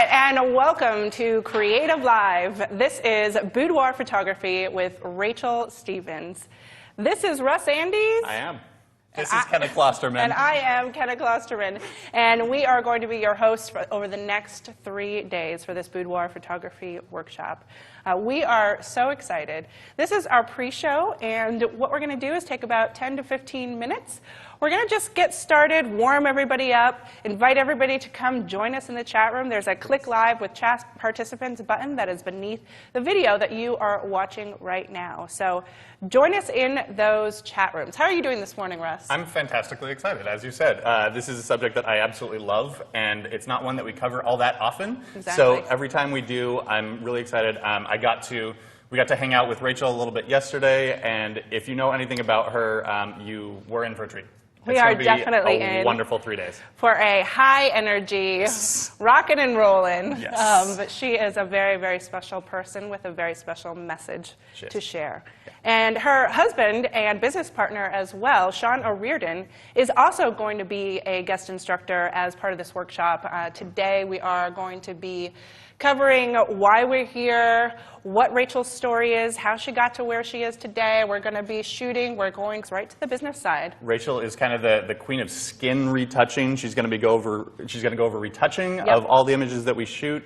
right, and welcome to Creative Live. This is Boudoir Photography with Rachel Stevens. This is Russ Andes. I am. This is Kenneth Klosterman. And I am Kenneth Klosterman. And we are going to be your hosts for over the next 3 days for this Boudoir Photography workshop. We are so excited. This is our pre-show, and what we're going to do is take about 10 to 15 minutes. We're going to just get started, warm everybody up, invite everybody to come join us in the chat room. There's a Click Live with Chat Participants button that is beneath the video that you are watching right now. So join us in those chat rooms. How are you doing this morning, Russ? I'm fantastically excited, as you said. This is a subject that I absolutely love, and it's not one that we cover all that often. Exactly. So every time we do, I'm really excited. We got to hang out with Rachel a little bit yesterday, and if you know anything about her, you were in for a treat. We are definitely in. A wonderful 3 days. For a high energy, rockin' and rollin'. Yes. But she is a very, very special person with a very special message to share. Yeah. And her husband and business partner as well, Sean O'Riordan, is also going to be a guest instructor as part of this workshop. Today we are going to be covering why we're here, what Rachel's story is, how she got to where she is today. We're going to be shooting. We're going right to the business side. Rachel is kind of the queen of skin retouching. She's going to go over retouching of all the images that we shoot.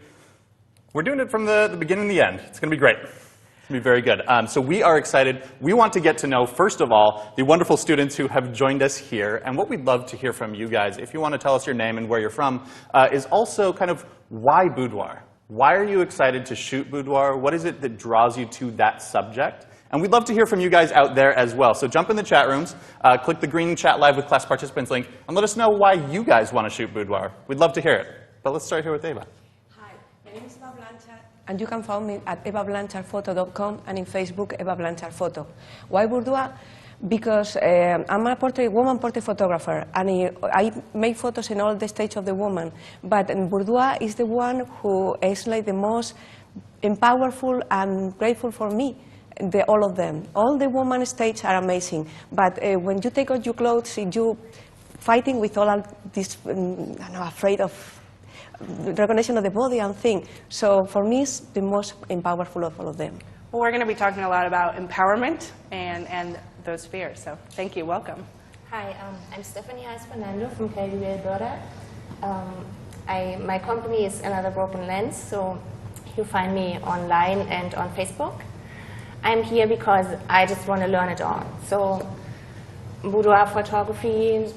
We're doing it from the beginning to the end. It's going to be great. It's going to be very good. So we are excited. We want to get to know, first of all, the wonderful students who have joined us here. And what we'd love to hear from you guys, if you want to tell us your name and where you're from, is also kind of why boudoir? Why are you excited to shoot boudoir? What is it that draws you to that subject? And we'd love to hear from you guys out there as well. So jump in the chat rooms, click the green Chat Live with Class Participants link, and let us know why you guys want to shoot boudoir. We'd love to hear it. But let's start here with Eva. Hi, my name is Eva Blanchard, and you can find me at evablanchardphoto.com and in Facebook, Eva Blanchard Photo. Why boudoir? Because I'm a woman portrait photographer, and I make photos in all the stages of the woman. But boudoir is the one who is like the most powerful and grateful for me. All of them. All the woman stages are amazing. But when you take off your clothes, you fighting with all this, afraid of recognition of the body and thing. So for me, it's the most powerful of all of them. Well, we're going to be talking a lot about empowerment and those fears. So thank you. Welcome. Hi, I'm Stephanie Hayes-Fernando from Calgary, Alberta. My company is Another Broken Lens, so you find me online and on Facebook. I'm here because I just want to learn it all. So boudoir photography,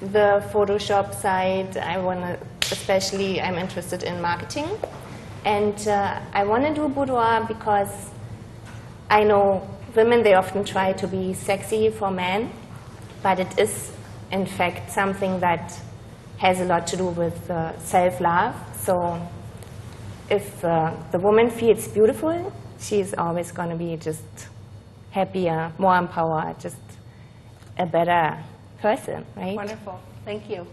the Photoshop side, I'm interested in marketing. And I want to do boudoir because I know women, they often try to be sexy for men, but it is, in fact, something that has a lot to do with self-love. So if the woman feels beautiful, she's always going to be just happier, more empowered, just a better person, right? Wonderful. Thank you.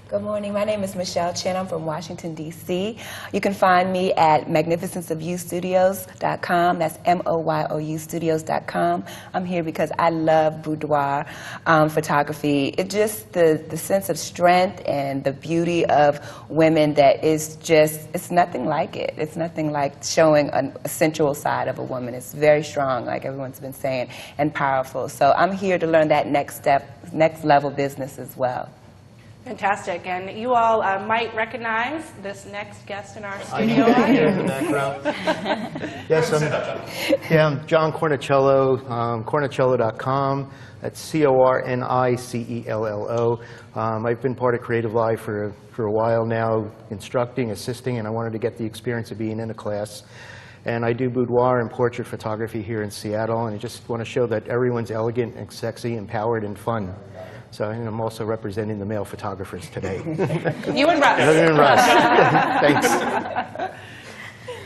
Good morning. My name is Michelle Chen. I'm from Washington, D.C. You can find me at magnificenceofyoustudios.com. That's MOYOU studios.com. I'm here because I love boudoir photography. It's just the sense of strength and the beauty of women that is just, it's nothing like it. It's nothing like showing a sensual side of a woman. It's very strong, like everyone's been saying, and powerful. So I'm here to learn that next level business as well. Fantastic. And you all might recognize this next guest in our studio. In the background. Yes, I'm John Cornicello, cornicello.com. That's CORNICELLO. I've been part of Creative Live for a while now, instructing, assisting, and I wanted to get the experience of being in a class. And I do boudoir and portrait photography here in Seattle, and I just want to show that everyone's elegant and sexy, empowered, and fun. So I'm also representing the male photographers today. You and Russ. You and Russ. Thanks.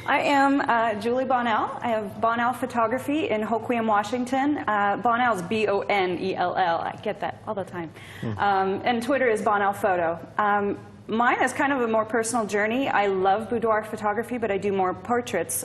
I am Julie Bonnell. I have Bonnell Photography in Hoquiam, Washington. Bonnell is B-O-N-E-L-L. I get that all the time. And Twitter is Bonnell Photo. Mine is kind of a more personal journey. I love boudoir photography, but I do more portraits.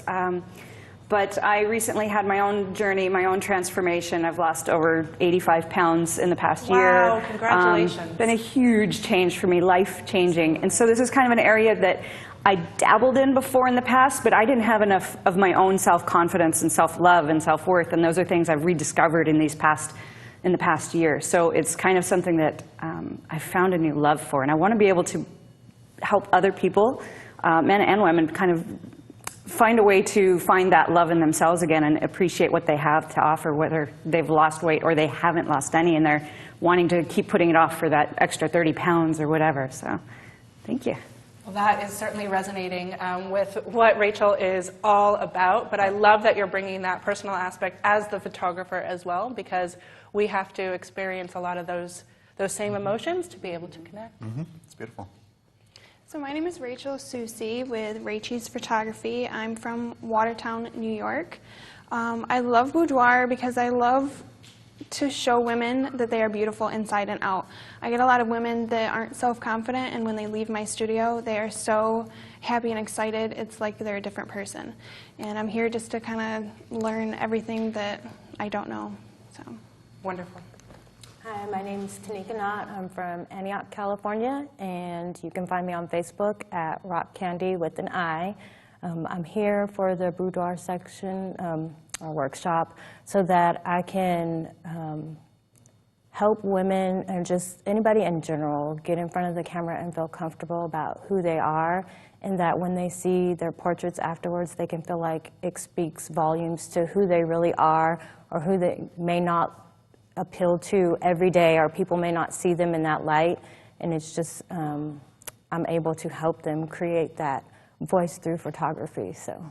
But I recently had my own journey, my own transformation. I've lost over 85 pounds in the past year. Wow, congratulations. Been a huge change for me, life-changing. And so this is kind of an area that I dabbled in before in the past, but I didn't have enough of my own self-confidence and self-love and self-worth, and those are things I've rediscovered in the past year. So it's kind of something that I've found a new love for, and I want to be able to help other people, men and women, kind of find a way to find that love in themselves again and appreciate what they have to offer, whether they've lost weight or they haven't lost any and they're wanting to keep putting it off for that extra 30 pounds or whatever. So thank you. Well, that is certainly resonating with what Rachel is all about, but I love that you're bringing that personal aspect as the photographer as well, because we have to experience a lot of those same emotions to be able to connect. It's beautiful. So my name is Rachel Susi with Rachel's Photography. I'm from Watertown, New York. I love boudoir because I love to show women that they are beautiful inside and out. I get a lot of women that aren't self-confident, and when they leave my studio, they are so happy and excited. It's like they're a different person. And I'm here just to kind of learn everything that I don't know. So Wonderful. Hi, my name is Tanika Knott. I'm from Antioch, California, and you can find me on Facebook at Rock Candy with an I. I'm here for the boudoir section, or workshop, so that I can help women and just anybody in general get in front of the camera and feel comfortable about who they are, and that when they see their portraits afterwards, they can feel like it speaks volumes to who they really are, or who they may not appeal to every day, or people may not see them in that light. And it's just, I'm able to help them create that voice through photography. So.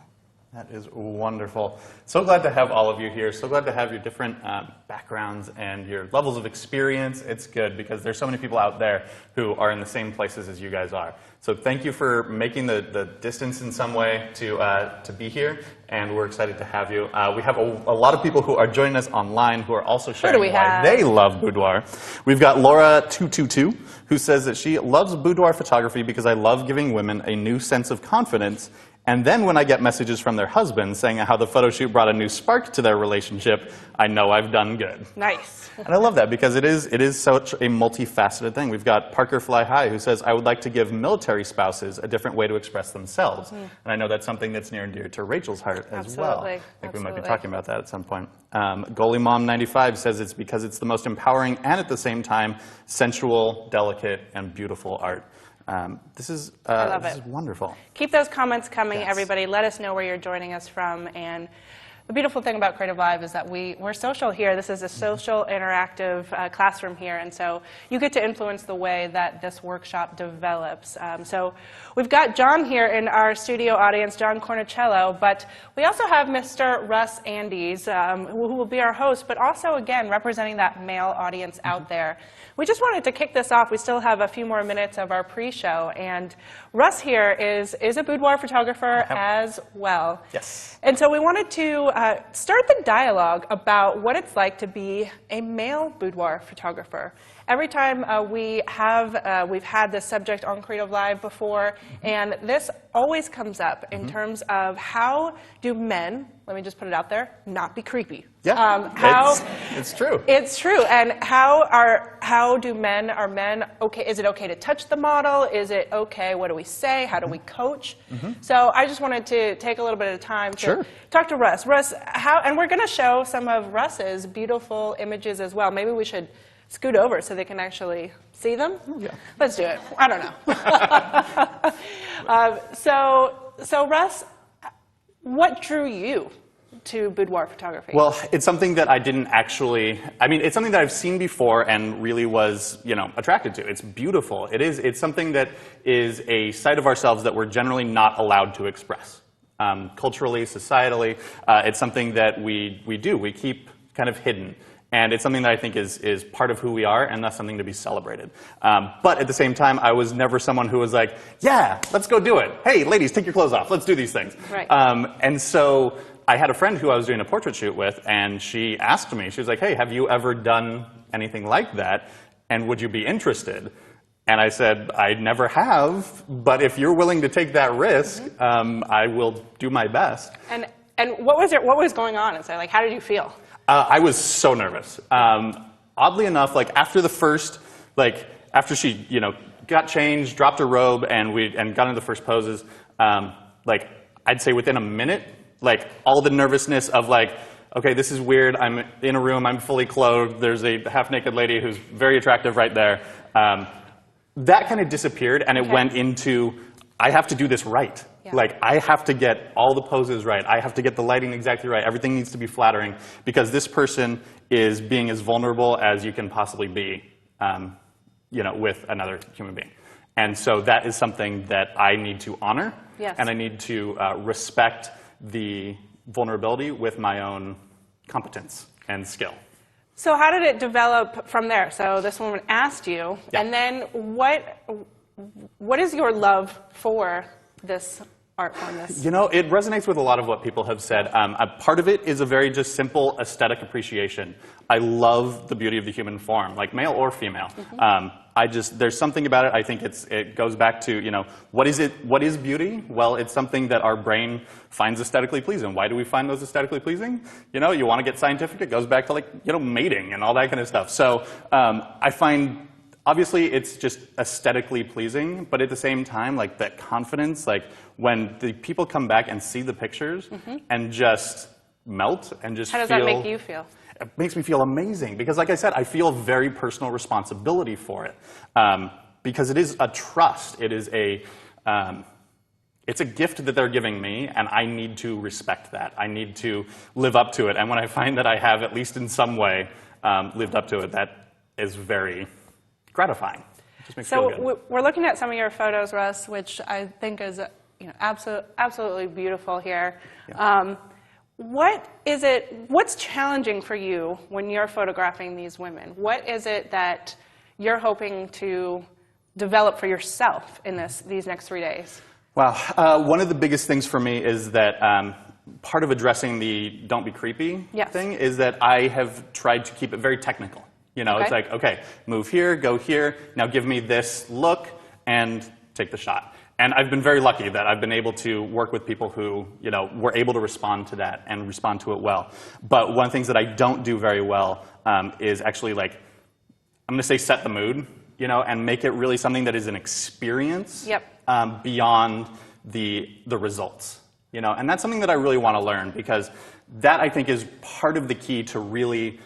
That is wonderful. So glad to have all of you here. So glad to have your different backgrounds and your levels of experience. It's good because there's so many people out there who are in the same places as you guys are. So thank you for making the distance in some way to be here, and we're excited to have you. We have a lot of people who are joining us online who are also sharing why they love boudoir. We've got Laura222, who says that she loves boudoir photography because I love giving women a new sense of confidence. And then when I get messages from their husbands saying how the photo shoot brought a new spark to their relationship, I know I've done good. Nice. And I love that because it is such a multifaceted thing. We've got Parker Fly High, who says, I would like to give military spouses a different way to express themselves. And I know that's something that's near and dear to Rachel's heart as well. I think we might be talking about that at some point. Goalie Mom 95 says it's because it's the most empowering and at the same time sensual, delicate, and beautiful art. This is wonderful. Keep those comments coming, Yes. everybody. Let us know where you're joining us from. And the beautiful thing about Creative Live is that we're social here. This is a social, interactive classroom here, and so you get to influence the way that this workshop develops. So we've got John here in our studio audience, John Cornicello, but we also have Mr. Russ Andes, who will be our host, but also, again, representing that male audience out there. We just wanted to kick this off. We still have a few more minutes of our pre-show, and Russ here is a boudoir photographer as well. Yes. And so we wanted to start the dialogue about what it's like to be a male boudoir photographer. Every time we've had this subject on Creative Live before, and this always comes up in terms of how do men, let me just put it out there, not be creepy. Yeah, it's true. It's true. And how do men, are men okay? Is it okay to touch the model? Is it okay? What do we say? How do we coach? So I just wanted to take a little bit of time to talk to Russ. Russ, and we're going to show some of Russ's beautiful images as well. Maybe we should scoot over so they can actually see them? Yeah. Let's do it. I don't know. So Russ, what drew you to boudoir photography? Well, it's something that I didn't actually, it's something that I've seen before and really was, attracted to. It's beautiful. It's something that is a side of ourselves that we're generally not allowed to express. Culturally, societally, it's something that we do. We keep kind of hidden. And it's something that I think is part of who we are, and that's something to be celebrated. But at the same time, I was never someone who was like, yeah, let's go do it. Hey, ladies, take your clothes off. Let's do these things. Right. And so I had a friend who I was doing a portrait shoot with, and she asked me, she was like, hey, have you ever done anything like that? And would you be interested? And I said, I never have, but if you're willing to take that risk, I will do my best. And what was going on inside? Like, how did you feel? I was so nervous. Oddly enough, after the first, after she, got changed, dropped her robe, and got into the first poses, like, I'd say within a minute, like, all the nervousness of, like, okay, this is weird, I'm in a room, I'm fully clothed, there's a half-naked lady who's very attractive right there. That kind of disappeared, and it went into, I have to do this right. Yeah. Like, I have to get all the poses right. I have to get the lighting exactly right. Everything needs to be flattering, because this person is being as vulnerable as you can possibly be, you know, with another human being. And so that is something that I need to honor, and I need to respect the vulnerability with my own competence and skill. So how did it develop from there? So this woman asked you, and then what is your love for this art form? You know, it resonates with a lot of what people have said. A part of it is a very just simple aesthetic appreciation. I love the beauty of the human form, like male or female. There's something about it. I think it goes back to, you know, what is beauty? Well, it's something that our brain finds aesthetically pleasing. Why do we find those aesthetically pleasing? You know, you want to get scientific, it goes back to, like, you know, mating and all that kind of stuff. So I find, obviously, it's just aesthetically pleasing, but at the same time, like, that confidence, like, when the people come back and see the pictures and just melt and just feel... How does that make you feel? It makes me feel amazing, because, like I said, I feel very personal responsibility for it, because it is a trust. It is it's a gift that they're giving me, and I need to respect that. I need to live up to it, and when I find that I have, at least in some way, lived up to it, that is very gratifying. It just makes me feel good. So we're looking at some of your photos, Russ, which I think is, you know, absolutely beautiful here. Yeah. What's challenging for you when you're photographing these women? What is it that you're hoping to develop for yourself in these next 3 days? Wow. One of the biggest things for me is that part of addressing the don't be creepy thing is that I have tried to keep it very technical. You know, it's like, okay, move here, go here, now give me this look, and take the shot. And I've been very lucky that I've been able to work with people who, you know, were able to respond to that and respond to it well. But one of the things that I don't do very well is actually, like, I'm going to say set the mood, you know, and make it really something that is an experience beyond the results. You know, and that's something that I really want to learn, because that, I think, is part of the key to really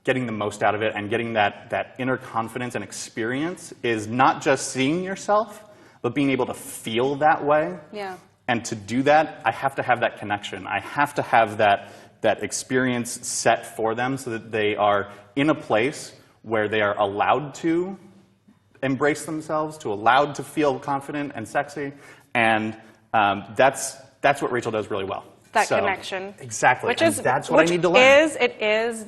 getting the most out of it and getting that inner confidence and experience, is not just seeing yourself, but being able to feel that way. Yeah. And to do that, I have to have that connection. I have to have that experience set for them, so that they are in a place where they are allowed to embrace themselves, allowed to feel confident and sexy. And that's what Rachel does really well. That connection. Exactly. That's what I need to learn. It is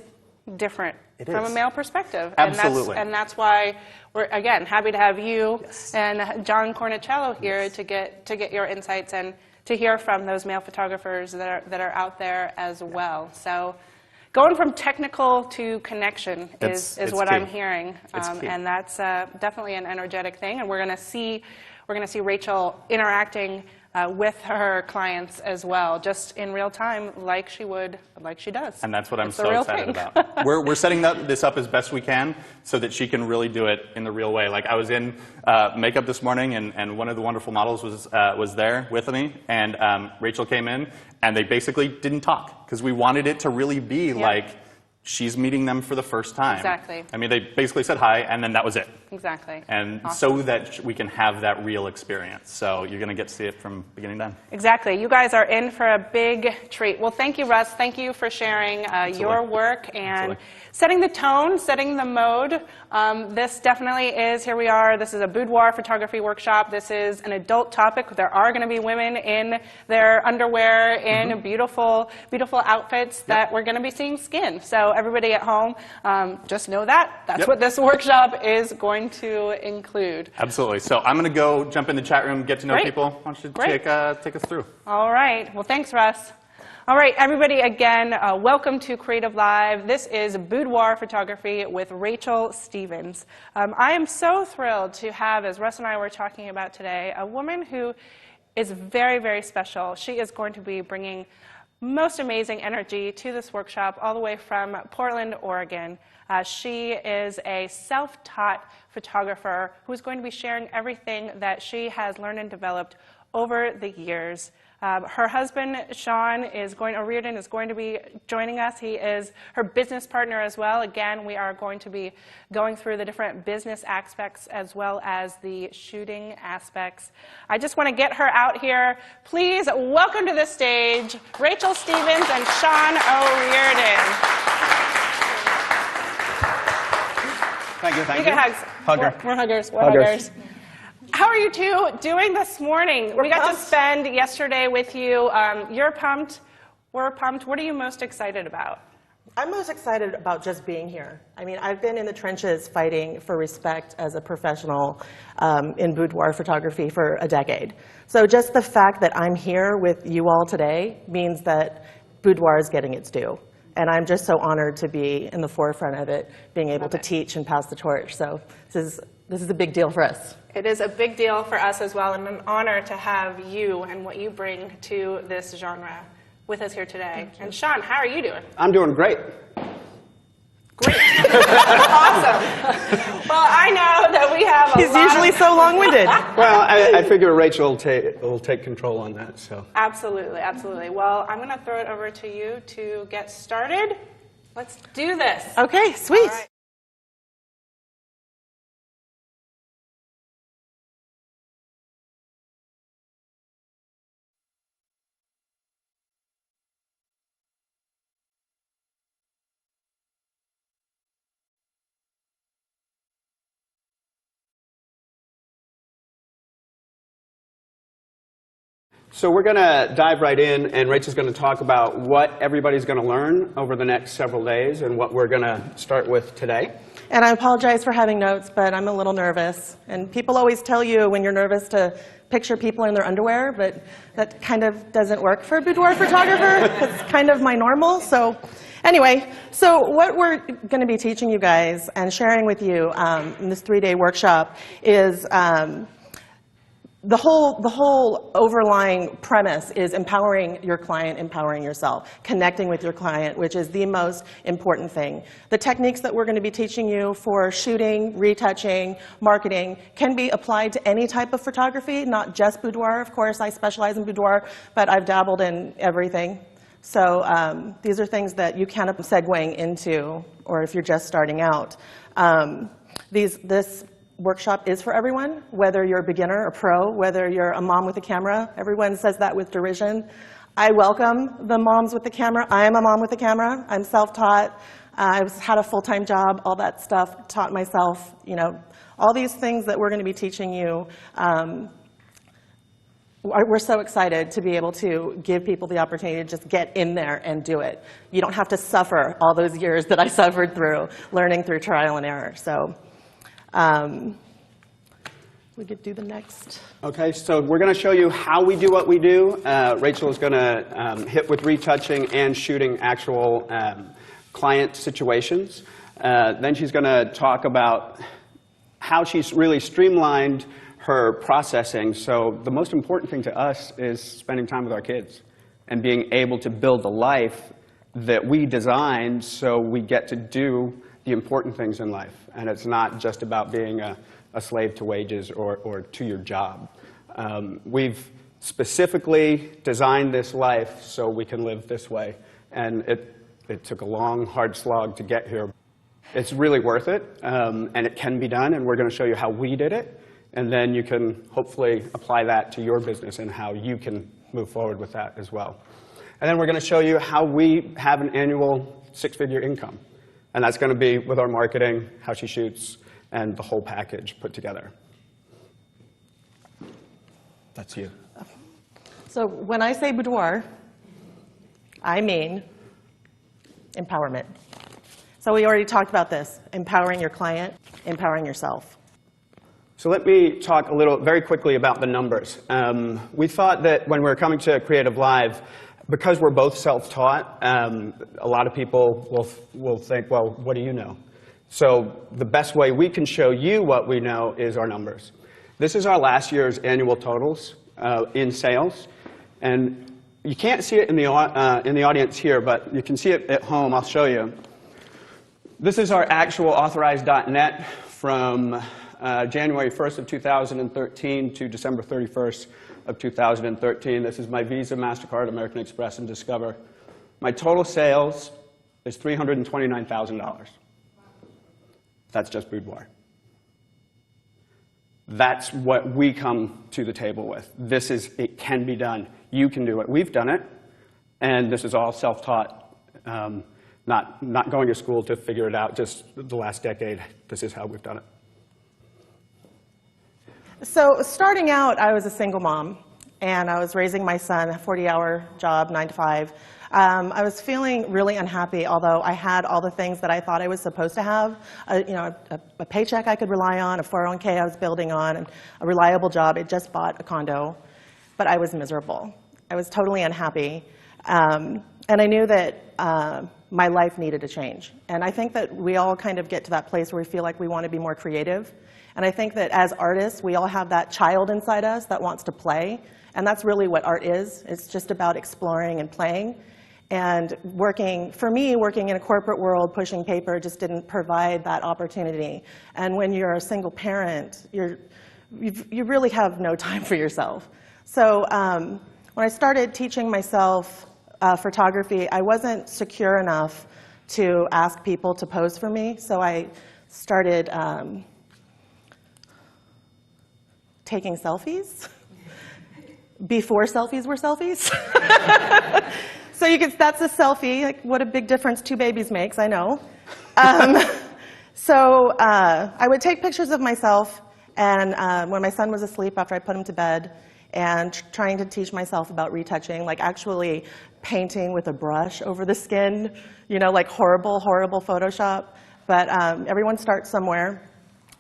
different from a male perspective. Absolutely. And that's why we're, again, happy to have you and John Cornicello here to get your insights and to hear from those male photographers that are out there as well. So going from technical to connection is what I'm hearing. And that's definitely an energetic thing. And we're going to see Rachel interacting with her clients as well, just in real time, like she does. And that's what I'm so excited about. We're setting this up as best we can so that she can really do it in the real way. Like, I was in makeup this morning, and one of the wonderful models was there with me, and Rachel came in, and they basically didn't talk, because we wanted it to really be like she's meeting them for the first time. Exactly. I mean, they basically said hi, and then that was it. Exactly. And so that we can have that real experience. So you're going to get to see it from beginning to end. Exactly. You guys are in for a big treat. Well, thank you, Russ. Thank you for sharing your work and setting the tone, setting the mode. This definitely is, here we are, this is a boudoir photography workshop. This is an adult topic. There are going to be women in their underwear, in beautiful, beautiful outfits that we're going to be seeing skin. So everybody at home, just know that. That's what this workshop is going to include. Absolutely. So I'm going to go jump in the chat room, get to know people. Why don't you take us through? All right. Well, thanks, Russ. All right, everybody, again, welcome to Creative Live. This is Boudoir Photography with Rachel Stevens. I am so thrilled to have, as Russ and I were talking about today, a woman who is very, very special. She is going to be bringing most amazing energy to this workshop all the way from Portland, Oregon. She is a self-taught photographer who's going to be sharing everything that she has learned and developed over the years. Her husband, Sean O'Riordan, is going to be joining us. He is her business partner as well. Again, we are going to be going through the different business aspects as well as the shooting aspects. I just want to get her out here. Please welcome to the stage Rachel Stevens and Sean O'Riordan. Thank you, thank you. You get hugs. Hugger. We're huggers. We're Huggers. huggers. How are you two doing this morning? We got to spend yesterday with you. You're pumped. We're pumped. What are you most excited about? I'm most excited about just being here. I mean, I've been in the trenches fighting for respect as a professional in boudoir photography for a decade. So just the fact that I'm here with you all today means that boudoir is getting its due. And I'm just so honored to be in the forefront of it, being able to teach and pass the torch. So this is a big deal for us. It is a big deal for us as well, and an honor to have you and what you bring to this genre with us here today. And Sean, how are you doing? I'm doing great. Great. Awesome. Well, I know that we have He's usually so long-winded. Well, I figure Rachel will take control on that. So. Absolutely, absolutely. Well, I'm going to throw it over to you to get started. Let's do this. Okay, sweet. All right. So we're going to dive right in, and Rachel's going to talk about what everybody's going to learn over the next several days and what we're going to start with today. And I apologize for having notes, but I'm a little nervous. And people always tell you when you're nervous to picture people in their underwear, but that kind of doesn't work for a boudoir photographer. It's kind of my normal. So anyway, so what we're going to be teaching you guys and sharing with you in this 3-day workshop is the whole overlying premise is empowering your client, empowering yourself, connecting with your client, which is the most important thing. The techniques that we're going to be teaching you for shooting, retouching, marketing can be applied to any type of photography, not just boudoir. Of course, I specialize in boudoir, but I've dabbled in everything. So these are things that you can segue into, or if you're just starting out. This workshop is for everyone, whether you're a beginner, a pro, whether you're a mom with a camera. Everyone says that with derision. I welcome the moms with the camera. I am a mom with a camera. I'm self-taught. I've had a full-time job, all that stuff, taught myself, you know, all these things that we're going to be teaching you. We're so excited to be able to give people the opportunity to just get in there and do it. You don't have to suffer all those years that I suffered through learning through trial and error. So we could do the next. Okay, so we're going to show you how we do what we do. Rachel is going to hit with retouching and shooting actual client situations. Then she's going to talk about how she's really streamlined her processing. So the most important thing to us is spending time with our kids and being able to build the life that we designed so we get to do the important things in life. And it's not just about being a slave to wages or to your job. We've specifically designed this life so we can live this way. And it took a long, hard slog to get here. It's really worth it, and it can be done, and we're going to show you how we did it. And then you can hopefully apply that to your business and how you can move forward with that as well. And then we're going to show you how we have an annual 6-figure income. And that's going to be with our marketing, how she shoots, and the whole package put together. That's you. So when I say boudoir, I mean empowerment. So we already talked about this, empowering your client, empowering yourself. So let me talk a little, very quickly about the numbers. We thought that when we were coming to Creative Live, because we're both self-taught, a lot of people will think, well, what do you know? So the best way we can show you what we know is our numbers. This is our last year's annual totals in sales. And you can't see it in the audience here, but you can see it at home. I'll show you. This is our actual authorized.net from January 1st of 2013 to December 31st of 2013. This is my Visa, MasterCard, American Express, and Discover. My total sales is $329,000. That's just boudoir. That's what we come to the table with. It can be done. You can do it. We've done it, and this is all self-taught, not going to school to figure it out. Just the last decade, this is how we've done it. So starting out, I was a single mom, and I was raising my son, a 40-hour job, 9 to 5. I was feeling really unhappy, although I had all the things that I thought I was supposed to have. A paycheck I could rely on, a 401k I was building on, and a reliable job. I just bought a condo, but I was miserable. I was totally unhappy, and I knew that my life needed a change. And I think that we all kind of get to that place where we feel like we want to be more creative. And I think that as artists, we all have that child inside us that wants to play. And that's really what art is. It's just about exploring and playing. And for me, working in a corporate world, pushing paper just didn't provide that opportunity. And when you're a single parent, you really have no time for yourself. So when I started teaching myself photography, I wasn't secure enough to ask people to pose for me. So I started taking selfies before selfies were selfies. So that's a selfie. Like, what a big difference 2 babies makes, I know. So I would take pictures of myself, and when my son was asleep after I put him to bed, and trying to teach myself about retouching, like actually painting with a brush over the skin, like horrible, horrible Photoshop. But everyone starts somewhere.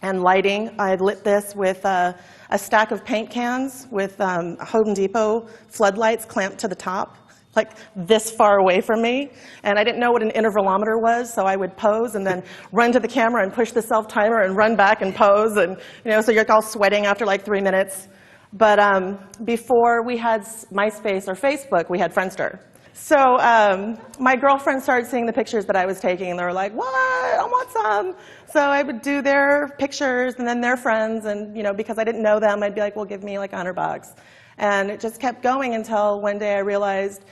And lighting, I lit this with a stack of paint cans with Home Depot floodlights clamped to the top, like this far away from me. And I didn't know what an intervalometer was, so I would pose and then run to the camera and push the self-timer and run back and pose. And so you're all sweating after like 3 minutes. But before we had MySpace or Facebook, we had Friendster. So my girlfriend started seeing the pictures that I was taking, and they were like, "What? I want some." So I would do their pictures and then their friends, and because I didn't know them, I'd be like, "Well, give me like $100." And it just kept going until one day I realized,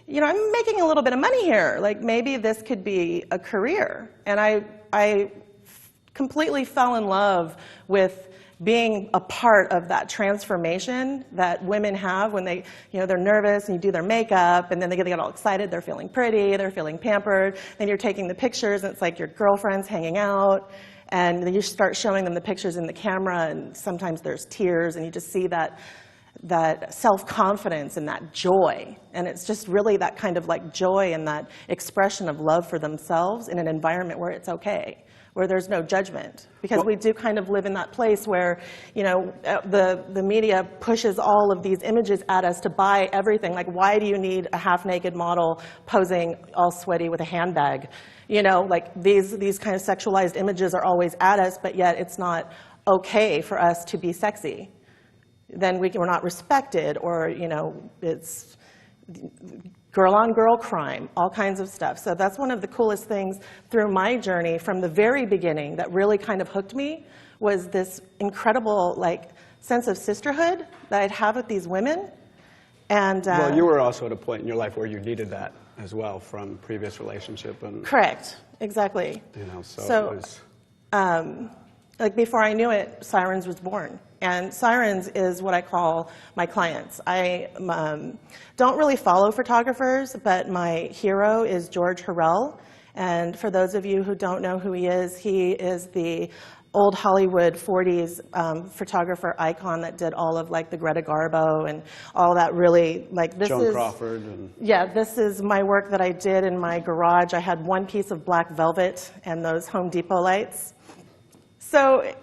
I'm making a little bit of money here. Like maybe this could be a career. And I completely fell in love with being a part of that transformation that women have when they're nervous and you do their makeup, and then they get all excited, they're feeling pretty, they're feeling pampered, then you're taking the pictures and it's like your girlfriend's hanging out, and then you start showing them the pictures in the camera, and sometimes there's tears, and you just see that self-confidence and that joy. And it's just really that kind of like joy and that expression of love for themselves in an environment where it's okay, where there's no judgment. Because we do kind of live in that place where, the media pushes all of these images at us to buy everything. Like, why do you need a half-naked model posing all sweaty with a handbag? Like these kind of sexualized images are always at us, but yet it's not okay for us to be sexy. Then we're not respected, or, it's girl-on-girl crime, all kinds of stuff. So that's one of the coolest things through my journey from the very beginning that really kind of hooked me, was this incredible sense of sisterhood that I'd have with these women. And well, you were also at a point in your life where you needed that as well from previous relationship. And correct, exactly. So it was... before I knew it, Sirens was born. And Sirens is what I call my clients. I don't really follow photographers, but my hero is George Hurrell. And for those of you who don't know who he is the old Hollywood 40s photographer icon that did all of the Greta Garbo and all that really, this Joan is... Crawford. And... Yeah, this is my work that I did in my garage. I had one piece of black velvet and those Home Depot lights. So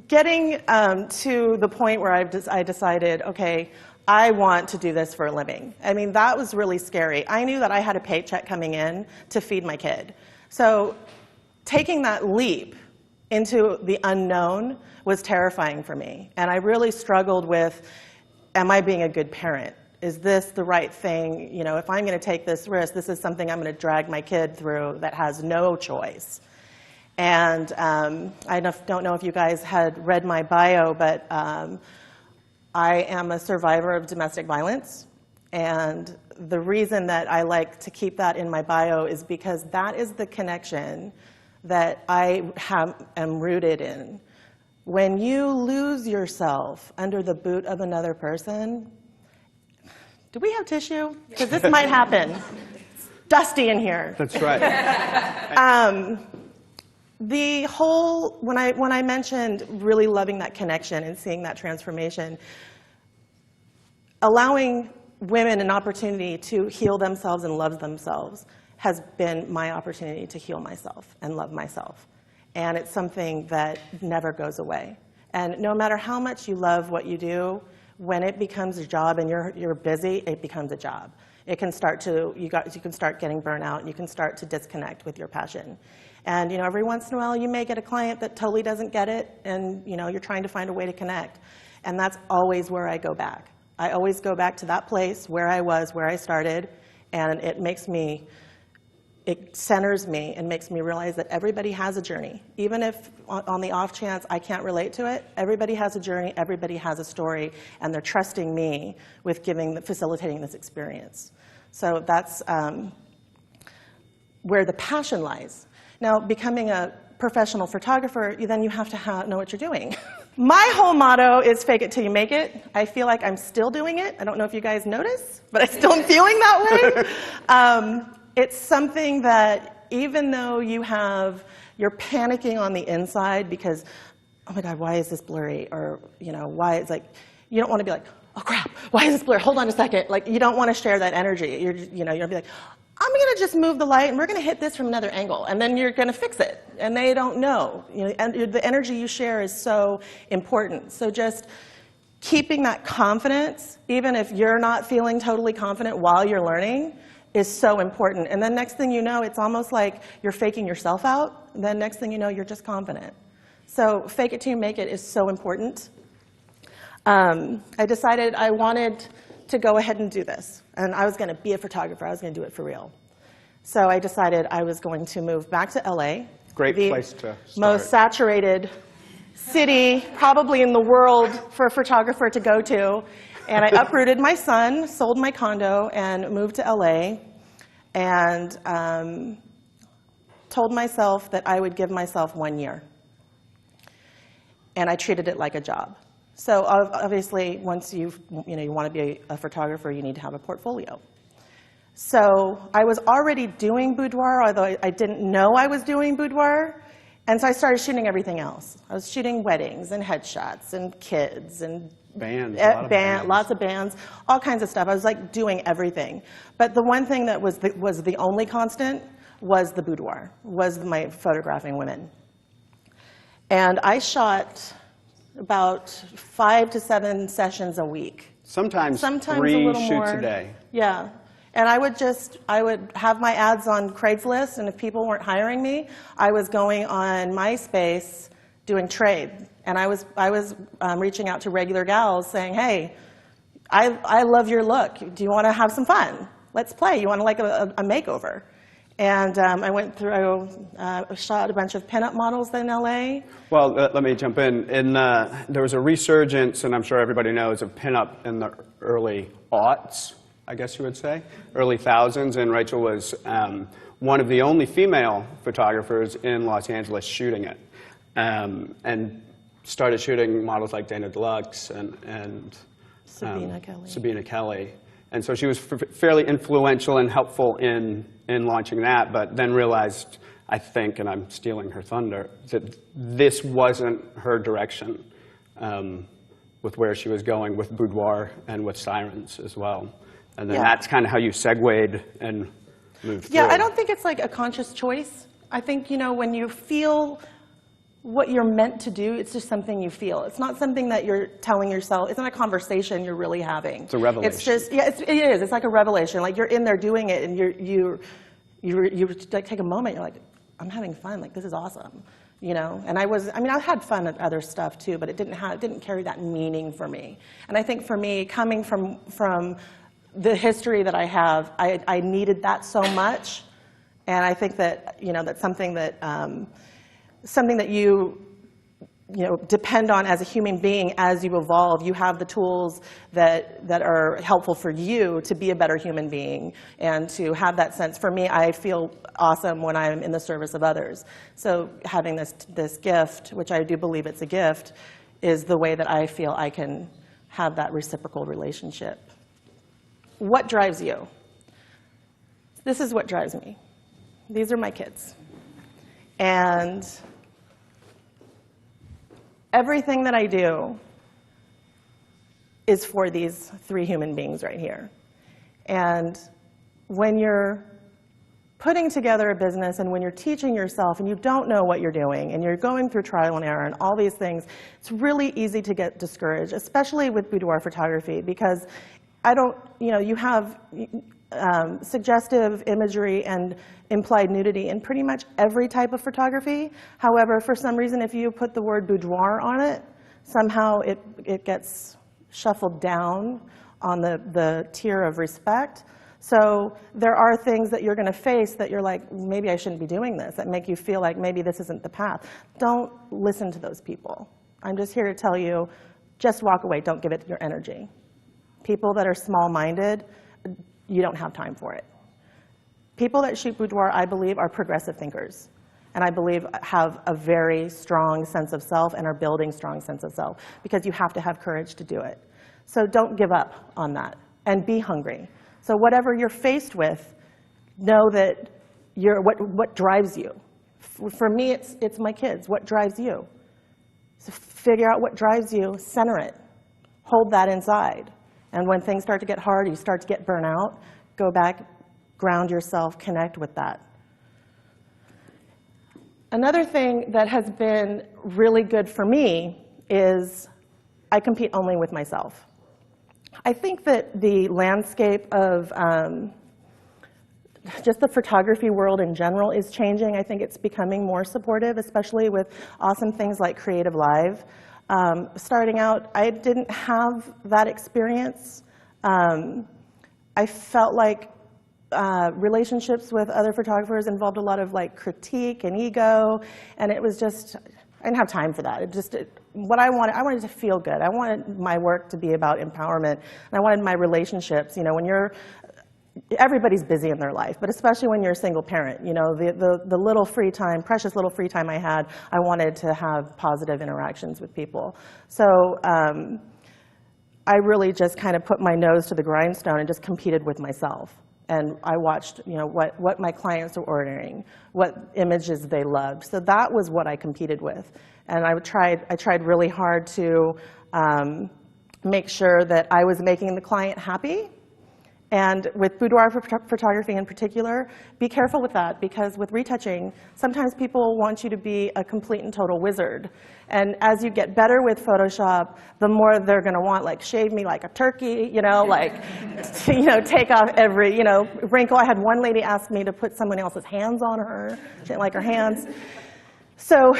getting to the point where I decided, okay, I want to do this for a living. I mean, that was really scary. I knew that I had a paycheck coming in to feed my kid. So taking that leap into the unknown was terrifying for me. And I really struggled with, am I being a good parent? Is this the right thing? If I'm going to take this risk, this is something I'm going to drag my kid through that has no choice. And I don't know if you guys had read my bio, but I am a survivor of domestic violence, and the reason that I like to keep that in my bio is because that is the connection that I am rooted in. When you lose yourself under the boot of another person, do we have tissue? Because this might happen. It's dusty in here. That's right. The whole, when I mentioned really loving that connection and seeing that transformation, allowing women an opportunity to heal themselves and love themselves has been my opportunity to heal myself and love myself. And it's something that never goes away. And no matter how much you love what you do, when it becomes a job and you're busy, it becomes a job. It can start to, you can start getting burnout, and you can start to disconnect with your passion. And every once in a while, you may get a client that totally doesn't get it, and you're trying to find a way to connect. And that's always where I go back. I always go back to that place where I was, where I started, and it centers me and makes me realize that everybody has a journey. Even if on the off chance I can't relate to it, everybody has a journey, everybody has a story, and they're trusting me with facilitating this experience. So that's where the passion lies. Now, becoming a professional photographer, then you have to know what you're doing. My whole motto is fake it till you make it. I feel like I'm still doing it. I don't know if you guys notice, but I still am feeling that way. It's something that even though you're panicking on the inside because, oh my God, why is this blurry? Or, why it's like, you don't want to be like, oh crap, why is this blurry? Hold on a second. Like, you don't want to share that energy. You're going to be like, I'm going to just move the light and we're going to hit this from another angle. And then you're going to fix it. And they don't know. And the energy you share is so important. So just keeping that confidence, even if you're not feeling totally confident while you're learning, is so important. And then next thing you know, it's almost like you're faking yourself out. And then next thing you know, you're just confident. So fake it till you make it is so important. I decided I wanted to go ahead and do this. And I was going to be a photographer. I was going to do it for real. So I decided I was going to move back to LA. Great place to start. Most saturated city probably in the world for a photographer to go to. And I uprooted my son, sold my condo, and moved to LA. And told myself that I would give myself 1 year. And I treated it like a job. So obviously, once you want to be a photographer, you need to have a portfolio. So I was already doing boudoir, although I didn't know I was doing boudoir. And so I started shooting everything else. I was shooting weddings and headshots and kids and bands, lots of bands, all kinds of stuff. I was like doing everything. But the one thing that was the only constant was the boudoir, was my photographing women. And I shot about 5 to 7 sessions a week. Sometimes 3 a little shoots more. a day. Yeah. And I would have my ads on Craigslist, and if people weren't hiring me, I was going on MySpace doing trade. And I was reaching out to regular gals saying, hey, I love your look. Do you want to have some fun? Let's play. You want like a makeover? And I went through, shot a bunch of pinup models in LA. Well, let me jump in. There was a resurgence, and I'm sure everybody knows, of pinup in the early aughts, I guess you would say, early thousands. And Rachel was one of the only female photographers in Los Angeles shooting it. And started shooting models like Dana Deluxe and Sabina Kelly. And so she was fairly influential and helpful in launching that, but then realized, I think, and I'm stealing her thunder, that this wasn't her direction with where she was going with boudoir and with sirens as well. And then that's kind of how you segued and moved through. Yeah, I don't think it's like a conscious choice. I think, when you feel what you're meant to do, it's just something you feel. It's not something that you're telling yourself. It's not a conversation you're really having. It's a revelation. It's just, it is. It's like a revelation. Like you're in there doing it, and you like take a moment. You're like, I'm having fun. Like this is awesome, And I had fun at other stuff too, but it didn't carry that meaning for me. And I think for me, coming from the history that I have, I needed that so much, and I think that that's something that. Something that you depend on as a human being. As you evolve, you have the tools that are helpful for you to be a better human being and to have that sense. For me, I feel awesome when I'm in the service of others. So having this gift, which I do believe it's a gift, is the way that I feel I can have that reciprocal relationship. What drives you? This is what drives me. These are my kids. And everything that I do is for these 3 human beings right here. And when you're putting together a business and when you're teaching yourself and you don't know what you're doing and you're going through trial and error and all these things, it's really easy to get discouraged, especially with boudoir photography, because you have suggestive imagery and implied nudity in pretty much every type of photography. However, for some reason, if you put the word boudoir on it, somehow it gets shuffled down on the tier of respect. So there are things that you're going to face that you're like, maybe I shouldn't be doing this, that make you feel like maybe this isn't the path. Don't listen to those people. I'm just here to tell you, just walk away. Don't give it your energy. People that are small-minded, you don't have time for it. People that shoot boudoir, I believe, are progressive thinkers. And I believe have a very strong sense of self and are building strong sense of self, because you have to have courage to do it. So don't give up on that, and be hungry. So whatever you're faced with, know that what drives you. For me, it's my kids. What drives you? So figure out what drives you, center it, hold that inside. And when things start to get hard, you start to get burnt out, go back, ground yourself, connect with that. Another thing that has been really good for me is I compete only with myself. I think that the landscape of just the photography world in general is changing. I think it's becoming more supportive, especially with awesome things like Creative Live. Starting out, I didn't have that experience. I felt like relationships with other photographers involved a lot of critique and ego, and it was just, I didn't have time for that. What I wanted to feel good. I wanted my work to be about empowerment, and I wanted my relationships. When everybody's busy in their life, but especially when you're a single parent, the little free time, precious little free time I had, I wanted to have positive interactions with people. So I really just kind of put my nose to the grindstone and just competed with myself. And I watched, what my clients were ordering, what images they loved. So that was what I competed with. And I tried really hard to make sure that I was making the client happy. And with boudoir photography in particular, be careful with that, because with retouching, sometimes people want you to be a complete and total wizard. And as you get better with Photoshop, the more they're going to want, shave me like a turkey, take off every, wrinkle. I had one lady ask me to put someone else's hands on her. She didn't like her hands. So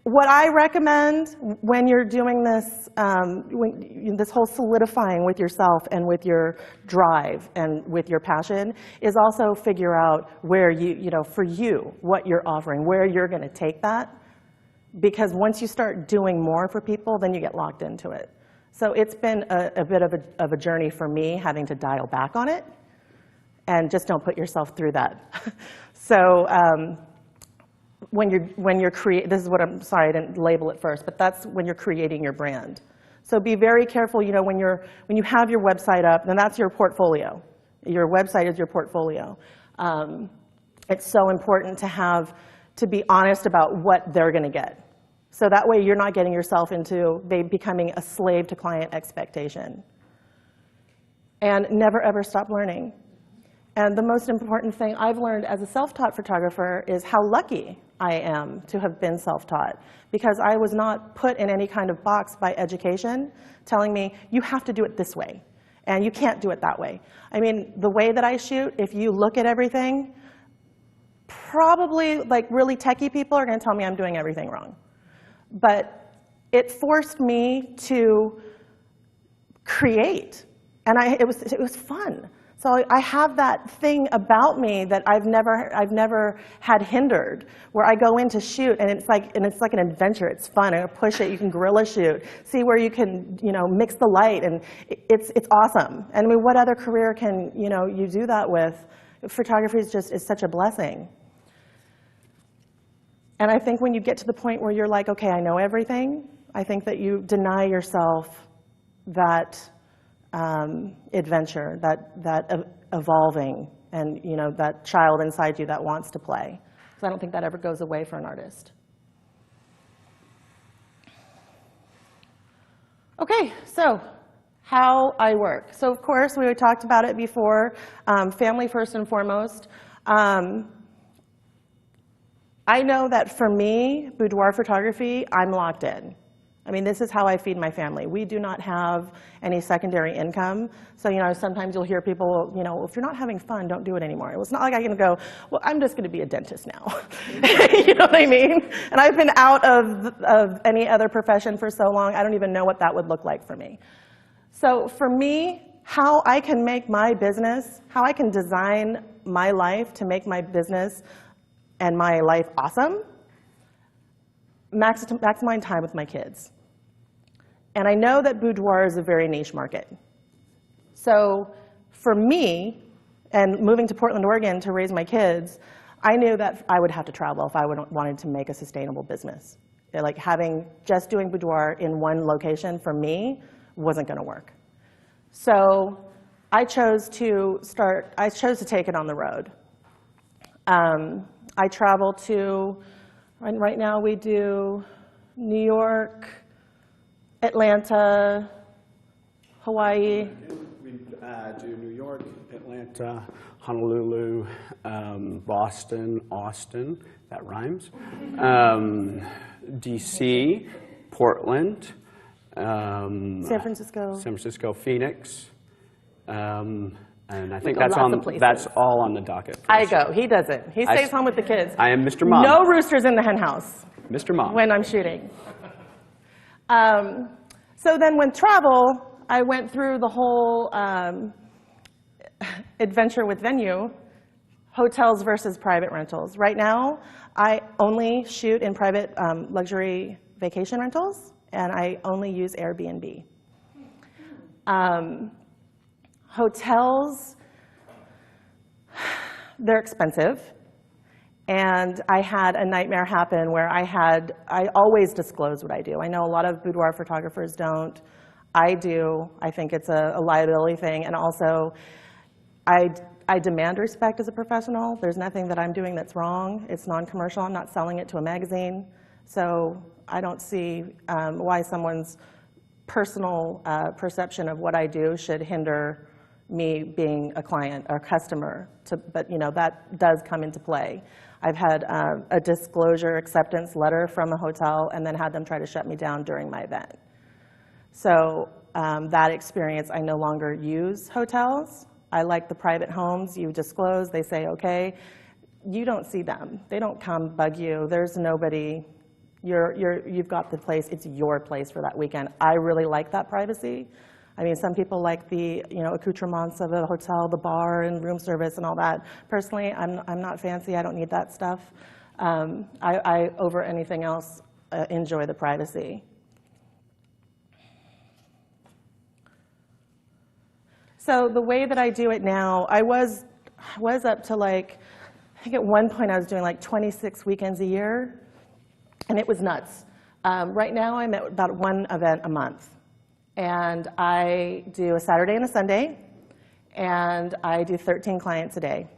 what I recommend when you're doing this, this whole solidifying with yourself and with your drive and with your passion, is also figure out where for you, what you're offering, where you're going to take that. Because once you start doing more for people, then you get locked into it. So it's been a bit of a journey for me, having to dial back on it, and just don't put yourself through that. So when you're creating, this is what I'm sorry I didn't label it first, but that's when you're creating your brand. So be very careful. When you have your website up, then that's your portfolio. Your website is your portfolio. It's so important to be honest about what they're going to get. So that way you're not getting yourself into becoming a slave to client expectation. And never, ever stop learning. And the most important thing I've learned as a self-taught photographer is how lucky I am to have been self-taught, because I was not put in any kind of box by education telling me, you have to do it this way, and you can't do it that way. I mean, the way that I shoot, if you look at everything, probably really techie people are going to tell me I'm doing everything wrong. But it forced me to create, and it was fun. So I have that thing about me that I've never had hindered, where I go in to shoot and it's like an adventure. It's fun. I push it. You can guerrilla shoot. See where you can mix the light, and it's awesome. And I mean, what other career can you do that with? Photography is such a blessing. And I think when you get to the point where you're like, okay, I know everything, I think that you deny yourself that adventure, that evolving, and that child inside you that wants to play. So I don't think that ever goes away for an artist. Okay, so how I work. So of course, we talked about it before, family first and foremost. I know that for me, boudoir photography, I'm locked in. I mean, this is how I feed my family. We do not have any secondary income. So, sometimes you'll hear people, if you're not having fun, don't do it anymore. It's not like I can go, well, I'm just going to be a dentist now. You know what I mean? And I've been out of any other profession for so long, I don't even know what that would look like for me. So for me, how I can make my business, how I can design my life to make my business and my life awesome, maximize time with my kids. And I know that boudoir is a very niche market. So for me, and moving to Portland, Oregon to raise my kids, I knew that I would have to travel if I wanted to make a sustainable business. Like just doing boudoir in one location for me wasn't going to work. So I chose to take it on the road. I travel to, right now we do New York, Atlanta, Hawaii. We do New York, Atlanta, Honolulu, Boston, Austin, that rhymes, DC, Portland, San Francisco, Phoenix, and I think that's all on the docket. I go. He doesn't. He stays home with the kids. I am Mr. Mom. No roosters in the hen house. Mr. Mom. When I'm shooting. So then when travel, I went through the whole adventure with venue, hotels versus private rentals. Right now, I only shoot in private luxury vacation rentals, and I only use Airbnb. Hotels, they're expensive. And I had a nightmare happen where I always disclose what I do. I know a lot of boudoir photographers don't. I do. I think it's a liability thing. And also, I demand respect as a professional. There's nothing that I'm doing that's wrong. It's non-commercial. I'm not selling it to a magazine. So I don't see why someone's personal perception of what I do should hinder me being a client or customer. But that does come into play. I've had a disclosure acceptance letter from a hotel and then had them try to shut me down during my event. So that experience, I no longer use hotels. I like the private homes. You disclose, they say, okay. You don't see them. They don't come bug you. There's nobody. You've got the place. It's your place for that weekend. I really like that privacy. I mean, some people like the accoutrements of a hotel, the bar and room service and all that. Personally, I'm not fancy. I don't need that stuff. I over anything else, enjoy the privacy. So the way that I do it now, I was up to I think at one point I was doing 26 weekends a year, and it was nuts. Right now I'm at about one event a month. And I do a Saturday and a Sunday, and I do 13 clients a day.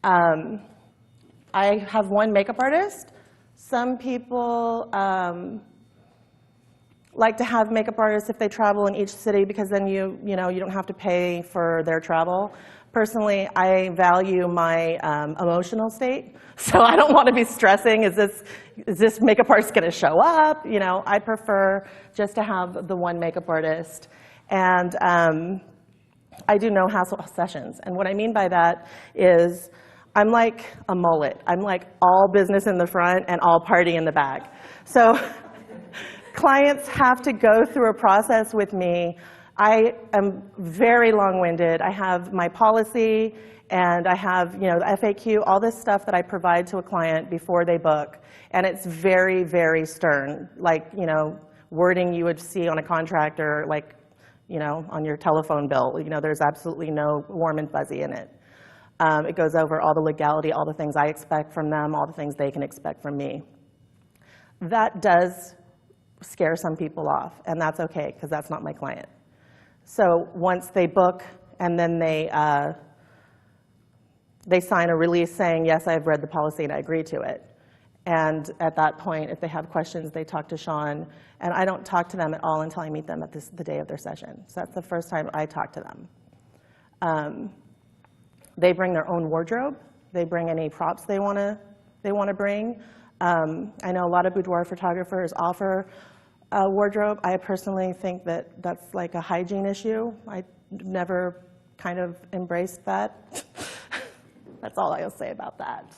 I have one makeup artist. Some people like to have makeup artists if they travel in each city, because then you don't have to pay for their travel. Personally, I value my emotional state, so I don't want to be stressing. Is this makeup artist going to show up? I prefer just to have the one makeup artist, and I do no hassle sessions. And what I mean by that is I'm like a mullet. I'm like all business in the front and all party in the back. So clients have to go through a process with me I am very long-winded. I have my policy, and I have, you know, the FAQ, all this stuff that I provide to a client before they book, and it's very, very stern, like, you know, wording you would see on a contract or, like, you know, on your telephone bill. You know, there's absolutely no warm and fuzzy in it. It goes over all the legality, all the things I expect from them, all the things they can expect from me. That does scare some people off, and that's okay, because that's not my client. So once they book, and then they sign a release saying, yes, I've read the policy and I agree to it. And at that point, if they have questions, they talk to Sean. And I don't talk to them at all until I meet them at the day of their session. So that's the first time I talk to them. They bring their own wardrobe. They bring any props they want to bring. I know a lot of boudoir photographers offer a wardrobe. I personally think that that's like a hygiene issue. I never kind of embraced that. That's all I'll say about that.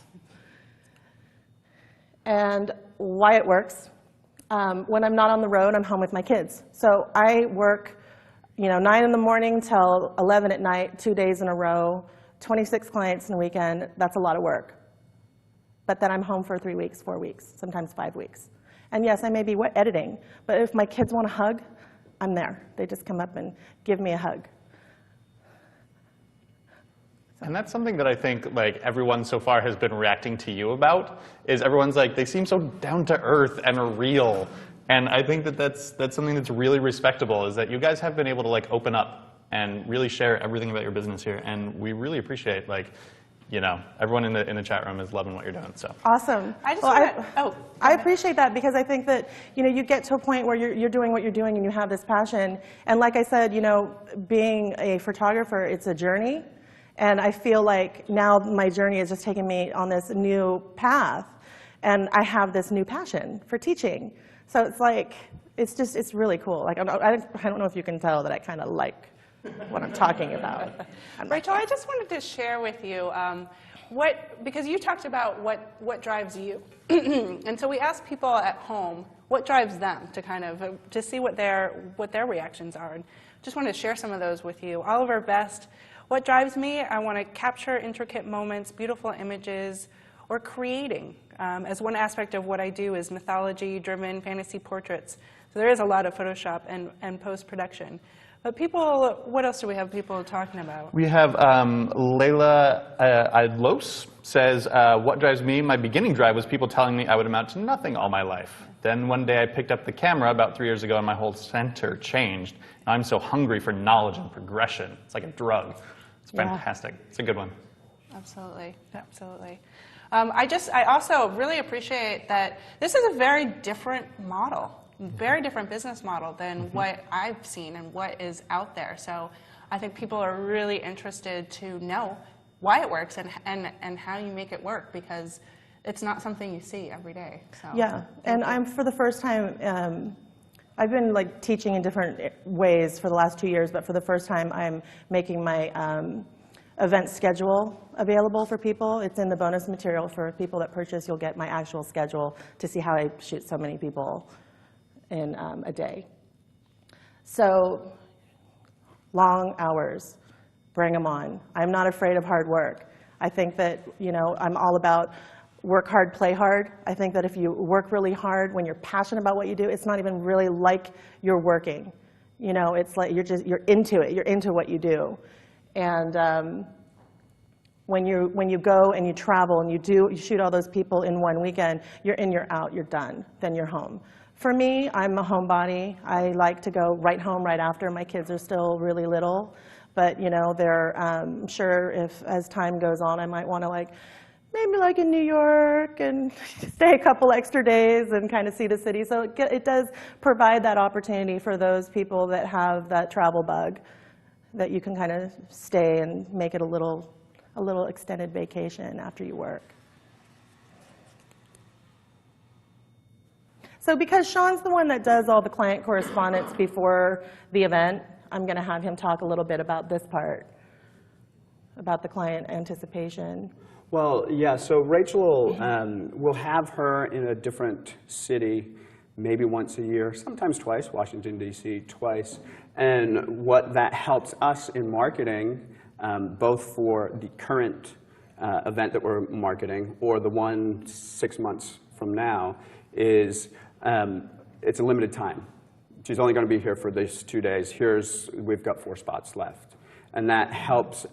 And why it works. When I'm not on the road, I'm home with my kids. So I work, you know, 9 in the morning till 11 at night, 2 days in a row, 26 clients in a weekend. That's a lot of work. But then I'm home for 3 weeks, 4 weeks, sometimes 5 weeks. And yes, I may be editing, but if my kids want a hug, I'm there. They just come up and give me a hug. And that's something that I think like everyone so far has been reacting to you about, is everyone's like, they seem so down to earth and real. And I think that that's something that's really respectable, is that you guys have been able to like open up and really share everything about your business here. And we really appreciate, like, you know, everyone in the chat room is loving what you're doing. So awesome. I appreciate that, because I think that, you know, you get to a point where you're doing what you're doing and you have this passion. And like I said, you know, being a photographer, it's a journey. And I feel like now my journey has just taken me on this new path, and I have this new passion for teaching. So it's like, it's really cool. Like, I don't know if you can tell that I kind of like what I'm talking about. Rachel, I just wanted to share with you because you talked about what drives you. And so we asked people at home what drives them to kind of to see what their reactions are. And just wanted to share some of those with you. Oliver Best, what drives me? I want to capture intricate moments, beautiful images, or creating. As one aspect of what I do is mythology-driven fantasy portraits. So there is a lot of Photoshop and post-production. But people, what else do we have people talking about? We have Layla Idlos says, what drives me? My beginning drive was people telling me I would amount to nothing all my life. Then one day I picked up the camera about 3 years ago, and my whole center changed. Now I'm so hungry for knowledge and progression. It's like a drug. It's fantastic. It's a good one. Absolutely, absolutely. I also really appreciate that this is a very different model. Very different business model than what I've seen and what is out there. So I think people are really interested to know why it works and how you make it work, because it's not something you see every day. So yeah, and I'm for the first time, I've been like teaching in different ways for the last 2 years, but for the first time I'm making my event schedule available for people. It's in the bonus material for people that purchase. You'll get my actual schedule to see how I shoot so many people in a day. So long hours, bring them on. I'm not afraid of hard work. I think that, you know, I'm all about work hard, play hard. I think that if you work really hard, when you're passionate about what you do, it's not even really like you're working. You know, it's like you're into it. You're into what you do. And when you go and you travel and you shoot all those people in one weekend, you're in, you're out, you're done, then you're home. For me, I'm a homebody. I like to go right home right after. My kids are still really little, but you know, they're sure if as time goes on, I might want to maybe in New York and stay a couple extra days and kind of see the city. So it does provide that opportunity for those people that have that travel bug, that you can kind of stay and make it a little extended vacation after you work. So because Sean's the one that does all the client correspondence before the event, I'm going to have him talk a little bit about this part, about the client anticipation. Well, yeah, so Rachel, we'll have her in a different city maybe once a year, sometimes twice, Washington, D.C. twice. And what that helps us in marketing, both for the current event that we're marketing or the one 6 months from now, is it's a limited time. She's only going to be here for these 2 days. We've got 4 spots left. And that helps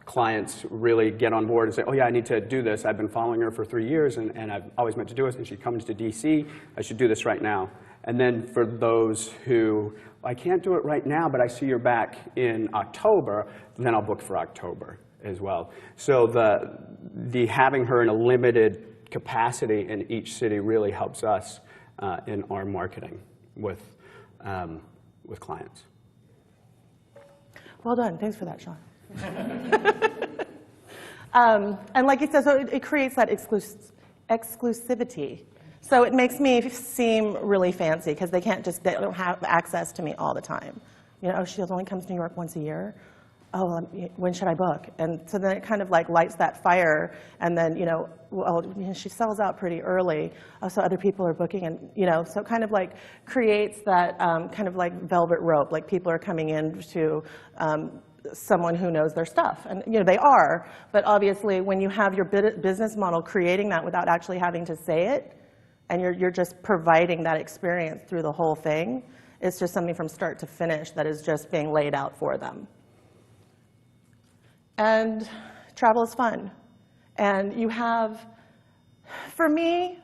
clients really get on board and say, oh yeah, I need to do this. I've been following her for 3 years, and I've always meant to do it, and she comes to DC. I should do this right now. And then for those who, I can't do it right now, but I see you're back in October, then I'll book for October as well. So the having her in a limited capacity in each city really helps us in our marketing with clients. Well done. Thanks for that, Sean. And like you said, so it creates that exclusivity. So it makes me seem really fancy because they don't have access to me all the time. You know, oh, she only comes to New York once a year. Oh, when should I book? And so then it kind of like lights that fire, and then, you know, well, she sells out pretty early, so other people are booking, and, you know, so it kind of like creates that kind of like velvet rope, like people are coming in to someone who knows their stuff. And, you know, they are, but obviously when you have your business model creating that without actually having to say it, and you're just providing that experience through the whole thing, it's just something from start to finish that is just being laid out for them. And travel is fun. And you have, for me,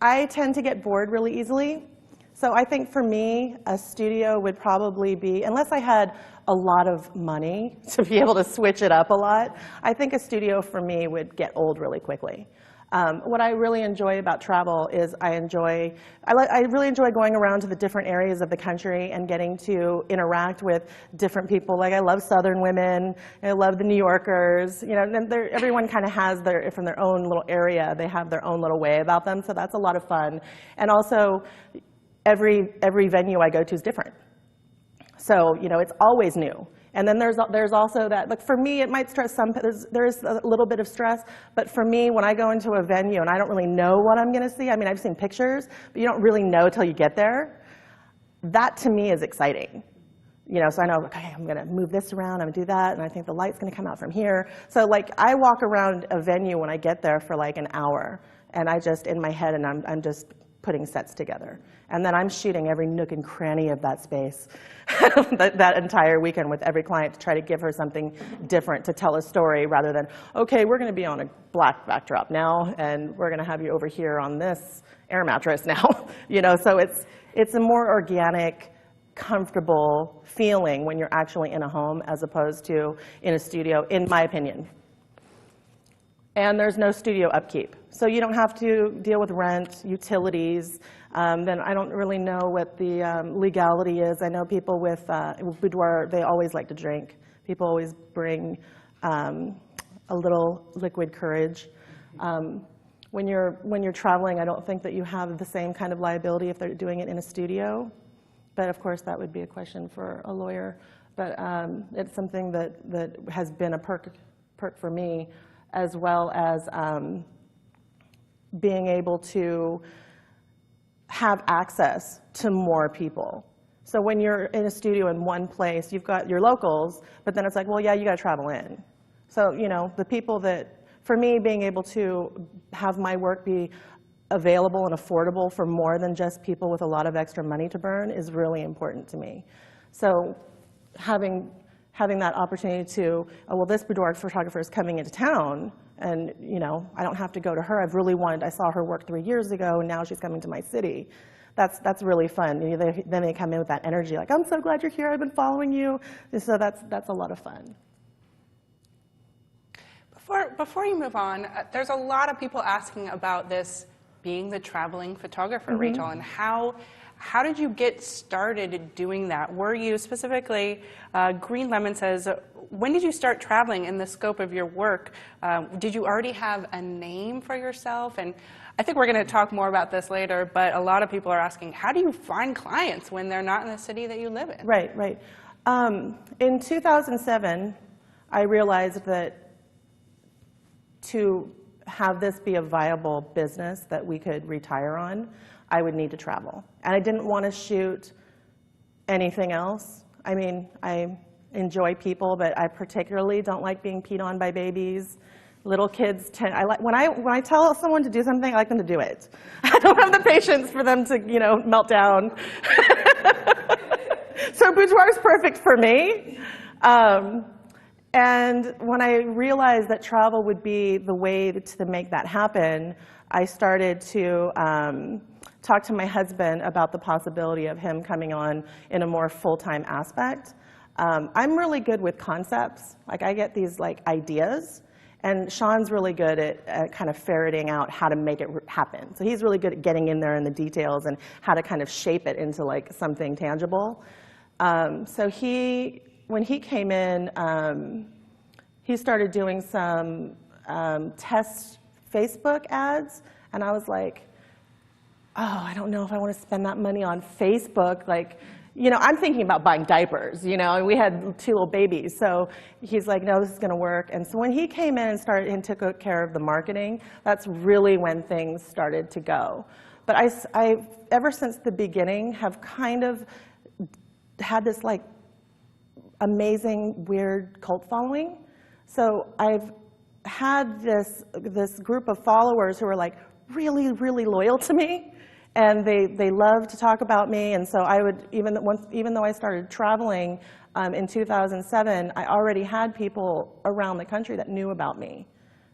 I tend to get bored really easily. So I think for me, a studio would probably be, unless I had a lot of money to be able to switch it up a lot, I think a studio for me would get old really quickly. What I really enjoy about travel is I really enjoy going around to the different areas of the country and getting to interact with different people. Like I love Southern women, and I love the New Yorkers. You know, and everyone kind of has from their own little area, they have their own little way about them. So that's a lot of fun. And also, every venue I go to is different. So, you know, it's always new. And then there's also that, like for me, it might stress there's a little bit of stress, but for me, when I go into a venue and I don't really know what I'm going to see, I mean, I've seen pictures, but you don't really know till you get there, that to me is exciting. You know, so I know, okay, I'm going to move this around, I'm going to do that, and I think the light's going to come out from here. So like, I walk around a venue when I get there for like an hour, and I just, in my head, and I'm just putting sets together. And then I'm shooting every nook and cranny of that space that entire weekend with every client to try to give her something different to tell a story rather than, okay, we're going to be on a black backdrop now, and we're going to have you over here on this air mattress now. You know, so it's a more organic, comfortable feeling when you're actually in a home as opposed to in a studio, in my opinion. And there's no studio upkeep. So you don't have to deal with rent, utilities. Then I don't really know what the legality is. I know people with boudoir, they always like to drink. People always bring a little liquid courage. When you're traveling, I don't think that you have the same kind of liability if they're doing it in a studio. But of course, that would be a question for a lawyer. But it's something that has been a perk for me, as well as being able to have access to more people. So when you're in a studio in one place, you've got your locals, but then it's like, well, yeah, you got to travel in. So, you know, the people that, for me, being able to have my work be available and affordable for more than just people with a lot of extra money to burn is really important to me. So having that opportunity to, oh, well, this boudoir photographer is coming into town, and, you know, I don't have to go to her. I saw her work 3 years ago, and now she's coming to my city. That's really fun. You know, then they come in with that energy, like, I'm so glad you're here, I've been following you. And so that's a lot of fun. Before you move on, there's a lot of people asking about this being the traveling photographer, Rachel, and how did you get started doing that? Were you specifically, Green Lemon says, when did you start traveling in the scope of your work? Did you already have a name for yourself? And I think we're going to talk more about this later, but a lot of people are asking, how do you find clients when they're not in the city that you live in? Right. In 2007, I realized that to have this be a viable business that we could retire on, I would need to travel. And I didn't want to shoot anything else. I mean, I enjoy people, but I particularly don't like being peed on by babies. Little kids when I tell someone to do something, I like them to do it. I don't have the patience for them to, melt down. So boudoir is perfect for me. And when I realized that travel would be the way to make that happen, I started to talk to my husband about the possibility of him coming on in a more full-time aspect. I'm really good with concepts. Like, I get these ideas. And Sean's really good at kind of ferreting out how to make it happen. So he's really good at getting in there in the details and how to kind of shape it into something tangible. So when he came in, he started doing some test Facebook ads. And I was like, oh, I don't know if I want to spend that money on Facebook. I'm thinking about buying diapers, and we had 2 little babies. So he's like, no, this is going to work. And so when he came in and took care of the marketing, that's really when things started to go. But I ever since the beginning, have kind of had this amazing, weird cult following. So I've had this group of followers who are really, really loyal to me. And they love to talk about me, and so I would, even though I started traveling in 2007, I already had people around the country that knew about me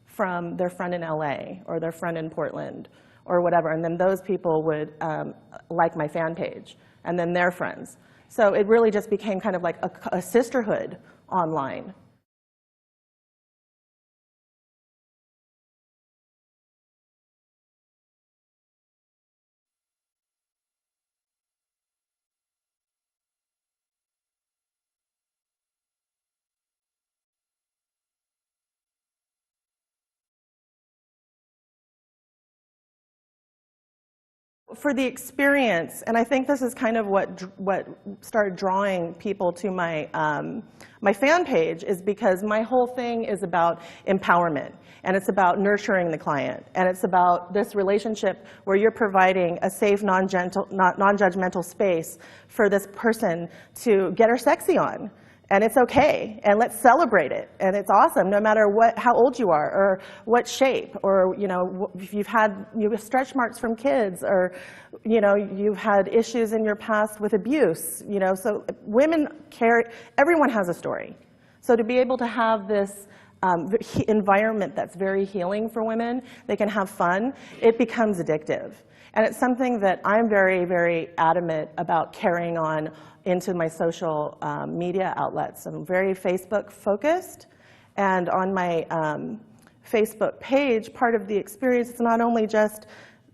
from their friend in LA or their friend in Portland or whatever, and then those people would like my fan page, and then their friends. So it really just became kind of like a sisterhood online. For the experience, and I think this is kind of what started drawing people to my my fan page, is because my whole thing is about empowerment, and it's about nurturing the client, and it's about this relationship where you're providing a safe, non-judgmental space for this person to get her sexy on. And it's okay, and let's celebrate it, and it's awesome, no matter how old you are, or what shape, or if you have stretch marks from kids, or you've had issues in your past with abuse. So women everyone has a story. So to be able to have this environment that's very healing for women, they can have fun, it becomes addictive. And it's something that I'm very, very adamant about carrying on into my social media outlets. I'm very Facebook focused, and on my Facebook page, part of the experience is not only just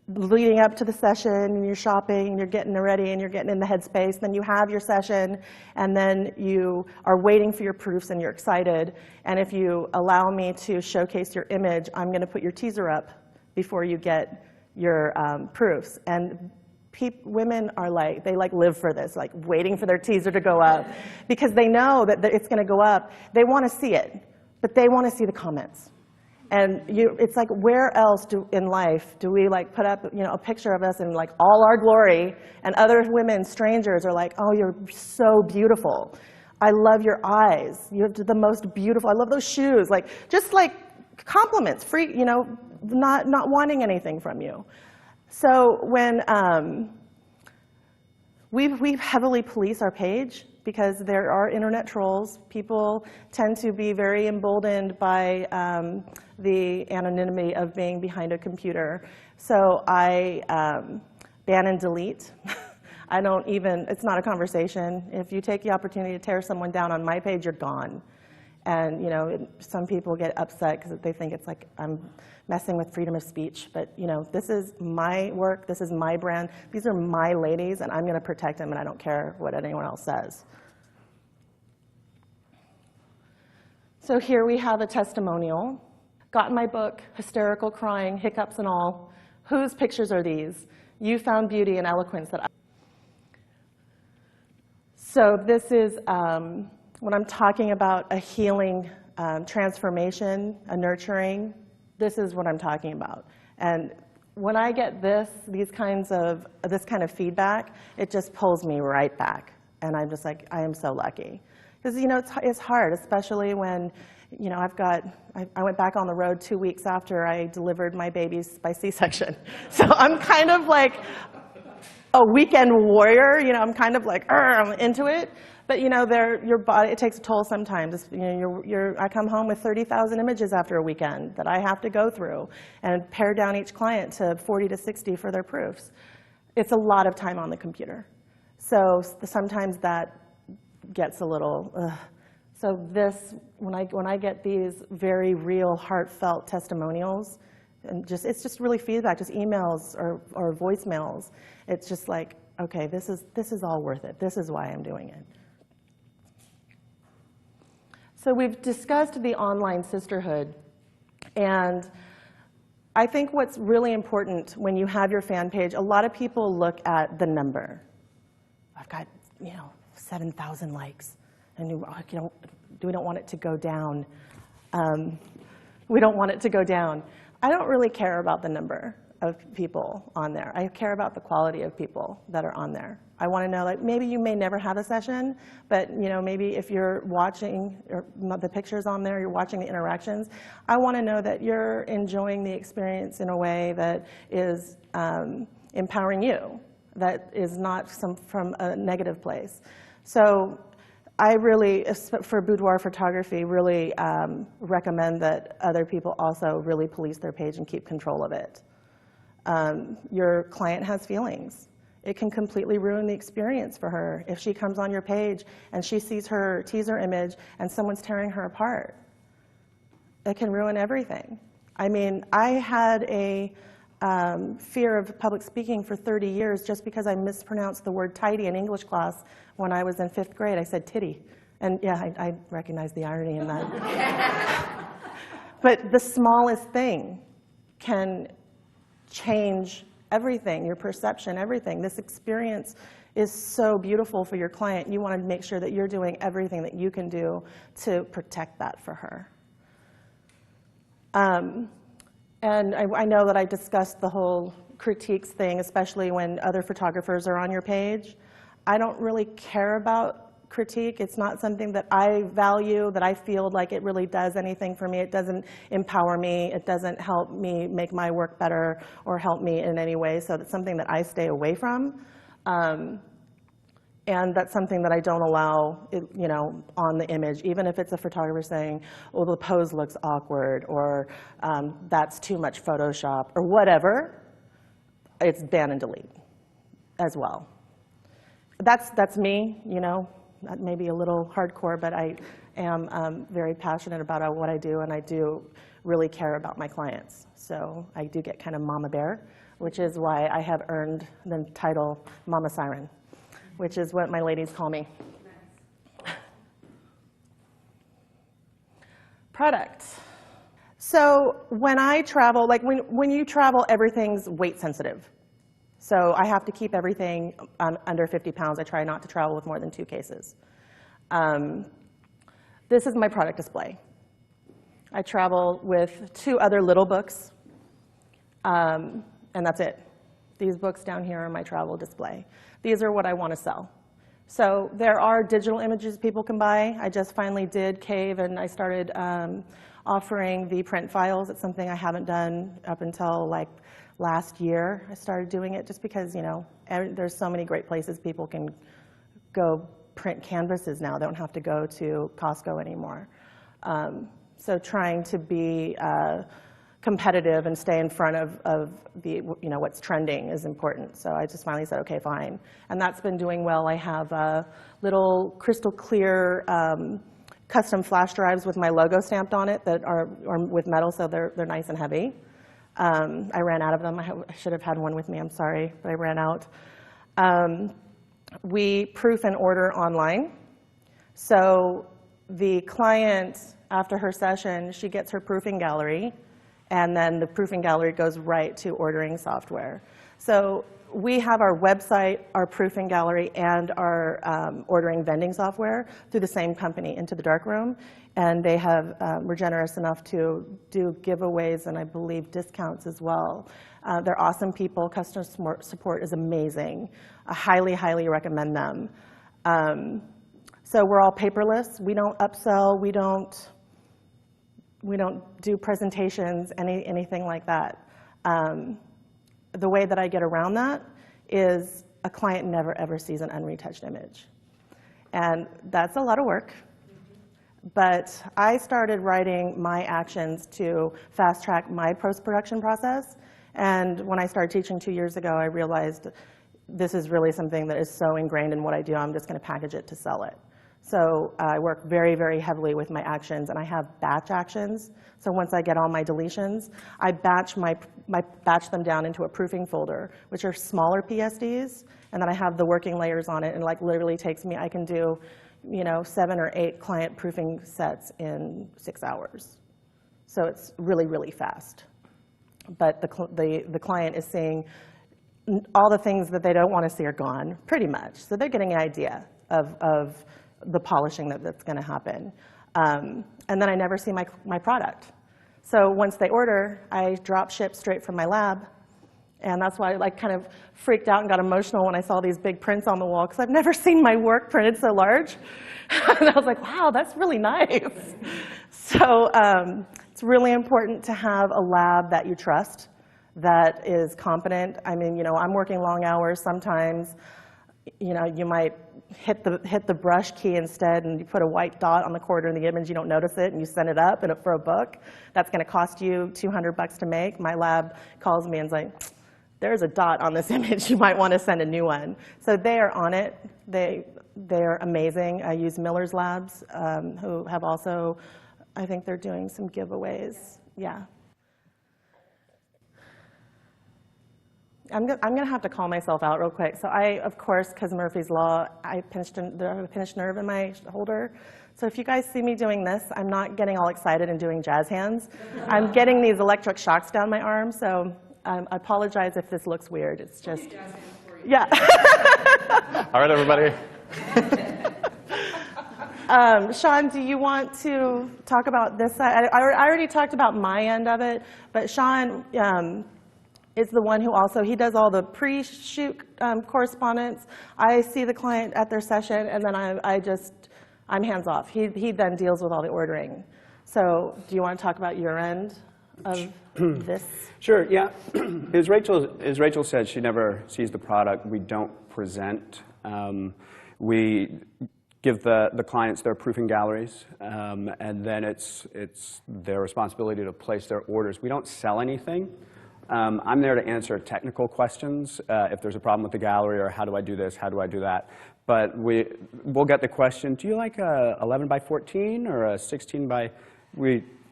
leading up to the session and you're shopping and you're getting ready and you're getting in the headspace, then you have your session, and then you are waiting for your proofs and you're excited. And if you allow me to showcase your image, I'm going to put your teaser up before you get your proofs. And women are they live for this, waiting for their teaser to go up, because they know that it's going to go up. They want to see it, but they want to see the comments. And it's where else in life do we put up a picture of us in all our glory, and other women, strangers, are oh, you're so beautiful. I love your eyes. You have the most beautiful. I love those shoes. Just compliments, free. Not wanting anything from you. So when we heavily police our page, because there are internet trolls. People tend to be very emboldened by the anonymity of being behind a computer. So I ban and delete. I don't even, it's not a conversation. If you take the opportunity to tear someone down on my page, you're gone. And some people get upset because they think it's I'm messing with freedom of speech. But this is my work, this is my brand, these are my ladies, and I'm going to protect them, and I don't care what anyone else says. So here we have a testimonial. Got in my book, hysterical, crying, hiccups and all. Whose pictures are these? You found beauty and eloquence that I... So this is when I'm talking about a healing transformation, a nurturing, This is what I'm talking about. And when I get this kind of feedback, it just pulls me right back. And I'm just like, I am so lucky. Because, it's hard, especially when, I went back on the road 2 weeks after I delivered my babies by C-section. So I'm kind of like a weekend warrior. I'm kind of like, I'm into it. But, your body, it takes a toll sometimes. I come home with 30,000 images after a weekend that I have to go through and pare down each client to 40 to 60 for their proofs. It's a lot of time on the computer. So sometimes that gets a little, So when I get these very real, heartfelt testimonials, and it's just really feedback, just emails or voicemails. It's just like, okay, this is all worth it. This is why I'm doing it. So we've discussed the online sisterhood, and I think what's really important when you have your fan page, a lot of people look at the number. I've got 7,000 likes, and we don't want it to go down. We don't want it to go down. I don't really care about the number of people on there. I care about the quality of people that are on there. I want to know, like, maybe you may never have a session, but maybe if you're watching the pictures on there, you're watching the interactions, I want to know that you're enjoying the experience in a way that is empowering you, that is not from a negative place. So I really, for boudoir photography, really recommend that other people also really police their page and keep control of it. Your client has feelings. It can completely ruin the experience for her if she comes on your page and she sees her teaser image and someone's tearing her apart. It can ruin everything. I mean, I had a fear of public speaking for 30 years just because I mispronounced the word tidy in English class when I was in 5th grade. I said titty. And yeah, I recognize the irony in that. But the smallest thing can change everything, your perception, everything. This experience is so beautiful for your client. You want to make sure that you're doing everything that you can do to protect that for her. And I know that I discussed the whole critiques thing, especially when other photographers are on your page. I don't really care about critique. It's not something that I value, that I feel like it really does anything for me. It doesn't empower me. It doesn't help me make my work better or help me in any way. So that's something that I stay away from. And that's something that I don't allow, on the image, even if it's a photographer saying, well, the pose looks awkward, or that's too much Photoshop, or whatever. It's ban and delete as well. That's me, That may be a little hardcore, but I am very passionate about what I do, and I do really care about my clients. So I do get kind of mama bear, which is why I have earned the title Mama Siren, which is what my ladies call me. Product. So when I travel, like when you travel, everything's weight sensitive. So I have to keep everything under 50 pounds. I try not to travel with more than 2 cases. This is my product display. I travel with 2 other little books, and that's it. These books down here are my travel display. These are what I want to sell. So there are digital images people can buy. I just finally did Cave, and I started offering the print files. It's something I haven't done up until like last year. I started doing it just because, there's so many great places people can go print canvases now. They don't have to go to Costco anymore. So trying to be competitive and stay in front of the, what's trending is important. So I just finally said, okay, fine. And that's been doing well. I have little crystal clear custom flash drives with my logo stamped on it that are with metal, so they're nice and heavy. I ran out of them. I should have had one with me. I'm sorry, but I ran out. We proof and order online. So the client, after her session, she gets her proofing gallery, and then the proofing gallery goes right to ordering software. So we have our website, our proofing gallery, and our ordering vending software through the same company, Into the Darkroom. And they were generous enough to do giveaways and I believe discounts as well. They're awesome people. Customer support is amazing. I highly, highly recommend them. So we're all paperless. We don't upsell. We don't do presentations, anything like that. The way that I get around that is a client never, ever sees an unretouched image. And that's a lot of work. But I started writing my actions to fast track my post-production process. And when I started teaching 2 years ago, I realized this is really something that is so ingrained in what I do, I'm just going to package it to sell it. So I work very, very heavily with my actions, and I have batch actions. So once I get all my deletions, I batch them down into a proofing folder, which are smaller PSDs, and then I have the working layers on it, and like literally takes me, I can do 7 or 8 client proofing sets in 6 hours. So it's really, really fast. But the client is seeing all the things that they don't want to see are gone, pretty much. So they're getting an idea of the polishing that's going to happen. And then I never see my product. So once they order, I drop ship straight from my lab. And that's why I kind of freaked out and got emotional when I saw these big prints on the wall, because I've never seen my work printed so large. And I was like, wow, that's really nice. So it's really important to have a lab that you trust, that is competent. I mean, I'm working long hours sometimes. You might hit the brush key instead, and you put a white dot on the corner of the image, you don't notice it, and you send it up for a book. That's going to cost you $200 to make. My lab calls me and is like, there's a dot on this image, you might want to send a new one. So they are on it. They're amazing. I use Miller's Labs, who have also, I think they're doing some giveaways. Yeah. I'm going to have to call myself out real quick. So I, of course, because Murphy's Law, I have a pinched nerve in my shoulder. So if you guys see me doing this, I'm not getting all excited and doing jazz hands. I'm getting these electric shocks down my arm, so I apologize if this looks weird. It's just, yeah. All right, everybody. Sean, do you want to talk about this side? I already talked about my end of it, but Sean is the one who also, he does all the pre-shoot correspondence. I see the client at their session, and then I'm hands off. He then deals with all the ordering. So do you want to talk about your end of this? Sure, yeah. As Rachel said, she never sees the product. We don't present. We give the clients their proofing galleries, and then it's their responsibility to place their orders. We don't sell anything. I'm there to answer technical questions, if there's a problem with the gallery, or how do I do this, how do I do that. But we'll get the question, do you like a 11 by 14 or a 16 by...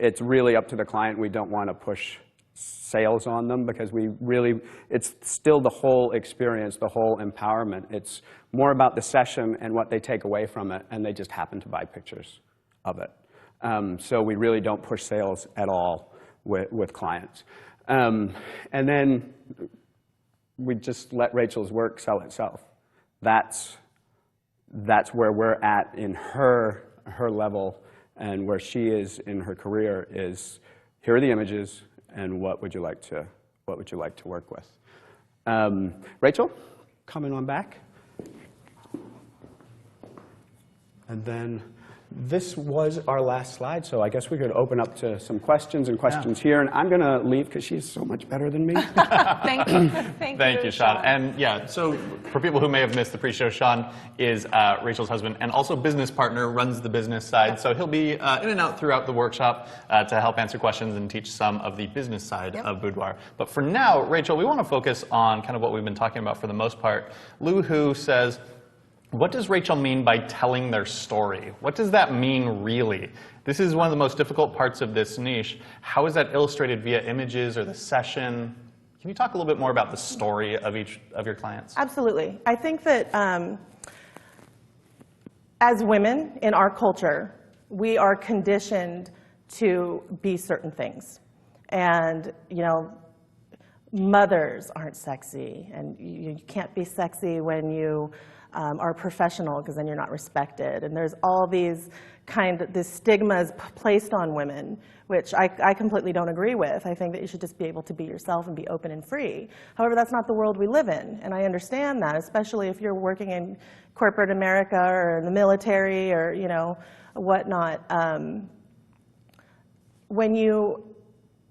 It's really up to the client. We don't want to push sales on them, because it's still the whole experience, the whole empowerment. It's more about the session and what they take away from it, and they just happen to buy pictures of it. So we really don't push sales at all with clients. And then we just let Rachel's work sell itself. That's where we're at in her level, and where she is in her career is, here are the images, and what would you like to work with? Rachel, coming on back. And then this was our last slide, so I guess we could open up to some questions here. And I'm going to leave because she's so much better than me. Thank you. Thank you, Sean. And yeah, so for people who may have missed the pre-show, Sean is Rachel's husband and also business partner, runs the business side. So he'll be in and out throughout the workshop to help answer questions and teach some of the business side of boudoir. But for now, Rachel, we want to focus on kind of what we've been talking about for the most part. Lou Hu says, what does Rachel mean by telling their story? What does that mean, really? This is one of the most difficult parts of this niche. How is that illustrated via images or the session? Can you talk a little bit more about the story of each of your clients? Absolutely. I think that as women in our culture, we are conditioned to be certain things. And, you know, mothers aren't sexy, and you can't be sexy when you are professional, because then you're not respected. And there's all these this stigmas placed on women, which I completely don't agree with. I think that you should just be able to be yourself and be open and free. However, that's not the world we live in, and I understand that, especially if you're working in corporate America or in the military or, you know, whatnot. When you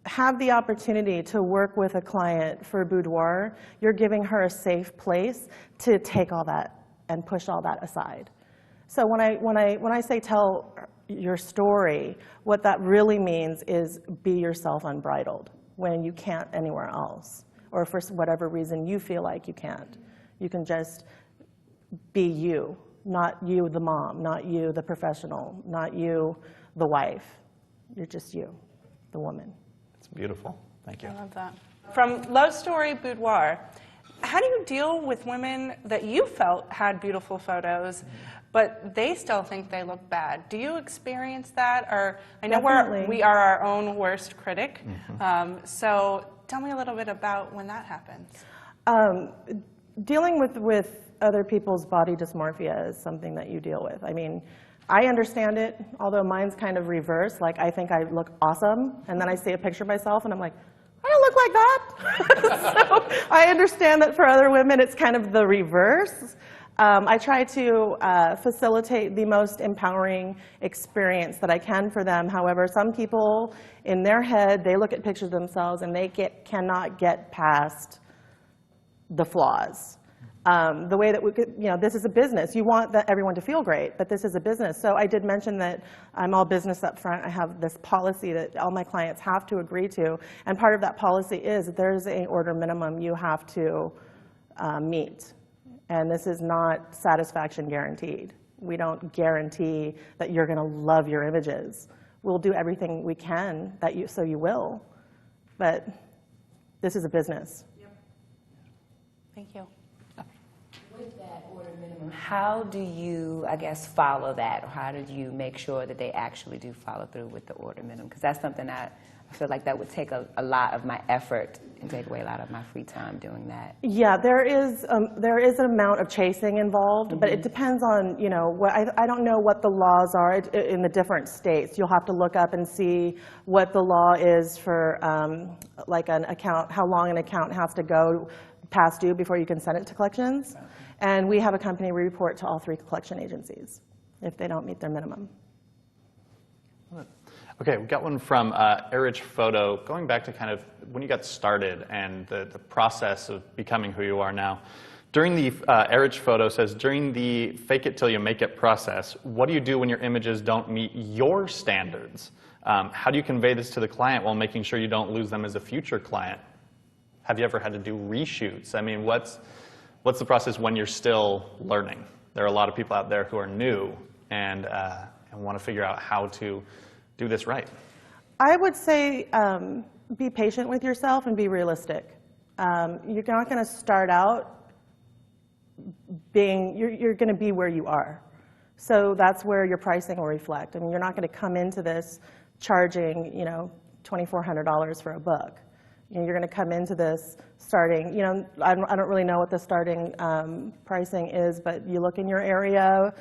have the opportunity to work with a client for boudoir, you're giving her a safe place to take all that and push all that aside. So when I say tell your story, what that really means is be yourself unbridled when you can't anywhere else, or for whatever reason you feel like you can't. You can just be you, not you the mom, not you the professional, not you the wife. You're just you, the woman. It's beautiful. Thank you. I love that. From Love Story Boudoir, how do you deal with women that you felt had beautiful photos, but they still think they look bad? Do you experience that? Or I know we are our own worst critic. So tell me a little bit about when that happens. Dealing with other people's body dysmorphia is something that you deal with. I mean, I understand it, although mine's kind of reverse. Like, I think I look awesome, and then I see a picture of myself, and I'm like, I don't look like that. So I understand that for other women, it's kind of the reverse. I try to facilitate the most empowering experience that I can for them. However, some people, in their head, they look at pictures of themselves, and they cannot get past the flaws. The way that we could, you know, this is a business. You want everyone to feel great, but this is a business. So I did mention that I'm all business up front. I have this policy that all my clients have to agree to, and part of that policy is that there's an order minimum you have to meet, and this is not satisfaction guaranteed. We don't guarantee that you're going to love your images. We'll do everything we can so you will, but this is a business. Yep. Thank you. With that order minimum, how do you, I guess, follow that? Or how did you make sure that they actually do follow through with the order minimum? Because that's something I feel like that would take a lot of my effort and take away a lot of my free time doing that. Yeah, there is an amount of chasing involved, but it depends on, you know, I don't know what the laws are in the different states. You'll have to look up and see what the law is for like an account, how long an account has to go past due before you can send it to collections. And we have a company we report to all 3 collection agencies if they don't meet their minimum. Okay, we got one from Erich Photo, going back to kind of when you got started and the process of becoming who you are now. During the, Erich Photo says, during the fake it till you make it process, what do you do when your images don't meet your standards? How do you convey this to the client while making sure you don't lose them as a future client? Have you ever had to do reshoots? I mean, what's the process when you're still learning? There are a lot of people out there who are new and want to figure out how to do this right. I would say be patient with yourself and be realistic. You're not going to start out you're going to be where you are. So that's where your pricing will reflect. I mean, you're not going to come into this charging, you know, $2,400 for a book. You know, you're going to come into this starting, you know, I don't really know what the starting pricing is, but you look in your area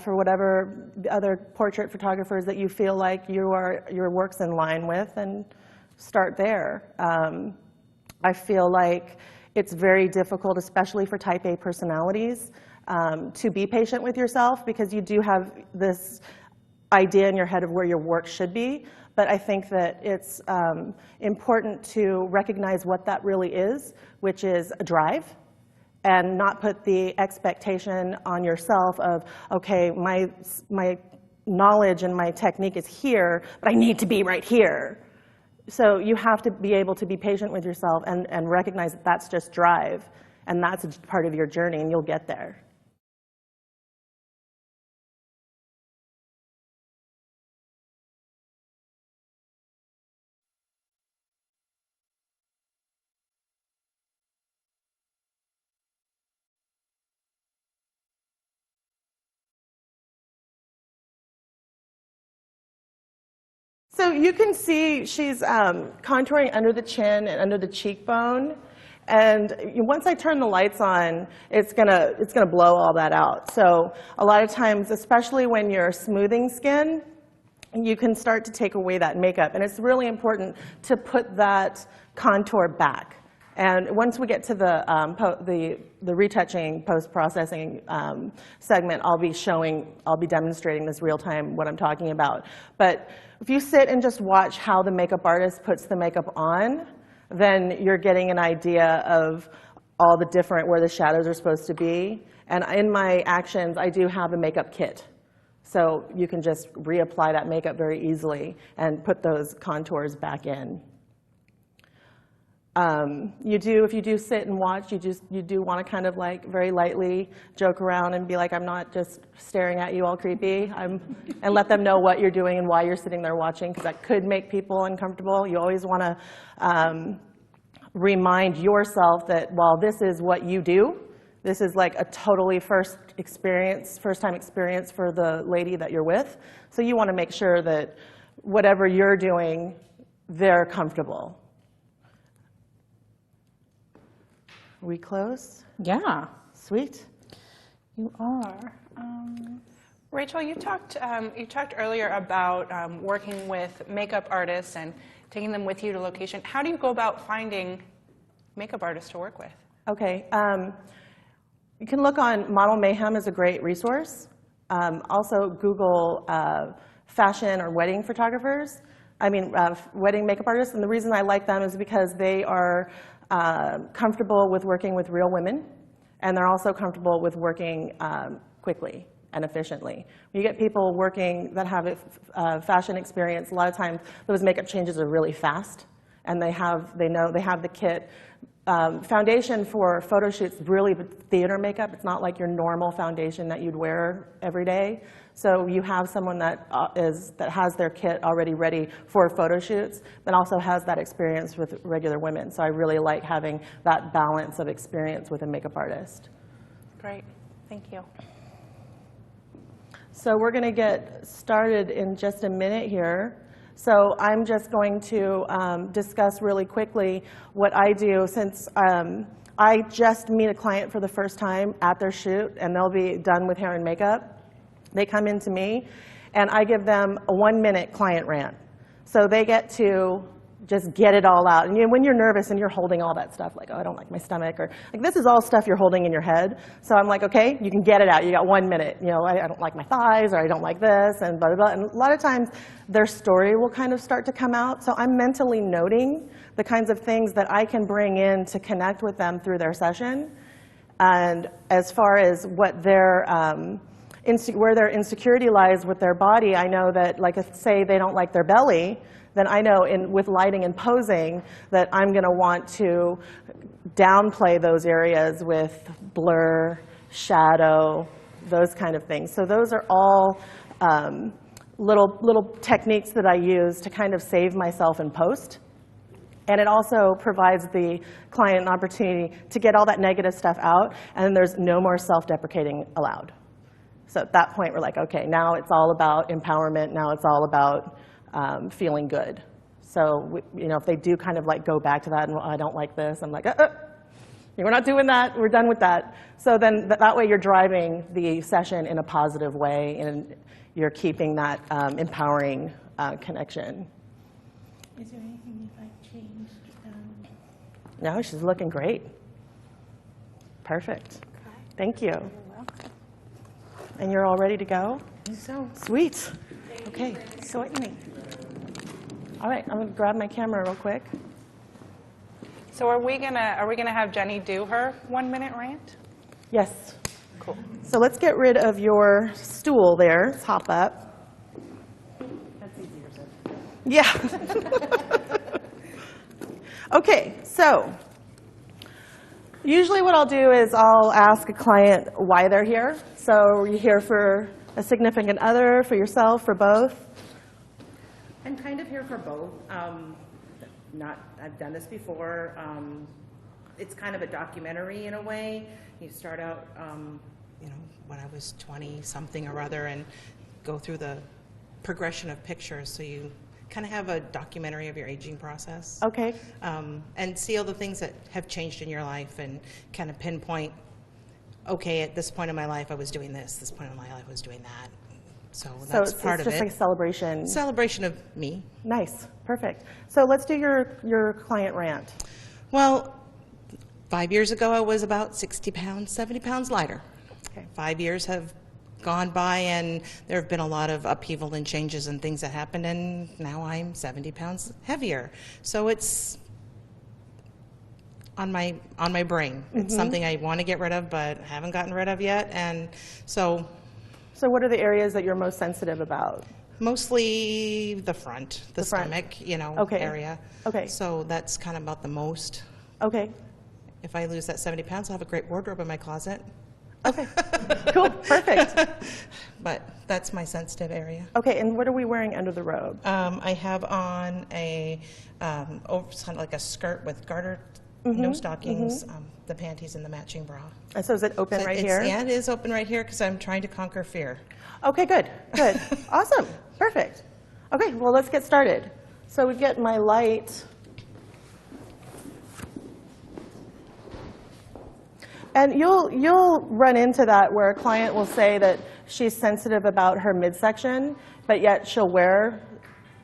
for whatever other portrait photographers that you feel like your work's in line with, and start there. I feel like it's very difficult, especially for type A personalities, to be patient with yourself, because you do have this idea in your head of where your work should be. But I think that it's important to recognize what that really is, which is a drive, and not put the expectation on yourself of, okay, my knowledge and my technique is here, but I need to be right here. So you have to be able to be patient with yourself and recognize that that's just drive, and that's a part of your journey, and you'll get there. So you can see she's contouring under the chin and under the cheekbone. And once I turn the lights on, it's gonna blow all that out. So a lot of times, especially when you're smoothing skin, you can start to take away that makeup. And it's really important to put that contour back. And once we get to the retouching post-processing segment, I'll be demonstrating this real time what I'm talking about. But if you sit and just watch how the makeup artist puts the makeup on, then you're getting an idea of all the different, where the shadows are supposed to be. And in my actions, I do have a makeup kit. So you can just reapply that makeup very easily and put those contours back in. If you do sit and watch, you do want to kind of like very lightly joke around and be like, I'm not just staring at you all creepy, and let them know what you're doing and why you're sitting there watching, because that could make people uncomfortable. You always want to remind yourself that while this is what you do, this is like a totally first-time experience for the lady that you're with. So you want to make sure that whatever you're doing, they're comfortable. Are we close? Yeah, Sweet. you are. Rachel, you talked earlier about working with makeup artists and taking them with you to location. How do you go about finding makeup artists to work with? Okay. You can look on Model Mayhem is a great resource. Also Google fashion or wedding photographers. Wedding makeup artists. And the reason I like them is because they are comfortable with working with real women, and they're also comfortable with working quickly and efficiently. When you get people working that have fashion experience, a lot of times those makeup changes are really fast, and they have the kit. Foundation for photo shoots is really theater makeup. It's not like your normal foundation that you'd wear every day. So you have someone that has their kit already ready for photo shoots, but also has that experience with regular women. So I really like having that balance of experience with a makeup artist. Great. Thank you. So we're going to get started in just a minute here. So I'm just going to discuss really quickly what I do, since I just meet a client for the first time at their shoot, and they'll be done with hair and makeup. They come into me, and I give them a 1-minute client rant. So they get to just get it all out. And when you're nervous and you're holding all that stuff, like, oh, I don't like my stomach, or like, this is all stuff you're holding in your head. So I'm like, okay, you can get it out. You got 1 minute. I don't like my thighs, or I don't like this, and blah, blah, blah. And a lot of times, their story will kind of start to come out. So I'm mentally noting the kinds of things that I can bring in to connect with them through their session. And as far as what where their insecurity lies with their body, I know that, like, if, say, they don't like their belly, then I know with lighting and posing that I'm going to want to downplay those areas with blur, shadow, those kind of things. So those are all little techniques that I use to kind of save myself in post. And it also provides the client an opportunity to get all that negative stuff out, and then there's no more self-deprecating allowed. So at that point, we're like, okay, now it's all about empowerment. Now it's all about feeling good. So if they do kind of like go back to that, and I don't like this, I'm like, we're not doing that. We're done with that. So then that way you're driving the session in a positive way, and you're keeping that empowering connection. Is there anything you'd like changed? No, she's looking great. Perfect. Thank you. And you're all ready to go? So. Sweet. Okay, certainly. All right, I'm going to grab my camera real quick. So are we gonna have Jenny do her 1-minute rant? Yes. Cool. So let's get rid of your stool there. Let's hop up. That's easier said. Yeah. Okay, so usually what I'll do is I'll ask a client why they're here. So are you here for a significant other, for yourself, for both? I'm kind of here for both. I've done this before. It's kind of a documentary in a way. You start out, when I was 20 something or other, and go through the progression of pictures. So you kind of have a documentary of your aging process. Okay. And see all the things that have changed in your life and kind of pinpoint, okay, at this point in my life I was doing this point in my life I was doing that. So that's part of it. So it's just like a celebration. Celebration of me. Nice, perfect. So let's do your client rant. Well, 5 years ago I was about 60 pounds, 70 pounds lighter. Okay. 5 years have gone by and there have been a lot of upheaval and changes and things that happened, and now I'm 70 pounds heavier. So it's on my brain. It's something I want to get rid of but haven't gotten rid of yet, and so what are the areas that you're most sensitive about? mostly the front, the front. stomach, Okay. area. Okay. So that's kind of about the most. Okay. If I lose that 70 pounds, I'll have a great wardrobe in my closet. Okay. Cool. Perfect. But that's my sensitive area. Okay. And what are we wearing under the robe? I have on a kind of like a skirt with garter, no stockings, the panties, and the matching bra. And so is it open right It's- here? Yeah, it is open right here because I'm trying to conquer fear. Okay, good, good. Awesome, perfect. Okay, well, let's get started. So we get my light. And you'll run into that where a client will say that she's sensitive about her midsection, but yet she'll wear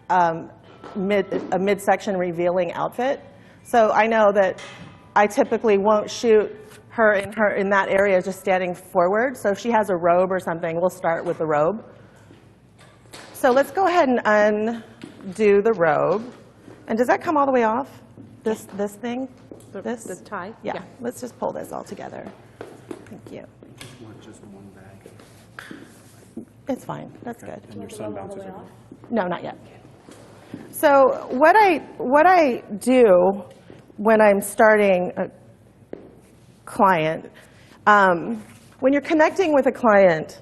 a midsection revealing outfit. So I know that I typically won't shoot her in that area just standing forward. So if she has a robe or something, we'll start with the robe. So let's go ahead and undo the robe. And does that come all the way off? This thing? The tie? Yeah. Let's just pull this all together. Thank you. Just one bag. It's fine. That's good. And your son bounces it. No, not yet. So what I do when I'm starting a client, when you're connecting with a client,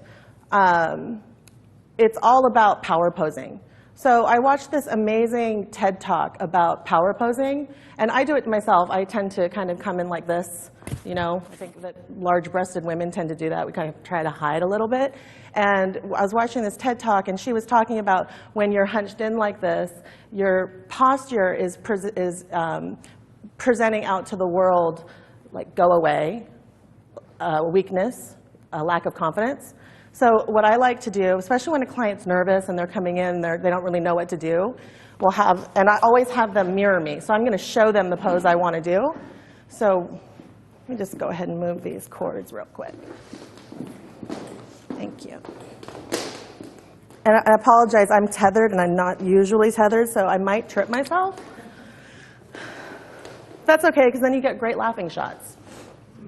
it's all about power posing. So I watched this amazing TED Talk about power posing, and I do it myself. I tend to kind of come in like this, I think that large-breasted women tend to do that. We kind of try to hide a little bit. And I was watching this TED Talk, and she was talking about when you're hunched in like this, your posture is presenting out to the world like go away, weakness, a lack of confidence. So what I like to do, especially when a client's nervous and they're coming in, they don't really know what to do, and I always have them mirror me. So I'm going to show them the pose I want to do. So let me just go ahead and move these cords real quick. Thank you. And I apologize, I'm tethered and I'm not usually tethered, so I might trip myself. That's okay, because then you get great laughing shots.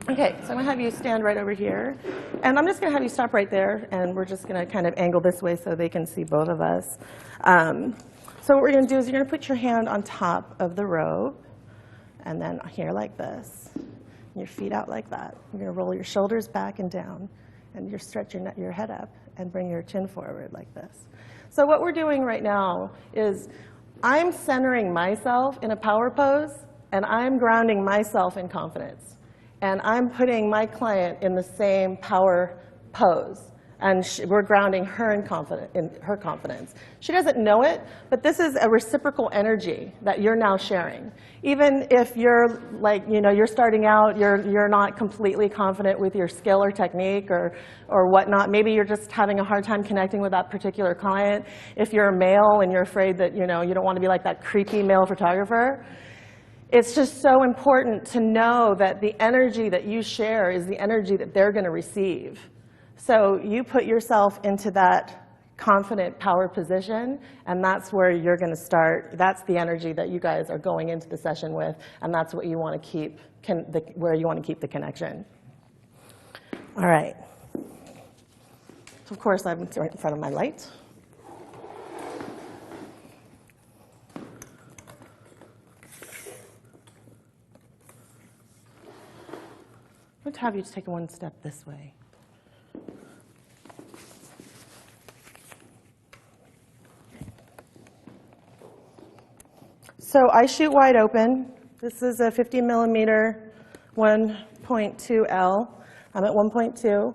Okay, so I'm going to have you stand right over here. And I'm just going to have you stop right there, and we're just going to kind of angle this way so they can see both of us. So what we're going to do is you're going to put your hand on top of the robe, and then here like this. Your feet out like that. You're going to roll your shoulders back and down, and you stretch your head up and bring your chin forward like this. So what we're doing right now is I'm centering myself in a power pose, and I'm grounding myself in confidence. And I'm putting my client in the same power pose. And we're grounding her in her confidence. She doesn't know it, but this is a reciprocal energy that you're now sharing. Even if you're like, you're starting out, you're not completely confident with your skill or technique or whatnot. Maybe you're just having a hard time connecting with that particular client. If you're a male and you're afraid that you don't want to be like that creepy male photographer, it's just so important to know that the energy that you share is the energy that they're going to receive. So you put yourself into that confident power position, and that's where you're going to start. That's the energy that you guys are going into the session with, and that's what you want to keep, where you want to keep the connection. All right. So of course, I'm right in front of my light. Let's have you just take one step this way. So I shoot wide open. This is a 50 millimeter 1.2L. I'm at 1.2.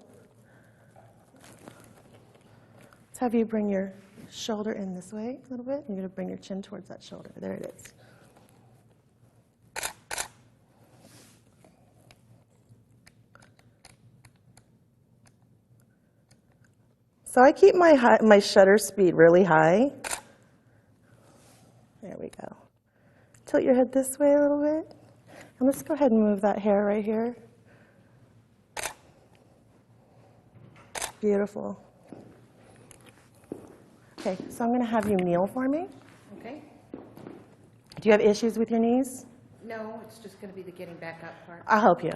Let's have you bring your shoulder in this way a little bit. You're going to bring your chin towards that shoulder. There it is. So I keep my shutter speed really high. There we go. Tilt your head this way a little bit. And let's go ahead and move that hair right here. Beautiful. Okay, so I'm going to have you kneel for me. Okay. Do you have issues with your knees? No, it's just going to be the getting back up part. I'll help you.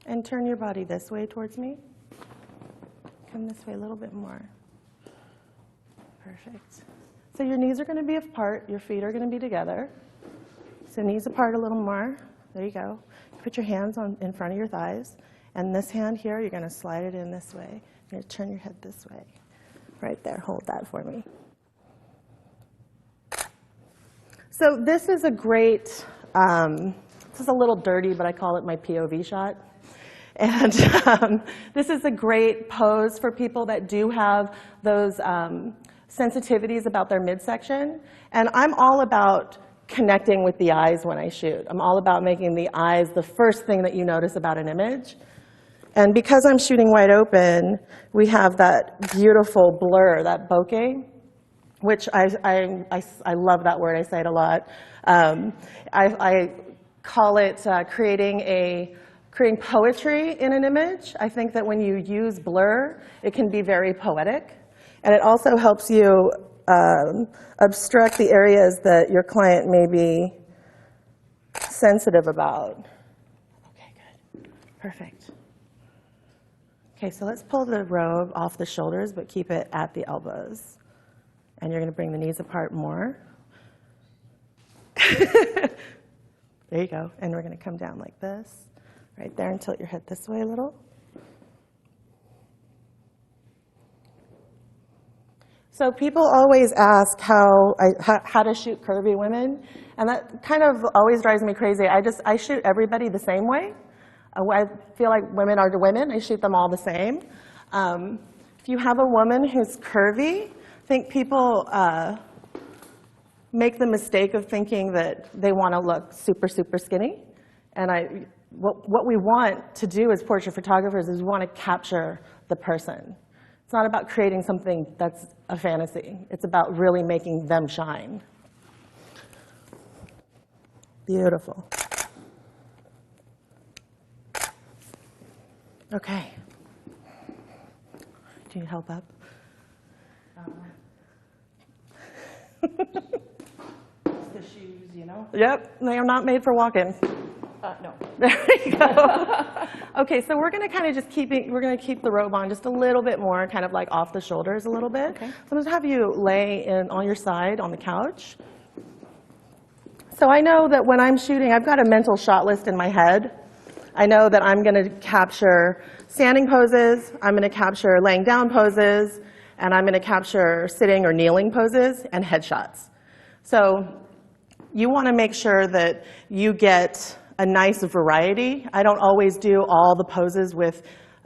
And turn your body this way towards me. Come this way a little bit more. Perfect. So your knees are going to be apart. Your feet are going to be together. So knees apart a little more. There you go. Put your hands in front of your thighs. And this hand here, you're going to slide it in this way. You're going to turn your head this way. Right there. Hold that for me. So this is a great, this is a little dirty, but I call it my POV shot. And this is a great pose for people that do have those sensitivities about their midsection. And I'm all about connecting with the eyes when I shoot. I'm all about making the eyes the first thing that you notice about an image. And because I'm shooting wide open, we have that beautiful blur, that bokeh, which I love that word. I say it a lot. I call it creating poetry in an image. I think that when you use blur, it can be very poetic. And it also helps you obstruct the areas that your client may be sensitive about. Okay, good. Perfect. Okay, so let's pull the robe off the shoulders, but keep it at the elbows. And you're going to bring the knees apart more. There you go. And we're going to come down like this. Right there, and tilt your head this way a little. So people always ask how to shoot curvy women, and that kind of always drives me crazy. I shoot everybody the same way. I feel like women are to women. I shoot them all the same. If you have a woman who's curvy, I think people make the mistake of thinking that they want to look super, super skinny. And what we want to do as portrait photographers is we want to capture the person. It's not about creating something that's a fantasy. It's about really making them shine. Beautiful. Okay. Do you need help up? The shoes, you know? Yep, they are not made for walking. No. There we go. Okay, so we're going to kind of just keep the robe on just a little bit more, kind of like off the shoulders a little bit. Okay. So I'm going to have you lay on your side on the couch. So I know that when I'm shooting, I've got a mental shot list in my head. I know that I'm going to capture standing poses, I'm going to capture laying down poses, and I'm going to capture sitting or kneeling poses and headshots. So you want to make sure that you get a nice variety. I don't always do all the poses with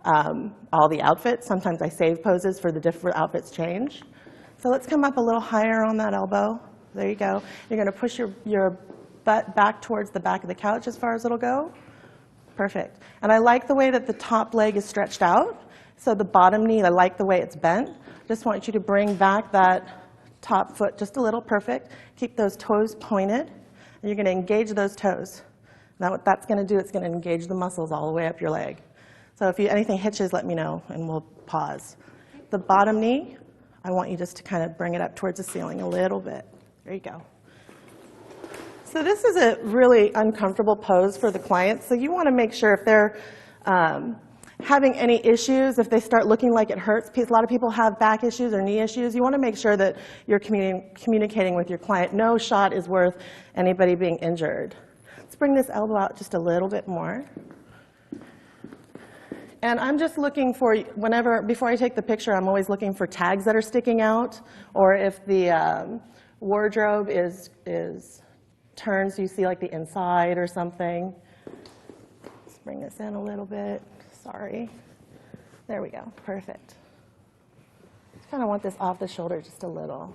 all the outfits. Sometimes I save poses for the different outfits change. So let's come up a little higher on that elbow. There you go. You're going to push your butt back towards the back of the couch as far as it'll go. Perfect. And I like the way that the top leg is stretched out. So the bottom knee, I like the way it's bent. Just want you to bring back that top foot just a little. Perfect. Keep those toes pointed. And you're going to engage those toes. Now what that's going to do, it's going to engage the muscles all the way up your leg. So if anything hitches, let me know, and we'll pause. The bottom knee, I want you just to kind of bring it up towards the ceiling a little bit. There you go. So this is a really uncomfortable pose for the client. So you want to make sure if they're having any issues, if they start looking like it hurts, a lot of people have back issues or knee issues, you want to make sure that you're communicating with your client. No shot is worth anybody being injured. Let's bring this elbow out just a little bit more. And I'm just looking for, before I take the picture, I'm always looking for tags that are sticking out, or if the wardrobe is turned so you see like the inside or something. Let's bring this in a little bit. Sorry. There we go. Perfect. Just kind of want this off the shoulder just a little.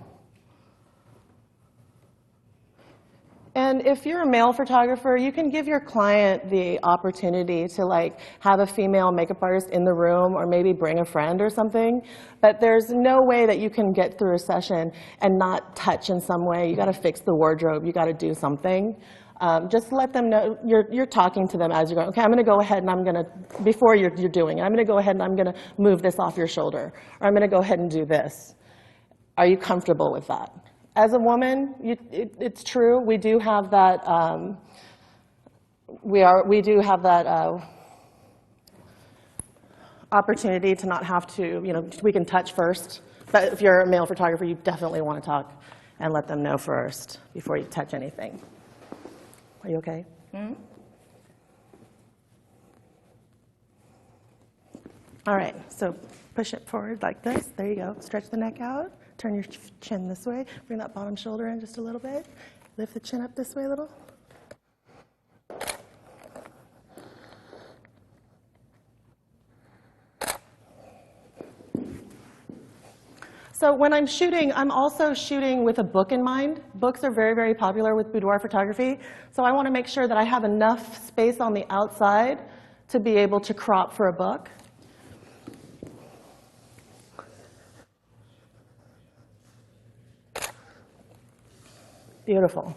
And if you're a male photographer, you can give your client the opportunity to like have a female makeup artist in the room or maybe bring a friend or something. But there's no way that you can get through a session and not touch in some way. You got to fix the wardrobe. You got to do something. Just let them know you're talking to them as you're going. Okay, I'm going to go ahead and I'm going to, before you're doing it, I'm going to go ahead and I'm going to move this off your shoulder. Or I'm going to go ahead and do this. Are you comfortable with that? As a woman, it's true. We do have that. We do have that opportunity to not have to. We can touch first. But if you're a male photographer, you definitely want to talk and let them know first before you touch anything. Are you okay? Mm-hmm. All right. So push it forward like this. There you go. Stretch the neck out. Turn your chin this way. Bring that bottom shoulder in just a little bit. Lift the chin up this way a little. So when I'm shooting, I'm also shooting with a book in mind. Books are very, very popular with boudoir photography. So I want to make sure that I have enough space on the outside to be able to crop for a book. Beautiful.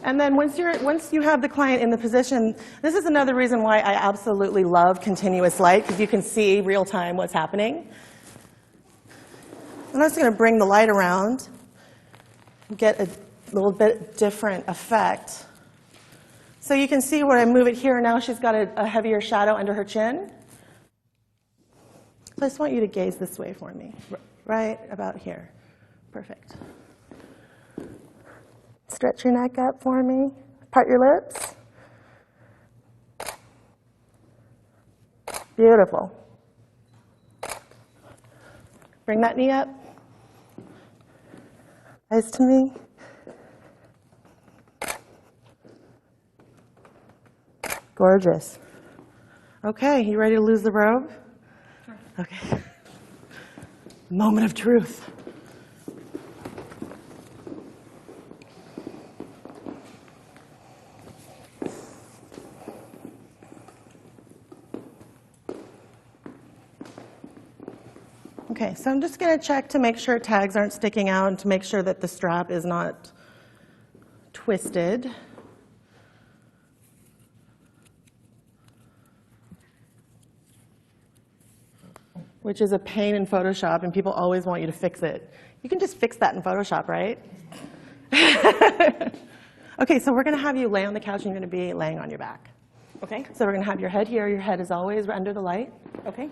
And then once you have the client in the position, this is another reason why I absolutely love continuous light, because you can see real time what's happening. I'm just going to bring the light around and get a little bit different effect. So you can see when I move it here, now she's got a heavier shadow under her chin. So I just want you to gaze this way for me, right about here. Perfect. Stretch your neck up for me. Part your lips. Beautiful. Bring that knee up. Eyes to me. Gorgeous. Okay, you ready to lose the robe? Sure. Okay. Moment of truth. Okay, so I'm just going to check to make sure tags aren't sticking out and to make sure that the strap is not twisted. Which is a pain in Photoshop, and people always want you to fix it. You can just fix that in Photoshop, right? Okay, so we're going to have you lay on the couch, and you're going to be laying on your back. Okay? So we're going to have your head here. Your head is always under the light. Okay?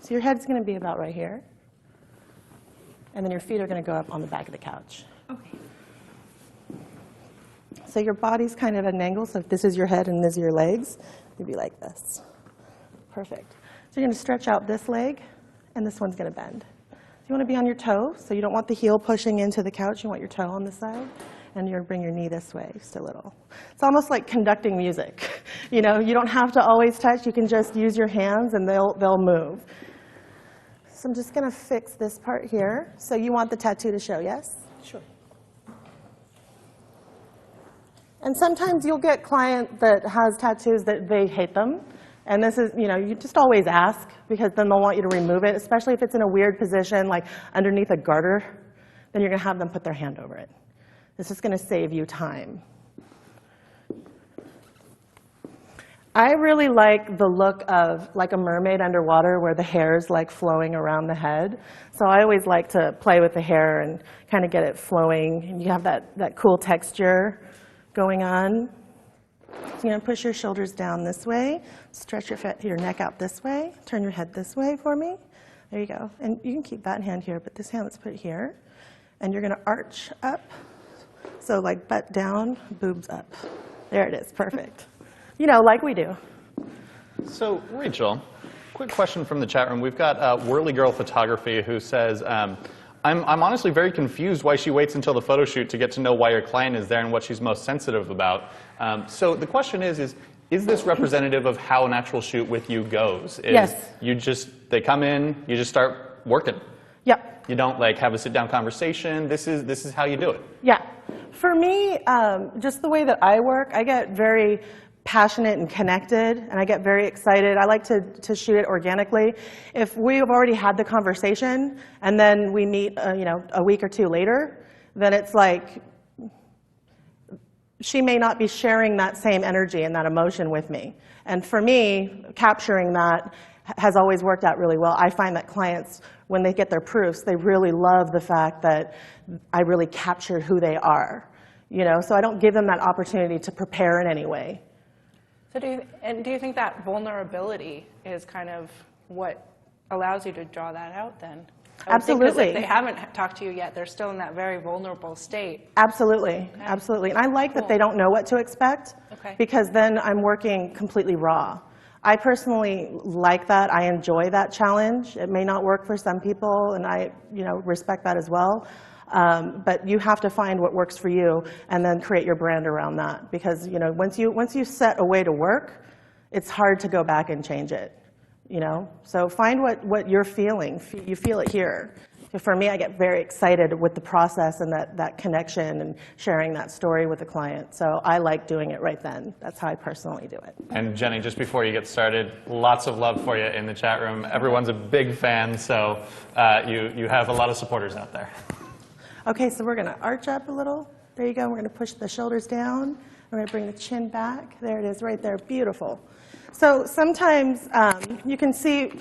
So your head's going to be about right here. And then your feet are going to go up on the back of the couch. Okay. So your body's kind of at an angle. So if this is your head and this is your legs, you'd be like this. Perfect. So you're going to stretch out this leg, and this one's going to bend. So you want to be on your toe. So you don't want the heel pushing into the couch. You want your toe on this side. And you're going to bring your knee this way just a little. It's almost like conducting music. You know, you don't have to always touch. You can just use your hands, and they'll move. So I'm just going to fix this part here. So you want the tattoo to show, yes? Sure. And sometimes you'll get client that has tattoos that they hate them. And this is, you just always ask, because then they'll want you to remove it, especially if it's in a weird position, like underneath a garter. Then you're going to have them put their hand over it. This is going to save you time. I really like the look of like a mermaid underwater where the hair is like flowing around the head. So I always like to play with the hair and kind of get it flowing. And you have that cool texture going on. So you're going to push your shoulders down this way. Stretch your neck out this way. Turn your head this way for me. There you go. And you can keep that hand here, but this hand, let's put it here. And you're going to arch up. So like butt down, boobs up. There it is. Perfect. Like we do. So, Rachel, quick question from the chat room. We've got Whirly Girl Photography who says, I'm honestly very confused why she waits until the photo shoot to get to know why your client is there and what she's most sensitive about. So the question is this representative of how an actual shoot with you goes? Yes. They come in, you just start working. Yep. You don't like have a sit-down conversation. This is how you do it. Yeah. For me, just the way that I work, I get very passionate and connected, and I get very excited. I like to shoot it organically. If we have already had the conversation, and then we meet a week or two later, then it's like she may not be sharing that same energy and that emotion with me. And for me, capturing that has always worked out really well. I find that clients, when they get their proofs, they really love the fact that I really captured who they are. So I don't give them that opportunity to prepare in any way. So do you think that vulnerability is kind of what allows you to draw that out then? Absolutely. If they haven't talked to you yet, they're still in that very vulnerable state. Absolutely, absolutely. And I like that they don't know what to expect, because then I'm working completely raw. I personally like that. I enjoy that challenge. It may not work for some people, and I respect that as well. But you have to find what works for you and then create your brand around that. Because once you set a way to work, it's hard to go back and change it. So find what you're feeling. You feel it here. For me, I get very excited with the process and that connection and sharing that story with the client. So I like doing it right then. That's how I personally do it. And Jenny, just before you get started, lots of love for you in the chat room. Everyone's a big fan, so you have a lot of supporters out there. Okay, so we're going to arch up a little. There you go. We're going to push the shoulders down. We're going to bring the chin back. There it is right there. Beautiful. So sometimes you can see,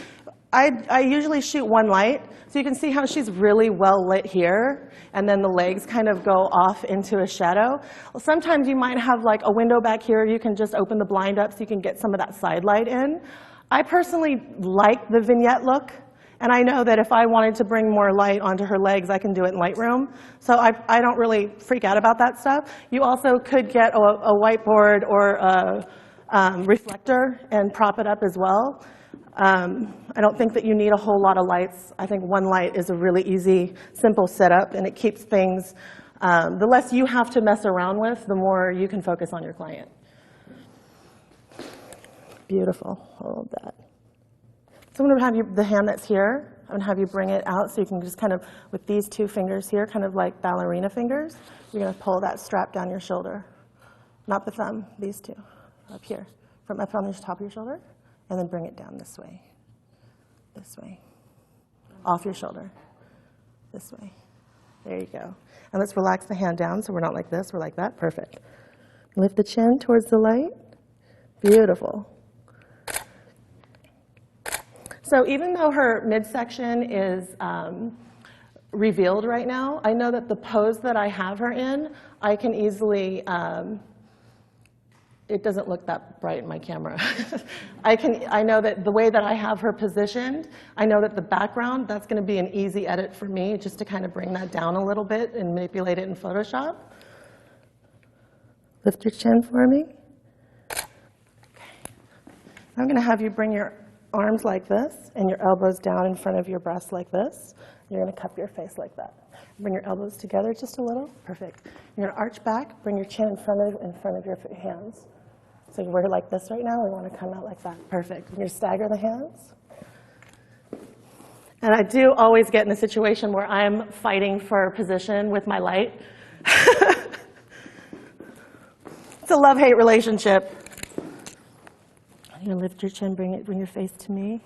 I usually shoot one light. So you can see how she's really well lit here, and then the legs kind of go off into a shadow. Well, sometimes you might have like a window back here. You can just open the blind up so you can get some of that side light in. I personally like the vignette look. And I know that if I wanted to bring more light onto her legs, I can do it in Lightroom. So I don't really freak out about that stuff. You also could get a whiteboard or a reflector and prop it up as well. I don't think that you need a whole lot of lights. I think one light is a really easy, simple setup, and it keeps things, the less you have to mess around with, the more you can focus on your client. Beautiful. Hold that. So I'm going to have the hand that's here, I'm going to have you bring it out so you can just kind of, with these two fingers here, kind of like ballerina fingers, you're going to pull that strap down your shoulder. Not the thumb, these two, up here. From up on the top of your shoulder, and then bring it down this way. This way. Off your shoulder. This way. There you go. And let's relax the hand down so we're not like this, we're like that. Perfect. Lift the chin towards the light. Beautiful. So even though her midsection is revealed right now, I know that the pose that I have her in, I can easily, it doesn't look that bright in my camera. I know that the way that I have her positioned, I know that the background, that's going to be an easy edit for me, just to kind of bring that down a little bit and manipulate it in Photoshop. Lift your chin for me. Okay. I'm going to have you bring your arms like this, and your elbows down in front of your breast like this. You're going to cup your face like that. Bring your elbows together just a little. Perfect. You're going to arch back, bring your chin in front of your hands. So we're like this right now. We want to come out like that. Perfect. You're going to stagger the hands. And I do always get in a situation where I'm fighting for position with my light. It's a love-hate relationship. You're going to lift your chin, bring your face to me.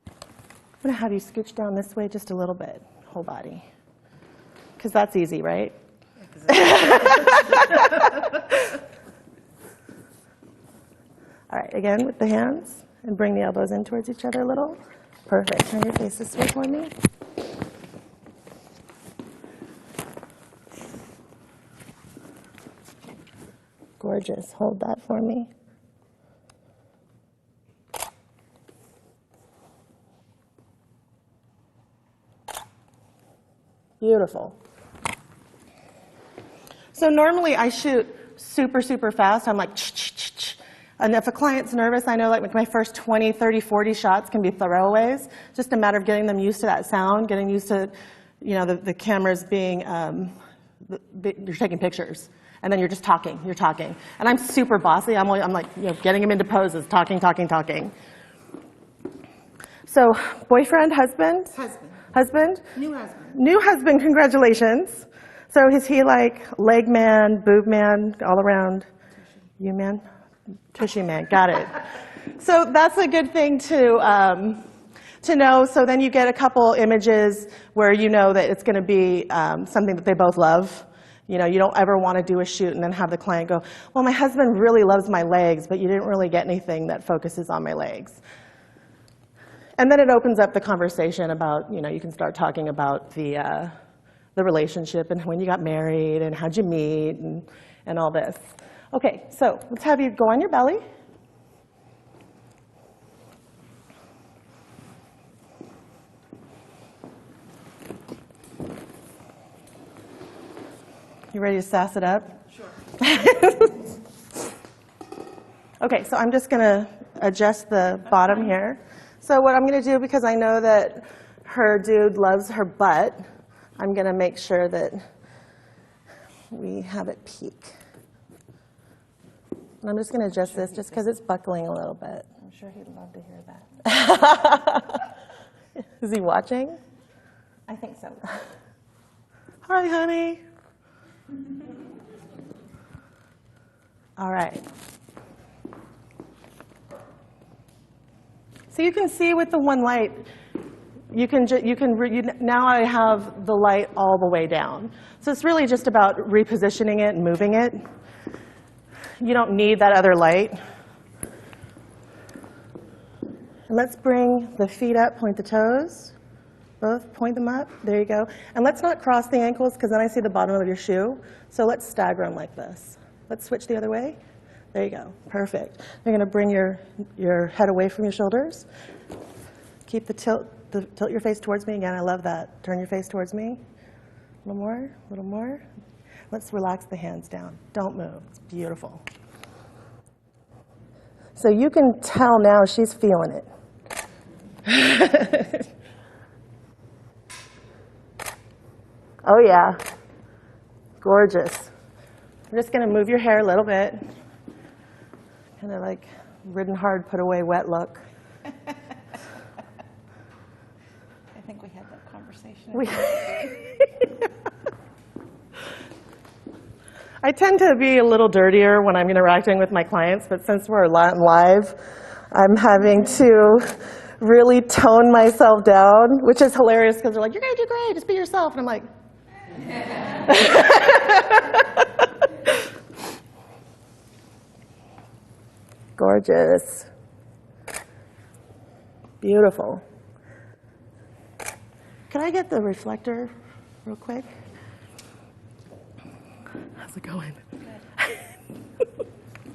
I'm going to have you scooch down this way just a little bit, whole body. Because that's easy, right? All right, again with the hands, and bring the elbows in towards each other a little. Perfect. Turn your face this way for me. Gorgeous. Hold that for me. Beautiful. So normally I shoot super, super fast. I'm like, ch-ch-ch-ch. And if a client's nervous, I know like my first 20, 30, 40 shots can be throwaways. just a matter of getting them used to that sound, getting used to, you know, the cameras being, you're taking pictures. And then you're just talking, you're talking. And I'm super bossy. I'm like, you know, getting them into poses, talking. So, boyfriend, husband? Husband? New husband, congratulations. So is he like leg man, boob man, all around? You man? Tushy man, got it. So that's a good thing to know. So then you get a couple images where you know that it's going to be something that they both love. You know, you don't ever want to do a shoot and then have the client go, well, my husband really loves my legs, but you didn't really get anything that focuses on my legs. And then it opens up the conversation about, you know, you can start talking about the relationship and when you got married and how'd you meet and all this. Okay, so let's have you go on your belly. You ready to sass it up? Sure. Okay, so I'm just going to adjust the bottom here. So what I'm going to do, because I know that her dude loves her butt, I'm going to make sure that we have it peak. And I'm just going to adjust this just because it's buckling a little bit. I'm sure he'd love to hear that. Is he watching? I think so. Hi, honey. All right. So you can see with the one light, now I have the light all the way down. So it's really just about repositioning it and moving it. You don't need that other light. And let's bring the feet up, point the toes. Both, point them up. There you go. And let's not cross the ankles, because then I see the bottom of your shoe. So let's stagger them like this. Let's switch the other way. There you go. Perfect. You're going to bring your head away from your shoulders. Keep the tilt your face towards me. Again, I love that. Turn your face towards me. A little more, a little more. Let's relax the hands down. Don't move. It's beautiful. So you can tell now she's feeling it. Oh, yeah. Gorgeous. I'm just going to move your hair a little bit. Kind of like ridden hard, put away wet look. I think we had that conversation. I tend to be a little dirtier when I'm interacting with my clients, but since we're live, I'm having to really tone myself down, which is hilarious because they're like, you're going to do great, just be yourself. And I'm like, gorgeous. Beautiful. Can I get the reflector real quick? How's it going?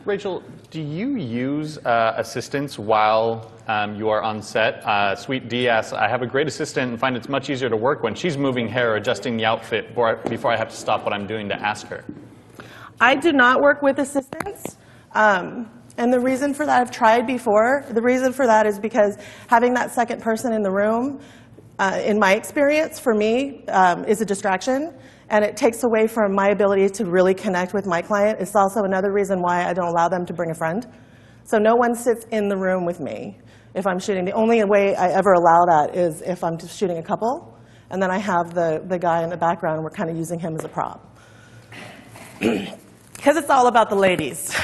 Rachel, do you use assistants while you are on set? Sweet D asks, I have a great assistant and find it's much easier to work when she's moving hair or adjusting the outfit before I have to stop what I'm doing to ask her. I do not work with assistants. And the reason for that, I've tried before, the reason for that is because having that second person in the room, in my experience, for me, is a distraction. And it takes away from my ability to really connect with my client. It's also another reason why I don't allow them to bring a friend. So no one sits in the room with me if I'm shooting. The only way I ever allow that is if I'm just shooting a couple, and then I have the guy in the background, and we're kind of using him as a prop. Because it's all about the ladies.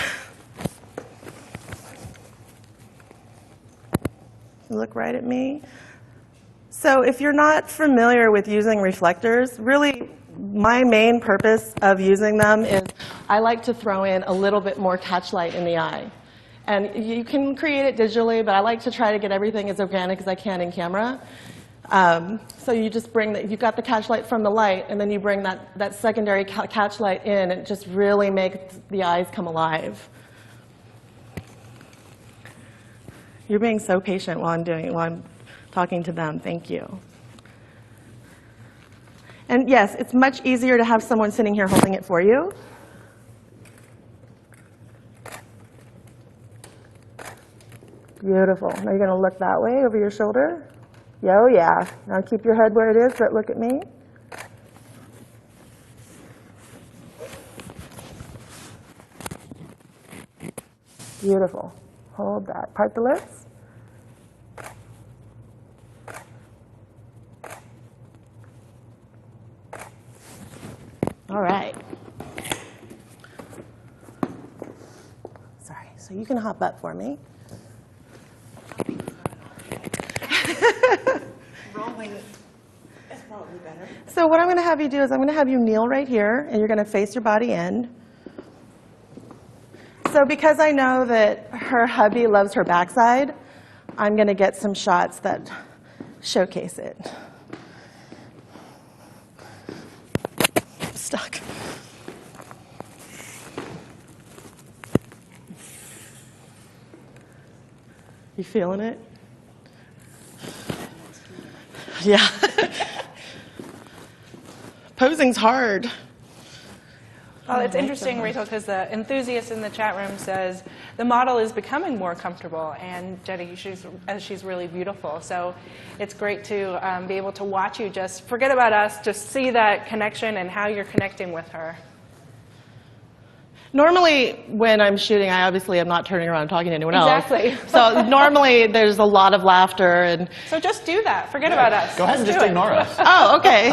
Look right at me. So if you're not familiar with using reflectors, really my main purpose of using them is I like to throw in a little bit more catch light in the eye. And you can create it digitally, but I like to try to get everything as organic as I can in camera. So you just bring you got the catch light from the light, and then you bring that secondary catch light in, and it just really makes the eyes come alive. You're being so patient while I'm talking to them. Thank you. And yes, it's much easier to have someone sitting here holding it for you. Beautiful. Now you're going to look that way over your shoulder. Oh, yeah. Now keep your head where it is, but look at me. Beautiful. Hold that. Part the lips. All right. Sorry. So you can hop up for me. Rolling is probably better. So what I'm going to have you do is I'm going to have you kneel right here, and you're going to face your body in. So because I know that her hubby loves her backside, I'm going to get some shots that showcase it. I'm stuck. You feeling it? Yeah. Posing's hard. Well, it's interesting, Rachel, because the enthusiast in the chat room says the model is becoming more comfortable, and Jenny, she's really beautiful. So it's great to be able to watch you just forget about us, just see that connection and how you're connecting with her. Normally, when I'm shooting, I obviously am not turning around and talking to anyone else. Exactly. So normally, there's a lot of laughter. And So just do that. Forget about us. Go ahead and just ignore us. oh, okay.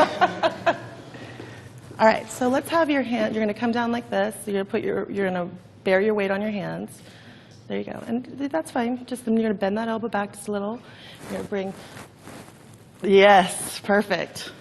All right. So let's have your hand. You're going to come down like this. You're going to bear your weight on your hands. There you go. And that's fine. Just then you're going to bend that elbow back just a little. You're going to bring. Yes. Perfect.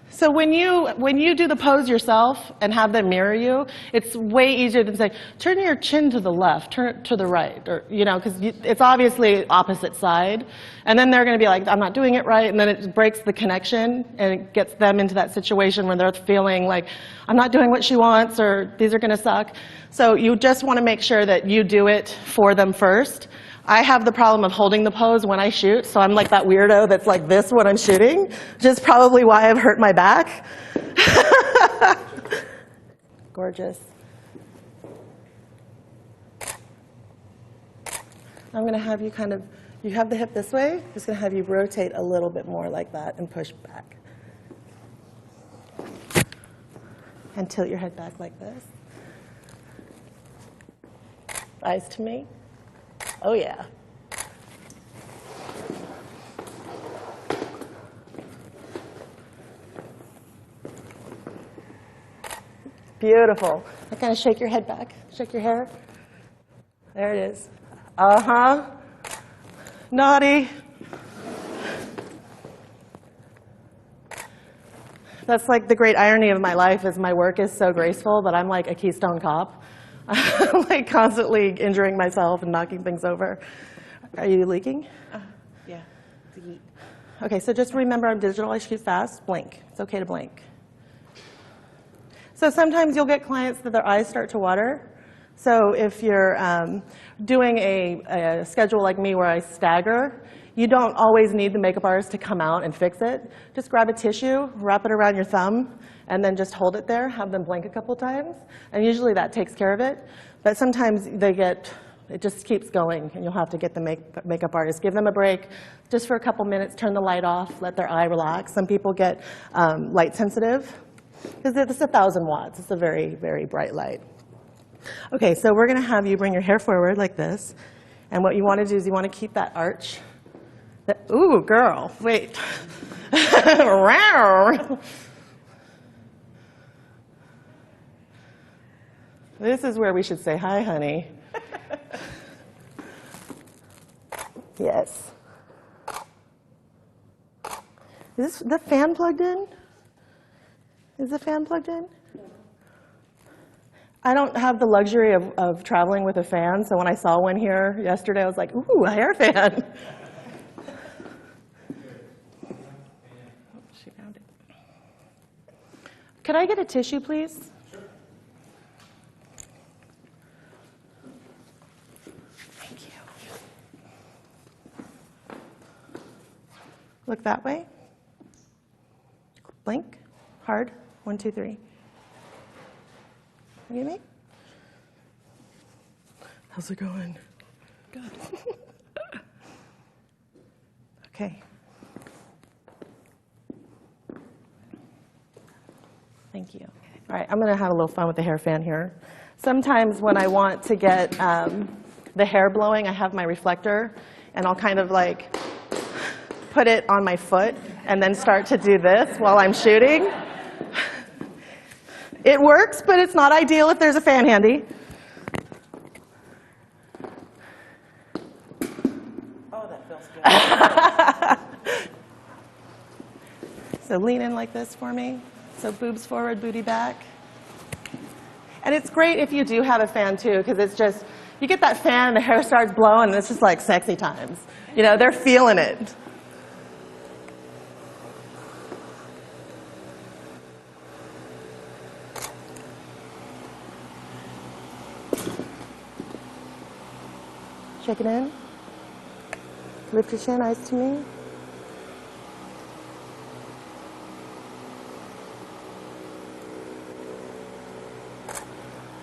So when you do the pose yourself and have them mirror you, it's way easier than saying, turn your chin to the left, turn it to the right, or, because it's obviously opposite side. And then they're going to be like, I'm not doing it right, and then it breaks the connection, and it gets them into that situation where they're feeling like, I'm not doing what she wants, or these are going to suck. So you just want to make sure that you do it for them first. I have the problem of holding the pose when I shoot, so I'm like that weirdo that's like this when I'm shooting, which is probably why I've hurt my back. Gorgeous. I'm going to have you you have the hip this way, I'm just going to have you rotate a little bit more like that and push back. And tilt your head back like this. Eyes to me. Oh, yeah. Beautiful. Now kind of shake your head back. Shake your hair. There it is. Uh-huh. Naughty. That's like the great irony of my life is my work is so graceful, but I'm like a Keystone Cop. I'm like constantly injuring myself and knocking things over. Are you leaking? Yeah. Okay, so just remember I'm digital, I shoot fast, blink. It's okay to blink. So sometimes you'll get clients that their eyes start to water. So if you're doing a schedule like me where I stagger, you don't always need the makeup artist to come out and fix it. Just grab a tissue, wrap it around your thumb, and then just hold it there, have them blink a couple times. And usually that takes care of it. But sometimes it just keeps going, and you'll have to get the makeup artist. Give them a break just for a couple minutes, turn the light off, let their eye relax. Some people get light sensitive, because it's 1,000 watts. It's a very, very bright light. Okay, so we're going to have you bring your hair forward like this. And what you want to do is you want to keep that arch. Ooh, girl, wait. This is where we should say, hi, honey. Yes. Is the fan plugged in? Is the fan plugged in? I don't have the luxury of traveling with a fan, so when I saw one here yesterday, I was like, ooh, a hair fan. She found it. Could I get a tissue, please? Sure. Thank you. Look that way. Blink. Hard. 1, 2, 3. Look at me. How's it going? Good. Okay. Thank you. All right, I'm going to have a little fun with the hair fan here. Sometimes when I want to get the hair blowing, I have my reflector, and I'll kind of like put it on my foot and then start to do this while I'm shooting. It works, but it's not ideal if there's a fan handy. Oh, that feels good. So lean in like this for me. So boobs forward, booty back. And it's great if you do have a fan too, because it's just, you get that fan and the hair starts blowing and it's just like sexy times. You know, they're feeling it. Check it in. Lift your chin, eyes to me.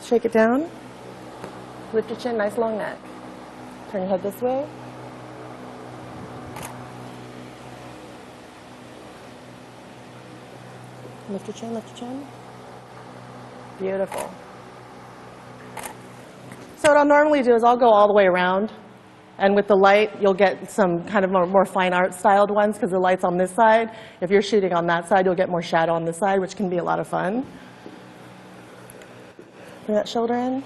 Shake it down. Lift your chin, nice long neck. Turn your head this way. Lift your chin, lift your chin. Beautiful. So what I'll normally do is I'll go all the way around, and with the light, you'll get some kind of more fine art styled ones because the light's on this side. If you're shooting on that side, you'll get more shadow on this side, which can be a lot of fun. Bring that shoulder in.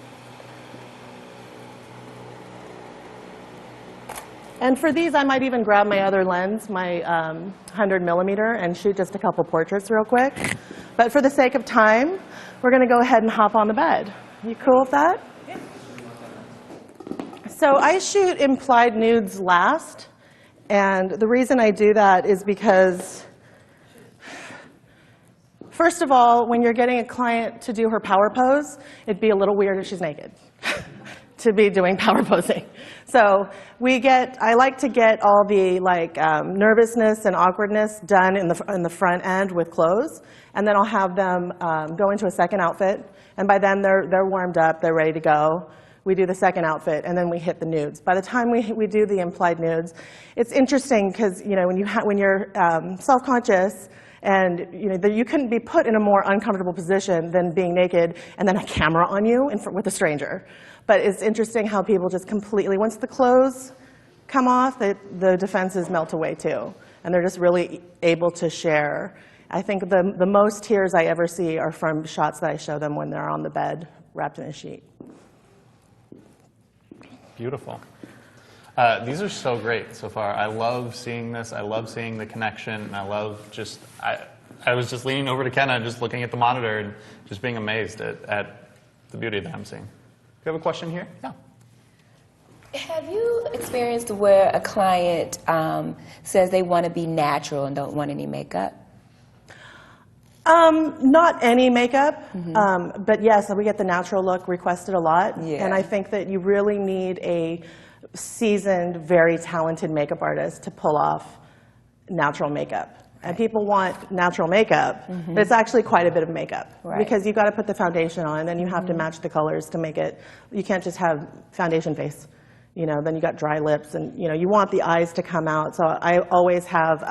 And for these, I might even grab my other lens, my 100mm, and shoot just a couple portraits real quick. But for the sake of time, we're going to go ahead and hop on the bed. You cool with that? Yeah. So I shoot implied nudes last. And the reason I do that is because, first of all, when you're getting a client to do her power pose, it'd be a little weird if she's naked to be doing power posing. So I like to get all the nervousness and awkwardness done in the front end with clothes, and then I'll have them go into a second outfit, and by then they're warmed up, they're ready to go. We do the second outfit, and then we hit the nudes. By the time we do the implied nudes, it's interesting because when you're self-conscious, and you couldn't be put in a more uncomfortable position than being naked and then a camera on you with a stranger. But it's interesting how people just completely, once the clothes come off, the defenses melt away too. And they're just really able to share. I think the most tears I ever see are from shots that I show them when they're on the bed wrapped in a sheet. Beautiful. These are so great so far. I love seeing this. I love seeing the connection. And I love just, I was just leaning over to Kenna, just looking at the monitor and just being amazed at the beauty that I'm seeing. Do you have a question here? Yeah. Have you experienced where a client says they want to be natural and don't want any makeup? Not any makeup, but yes, we get the natural look requested a lot. Yeah. And I think that you really need a seasoned, very talented makeup artist to pull off natural makeup. Right. And people want natural makeup, but it's actually quite a bit of makeup. Right. Because you've got to put the foundation on, and then you have to match the colors to make it. You can't just have foundation face. Then you got dry lips, and you want the eyes to come out. So I always have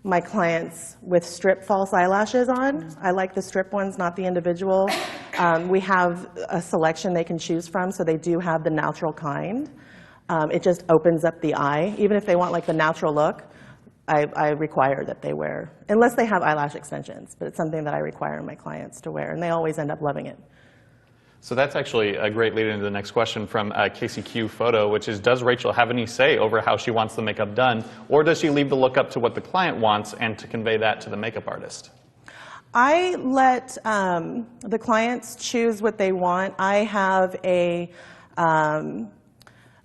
my clients with strip false eyelashes on. I like the strip ones, not the individual. We have a selection they can choose from, so they do have the natural kind. It just opens up the eye. Even if they want the natural look, I require that they wear, unless they have eyelash extensions, but it's something that I require my clients to wear, and they always end up loving it. So that's actually a great lead into the next question from KCQ Photo, which is, does Rachel have any say over how she wants the makeup done, or does she leave the look up to what the client wants and to convey that to the makeup artist? I let the clients choose what they want. I have a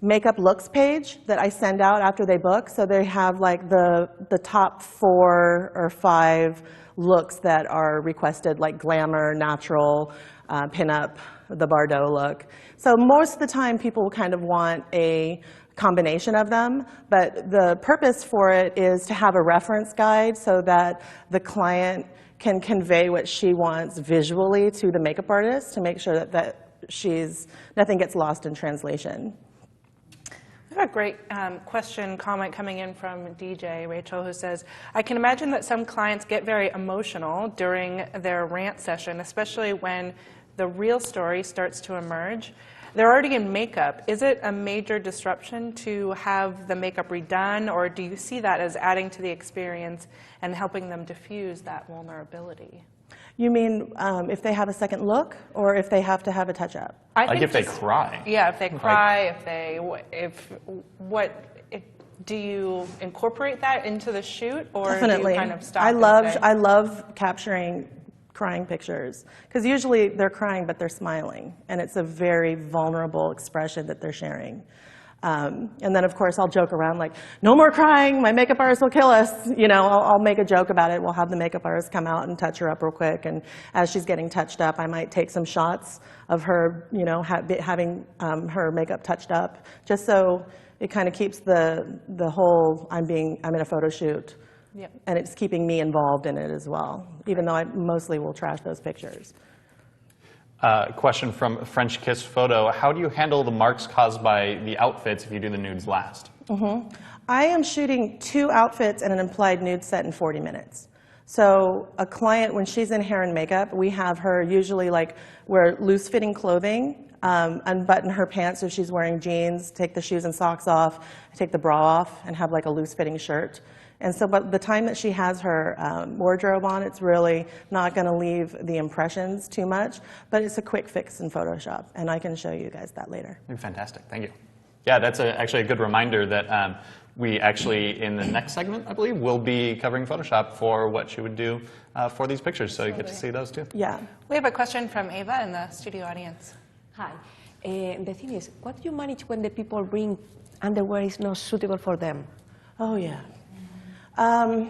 makeup looks page that I send out after they book. So they have the top 4 or 5 looks that are requested, like glamour, natural, pinup, the Bardot look. So most of the time people kind of want a combination of them, but the purpose for it is to have a reference guide so that the client can convey what she wants visually to the makeup artist to make sure that nothing gets lost in translation. I have a great comment coming in from DJ Rachel, who says, I can imagine that some clients get very emotional during their rant session, especially when the real story starts to emerge. They're already in makeup. Is it a major disruption to have the makeup redone, or do you see that as adding to the experience and helping them diffuse that vulnerability? You mean if they have a second look, or if they have to have a touch-up? Like if they cry. Yeah, if they cry, do you incorporate that into the shoot, or Definitely. do you kind of stop? I love capturing crying pictures, because usually they're crying, but they're smiling, and it's a very vulnerable expression that they're sharing. And then, of course, I'll joke around like, no more crying, my makeup artist will kill us. You know, I'll make a joke about it. We'll have the makeup artist come out and touch her up real quick. And as she's getting touched up, I might take some shots of her, you know, having her makeup touched up, just so it kind of keeps the whole, I'm in a photo shoot. Yep. And it's keeping me involved in it as well, even though I mostly will trash those pictures. Question from French Kiss Photo. How do you handle the marks caused by the outfits if you do the nudes last? Mm-hmm. I am shooting 2 outfits and an implied nude set in 40 minutes. So a client, when she's in hair and makeup, we have her usually like wear loose-fitting clothing, unbutton her pants if she's wearing jeans, take the shoes and socks off, take the bra off, and have like a loose-fitting shirt. And so by the time that she has her wardrobe on, it's really not going to leave the impressions too much, but it's a quick fix in Photoshop, and I can show you guys that later. Fantastic, thank you. Yeah, that's actually a good reminder that we actually, in the next segment, I believe, will be covering Photoshop for what she would do for these pictures, so you get to see those too. Yeah. We have a question from Ava in the studio audience. Hi. The thing is, what do you manage when the people bring underwear is not suitable for them? Oh, yeah. I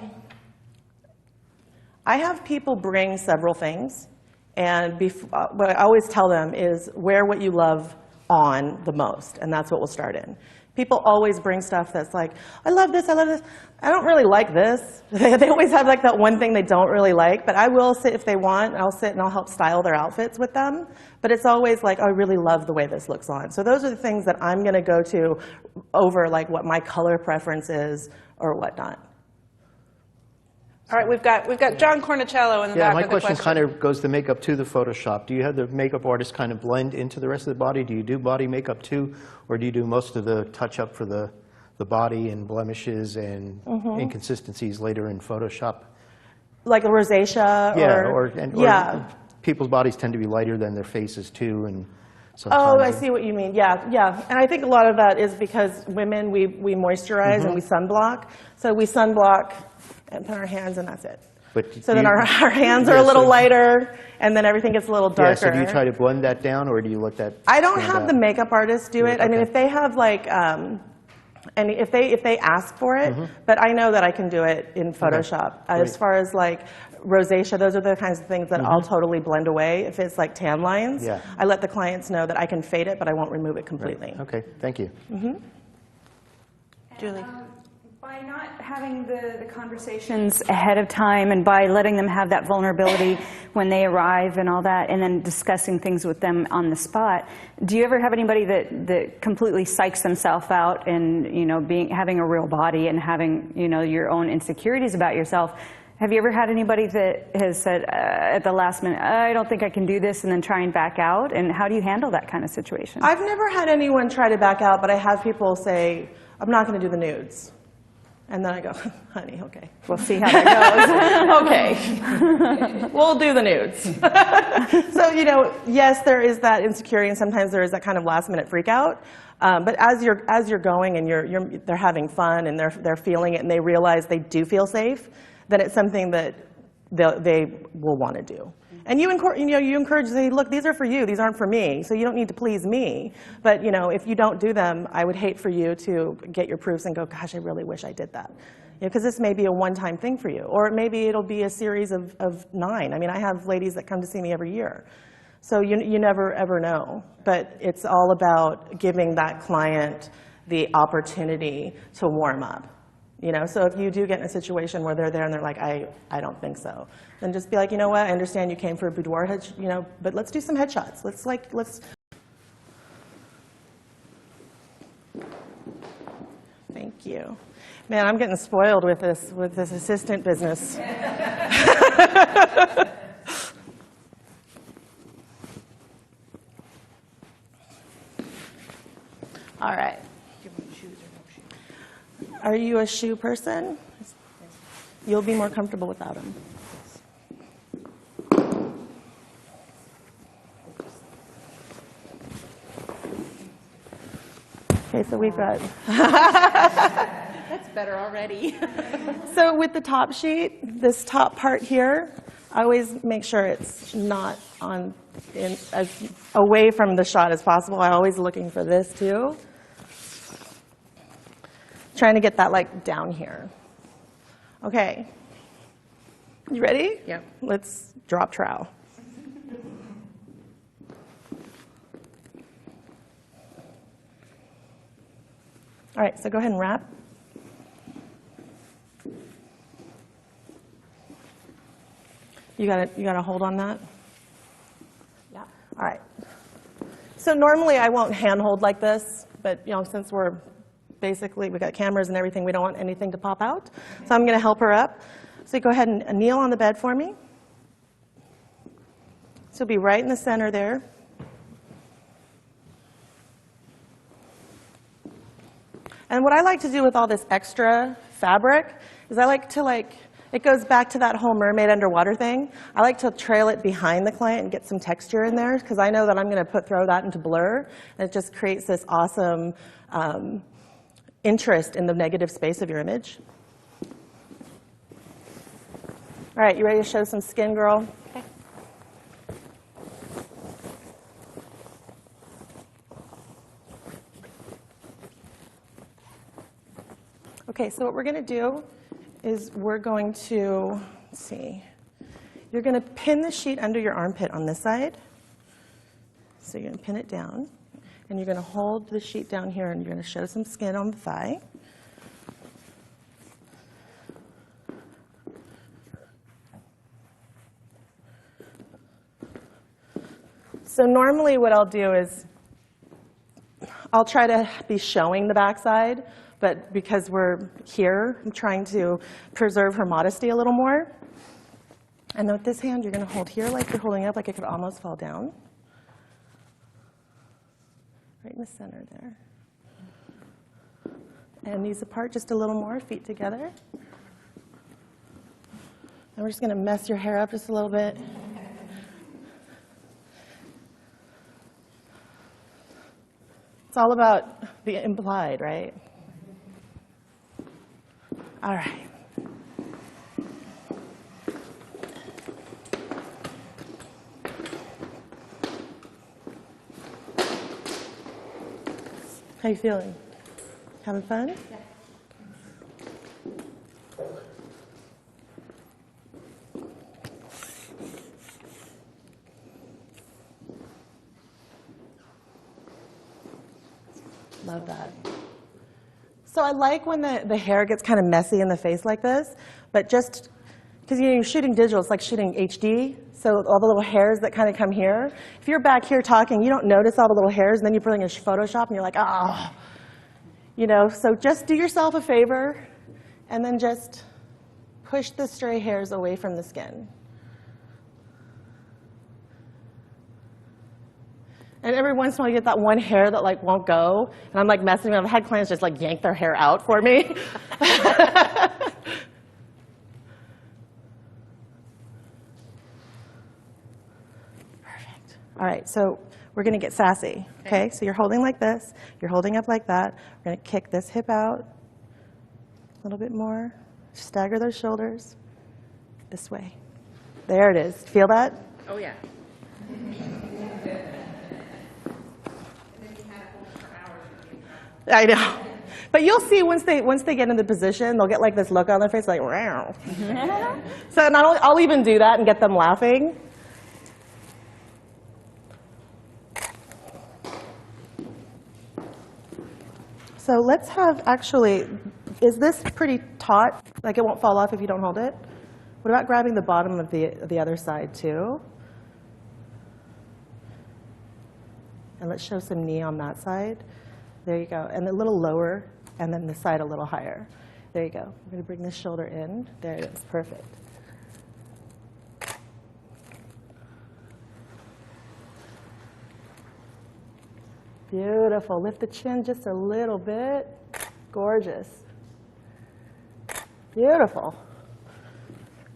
have people bring several things, and what I always tell them is wear what you love on the most, and that's what we'll start in. People always bring stuff that's like, I love this, I love this. I don't really like this. They always have like that one thing they don't really like, but I will sit if they want, I'll sit and I'll help style their outfits with them. But it's always like, oh, I really love the way this looks on. So those are the things that I'm gonna go to over like what my color preference is or whatnot. All right, we've got John Cornicello in the back my with the question kind of goes to makeup to the Photoshop. Do you have the makeup artist kind of blend into the rest of the body? Do you do body makeup too? Or do you do most of the touch-up for the body and blemishes and inconsistencies later in Photoshop? Like a rosacea? Or people's bodies tend to be lighter than their faces too. And oh, I see what you mean. Yeah, yeah. And I think a lot of that is because women, we moisturize and we sunblock. So we sunblock and put our hands, and that's it. So then our hands are a little lighter, and then everything gets a little darker. Yeah, so do you try to blend that down, or do you let that I don't have the makeup artist do it. I mean, if they have like, and if they ask for it, but I know that I can do it in Photoshop. As far as like rosacea, those are the kinds of things that I'll totally blend away. If it's like tan lines, I let the clients know that I can fade it, but I won't remove it completely. Right. Okay, thank you. Julie. By not having the conversations ahead of time and by letting them have that vulnerability when they arrive and all that, and then discussing things with them on the spot, do you ever have anybody that completely psychs themselves out and, you know, having a real body and having, you know, your own insecurities about yourself? Have you ever had anybody that has said at the last minute, I don't think I can do this, and then try and back out? And how do you handle that kind of situation? I've never had anyone try to back out, but I have people say, I'm not going to do the nudes. And then I go, honey, okay. We'll see how that goes. Okay. We'll do the nudes. So, you know, yes, there is that insecurity, and sometimes there is that kind of last-minute freak out. But as you're going and they're having fun and they're feeling it and they realize they do feel safe, then it's something that they will want to do. And you encourage, say, look, these are for you. These aren't for me. So you don't need to please me. But you know, if you don't do them, I would hate for you to get your proofs and go, gosh, I really wish I did that. Because this may be a one-time thing for you. Or maybe it'll be a series of 9. I mean, I have ladies that come to see me every year. So you never, ever know. But it's all about giving that client the opportunity to warm up. You know, so if you do get in a situation where they're there and they're like, I don't think so, then just be like, you know what, I understand you came for a boudoir head, you know, but let's do some headshots. Let's Thank you. Man, I'm getting spoiled with this assistant business. All right. Are you a shoe person? You'll be more comfortable without them. Okay, so we've got... That's better already. So with the top sheet, this top part here, I always make sure it's not as away from the shot as possible. I'm always looking for this too. Trying to get that like down here. Okay. You ready? Yep. Let's drop trowel. All right, so go ahead and wrap. You got a hold on that? Yeah. All right. So normally I won't hand hold like this, but since we've got cameras and everything, we don't want anything to pop out. So I'm going to help her up. So go ahead and kneel on the bed for me. So be right in the center there. And what I like to do with all this extra fabric is I like to it goes back to that whole mermaid underwater thing. I like to trail it behind the client and get some texture in there because I know that I'm going to throw that into blur, and it just creates this awesome interest in the negative space of your image. All right, you ready to show some skin, girl? Okay. Okay, so what we're going to do is we're going to, let's see, you're going to pin the sheet under your armpit on this side. So you're going to pin it down, and you're going to hold the sheet down here, and you're going to show some skin on the thigh. So normally what I'll do is I'll try to be showing the backside, but because we're here, I'm trying to preserve her modesty a little more. And with this hand, you're going to hold here like you're holding up, like it could almost fall down. Right in the center there. And knees apart just a little more, feet together. And we're just going to mess your hair up just a little bit. It's all about the implied, right? All right. How you feeling? Having fun? Yeah. Love that. So I like when the hair gets kind of messy in the face like this, but just because you're shooting digital, it's like shooting HD, so all the little hairs that kind of come here. If you're back here talking, you don't notice all the little hairs, and then you put it in Photoshop, and you're like, oh. So just do yourself a favor, and then just push the stray hairs away from the skin. And every once in a while, you get that one hair that won't go, and I'm messing with them. I've had clients just yank their hair out for me. Perfect. All right, so we're going to get sassy. Okay, so you're holding like this. You're holding up like that. We're going to kick this hip out a little bit more. Stagger those shoulders this way. There it is. Feel that? Oh, yeah. I know. But you'll see once they get in the position, they'll get this look on their face wow. So I'll even do that and get them laughing. So let's have, is this pretty taut? It won't fall off if you don't hold it? What about grabbing the bottom of the other side too? And let's show some knee on that side. There you go. And a little lower and then the side a little higher. There you go. I'm going to bring this shoulder in. There it is. Perfect. Beautiful. Lift the chin just a little bit. Gorgeous. Beautiful.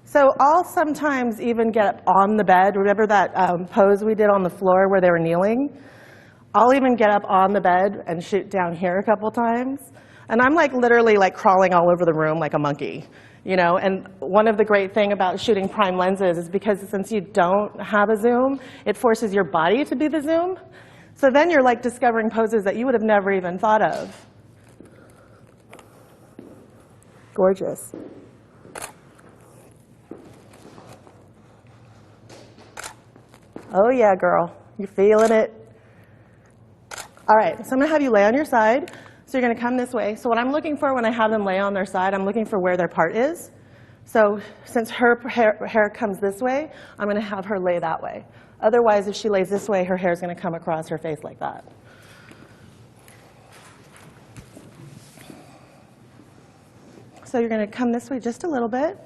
So I'll sometimes even get on the bed. Remember that pose we did on the floor where they were kneeling? I'll even get up on the bed and shoot down here a couple times. And I'm like literally like crawling all over the room like a monkey. You know, and one of the great things about shooting prime lenses is because since you don't have a zoom, it forces your body to be the zoom. So then you're like discovering poses that you would have never even thought of. Gorgeous. Oh yeah, girl, you're feeling it. All right, so I'm gonna have you lay on your side. So you're gonna come this way. So what I'm looking for when I have them lay on their side, I'm looking for where their part is. So since her hair comes this way, I'm gonna have her lay that way. Otherwise, if she lays this way, her hair is gonna come across her face like that. So you're gonna come this way just a little bit.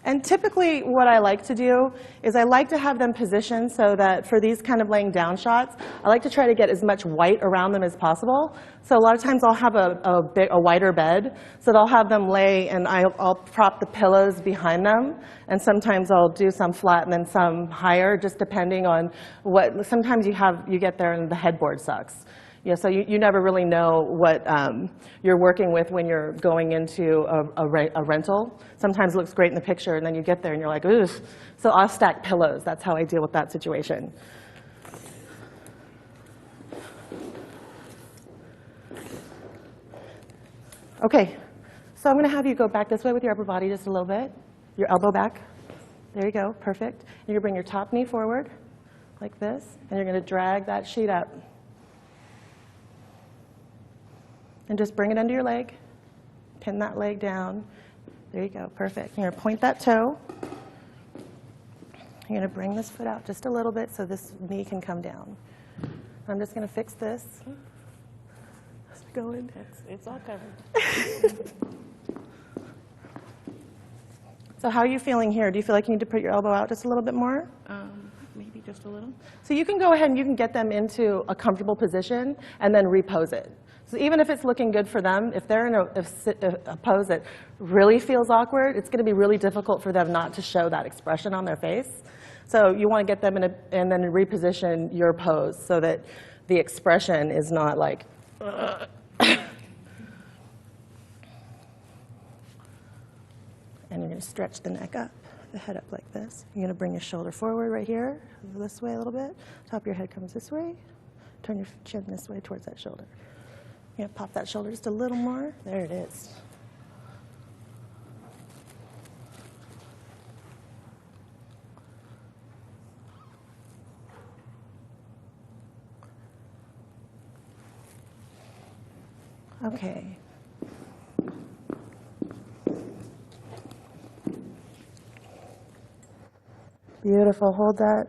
And typically what I like to do is I like to have them positioned so that for these kind of laying down shots, I like to try to get as much white around them as possible. So a lot of times I'll have a wider bed, so that I'll have them lay and I'll prop the pillows behind them. And sometimes I'll do some flat and then some higher, just depending on what, sometimes you get there and the headboard sucks. Yeah, so you never really know what you're working with when you're going into a rental. Sometimes it looks great in the picture, and then you get there and you're like, ugh. So I'll stack pillows. That's how I deal with that situation. Okay, so I'm going to have you go back this way with your upper body just a little bit. Your elbow back. There you go, perfect. You're going to bring your top knee forward like this, and you're going to drag that sheet up. And just bring it under your leg. Pin that leg down. There you go, perfect. You're going to point that toe. You're going to bring this foot out just a little bit so this knee can come down. I'm just going to fix this. How's it going? It's all covered. So how are you feeling here? Do you feel like you need to put your elbow out just a little bit more? Maybe just a little. So you can go ahead and you can get them into a comfortable position and then repose it. So even if it's looking good for them, if they're in a pose that really feels awkward, it's going to be really difficult for them not to show that expression on their face. So you want to get them in and then reposition your pose so that the expression is not like, and you're going to stretch the neck up, the head up like this. You're going to bring your shoulder forward right here, this way a little bit. Top of your head comes this way. Turn your chin this way towards that shoulder. You're going to pop that shoulder just a little more. There it is. Okay. Beautiful. Hold that.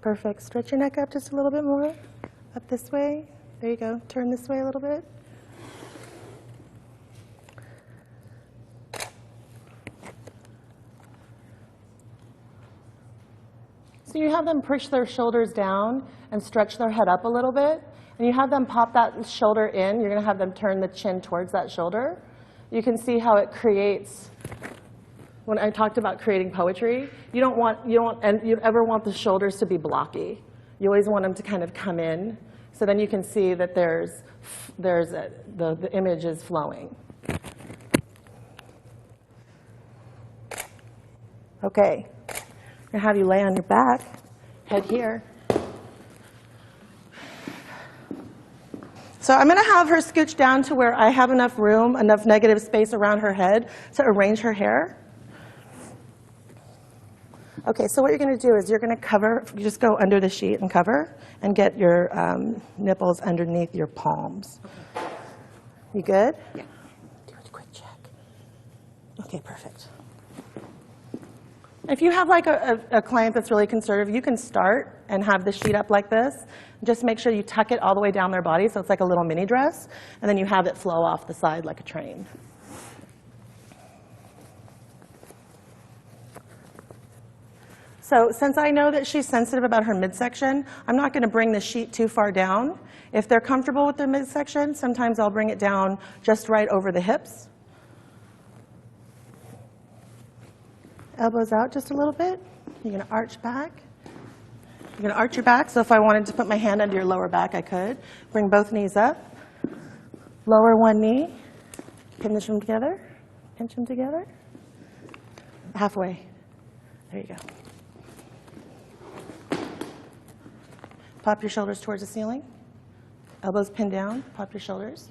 Perfect. Stretch your neck up just a little bit more. Up this way. There you go. Turn this way a little bit. So you have them push their shoulders down and stretch their head up a little bit. And you have them pop that shoulder in. You're going to have them turn the chin towards that shoulder. You can see how it creates. When I talked about creating poetry, you ever want the shoulders to be blocky. You always want them to kind of come in, so then you can see that the image is flowing. Okay, I'm gonna have you lay on your back, head here. So I'm gonna have her scooch down to where I have enough room, enough negative space around her head to arrange her hair. Okay, so what you're going to do is you're going to cover, you just go under the sheet and cover, and get your nipples underneath your palms. Okay. You good? Yeah. Do a quick check. Okay, perfect. If you have like a client that's really conservative, you can start and have the sheet up like this. Just make sure you tuck it all the way down their body so it's like a little mini dress, and then you have it flow off the side like a train. So since I know that she's sensitive about her midsection, I'm not going to bring the sheet too far down. If they're comfortable with their midsection, sometimes I'll bring it down just right over the hips. Elbows out just a little bit. You're going to arch back. You're going to arch your back, so if I wanted to put my hand under your lower back, I could. Bring both knees up. Lower one knee. Pinch them together. Pinch them together. Halfway. There you go. Pop your shoulders towards the ceiling. Elbows pinned down. Pop your shoulders.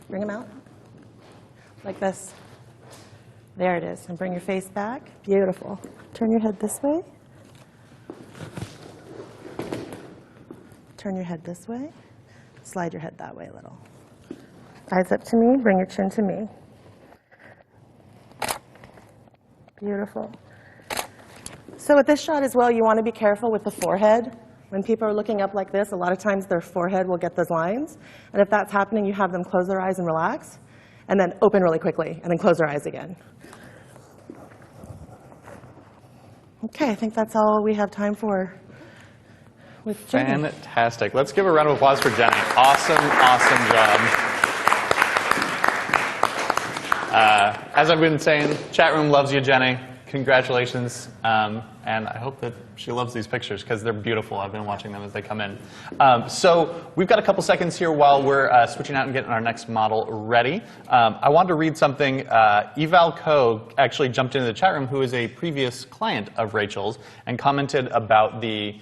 Bring them out. Like this. There it is. And bring your face back. Beautiful. Turn your head this way. Turn your head this way. Slide your head that way a little. Eyes up to me. Bring your chin to me. Beautiful. So with this shot as well, you want to be careful with the forehead. When people are looking up like this, a lot of times their forehead will get those lines. And if that's happening, you have them close their eyes and relax, and then open really quickly, and then close their eyes again. Okay, I think that's all we have time for with Jenny. Fantastic. Let's give a round of applause for Jenny. Awesome, awesome job. As I've been saying, chat room loves you, Jenny. Congratulations. And I hope that she loves these pictures because they're beautiful. I've been watching them as they come in. So we've got a couple seconds here while we're switching out and getting our next model ready. I wanted to read something. Eval Co. actually jumped into the chat room, who is a previous client of Rachel's, and commented about the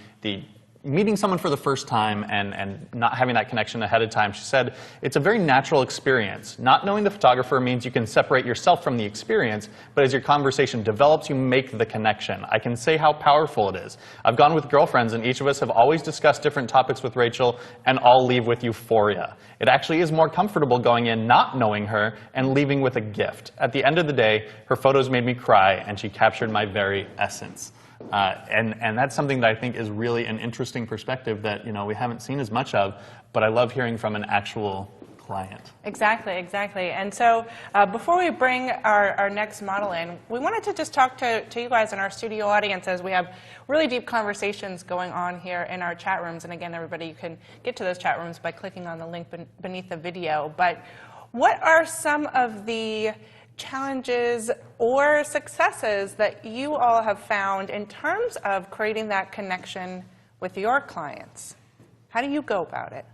meeting someone for the first time and not having that connection ahead of time. She said, it's a very natural experience. Not knowing the photographer means you can separate yourself from the experience, but as your conversation develops, you make the connection. I can say how powerful it is. I've gone with girlfriends, and each of us have always discussed different topics with Rachel, and all leave with euphoria. It actually is more comfortable going in not knowing her and leaving with a gift. At the end of the day, her photos made me cry, and she captured my very essence. And that's something that I think is really an interesting perspective that we haven't seen as much of, but I love hearing from an actual client. Exactly, exactly. And so before we bring our next model in, we wanted to just talk to you guys in our studio audience as we have really deep conversations going on here in our chat rooms. And again, everybody, you can get to those chat rooms by clicking on the link beneath the video. But what are some of the challenges or successes that you all have found in terms of creating that connection with your clients? How do you go about it?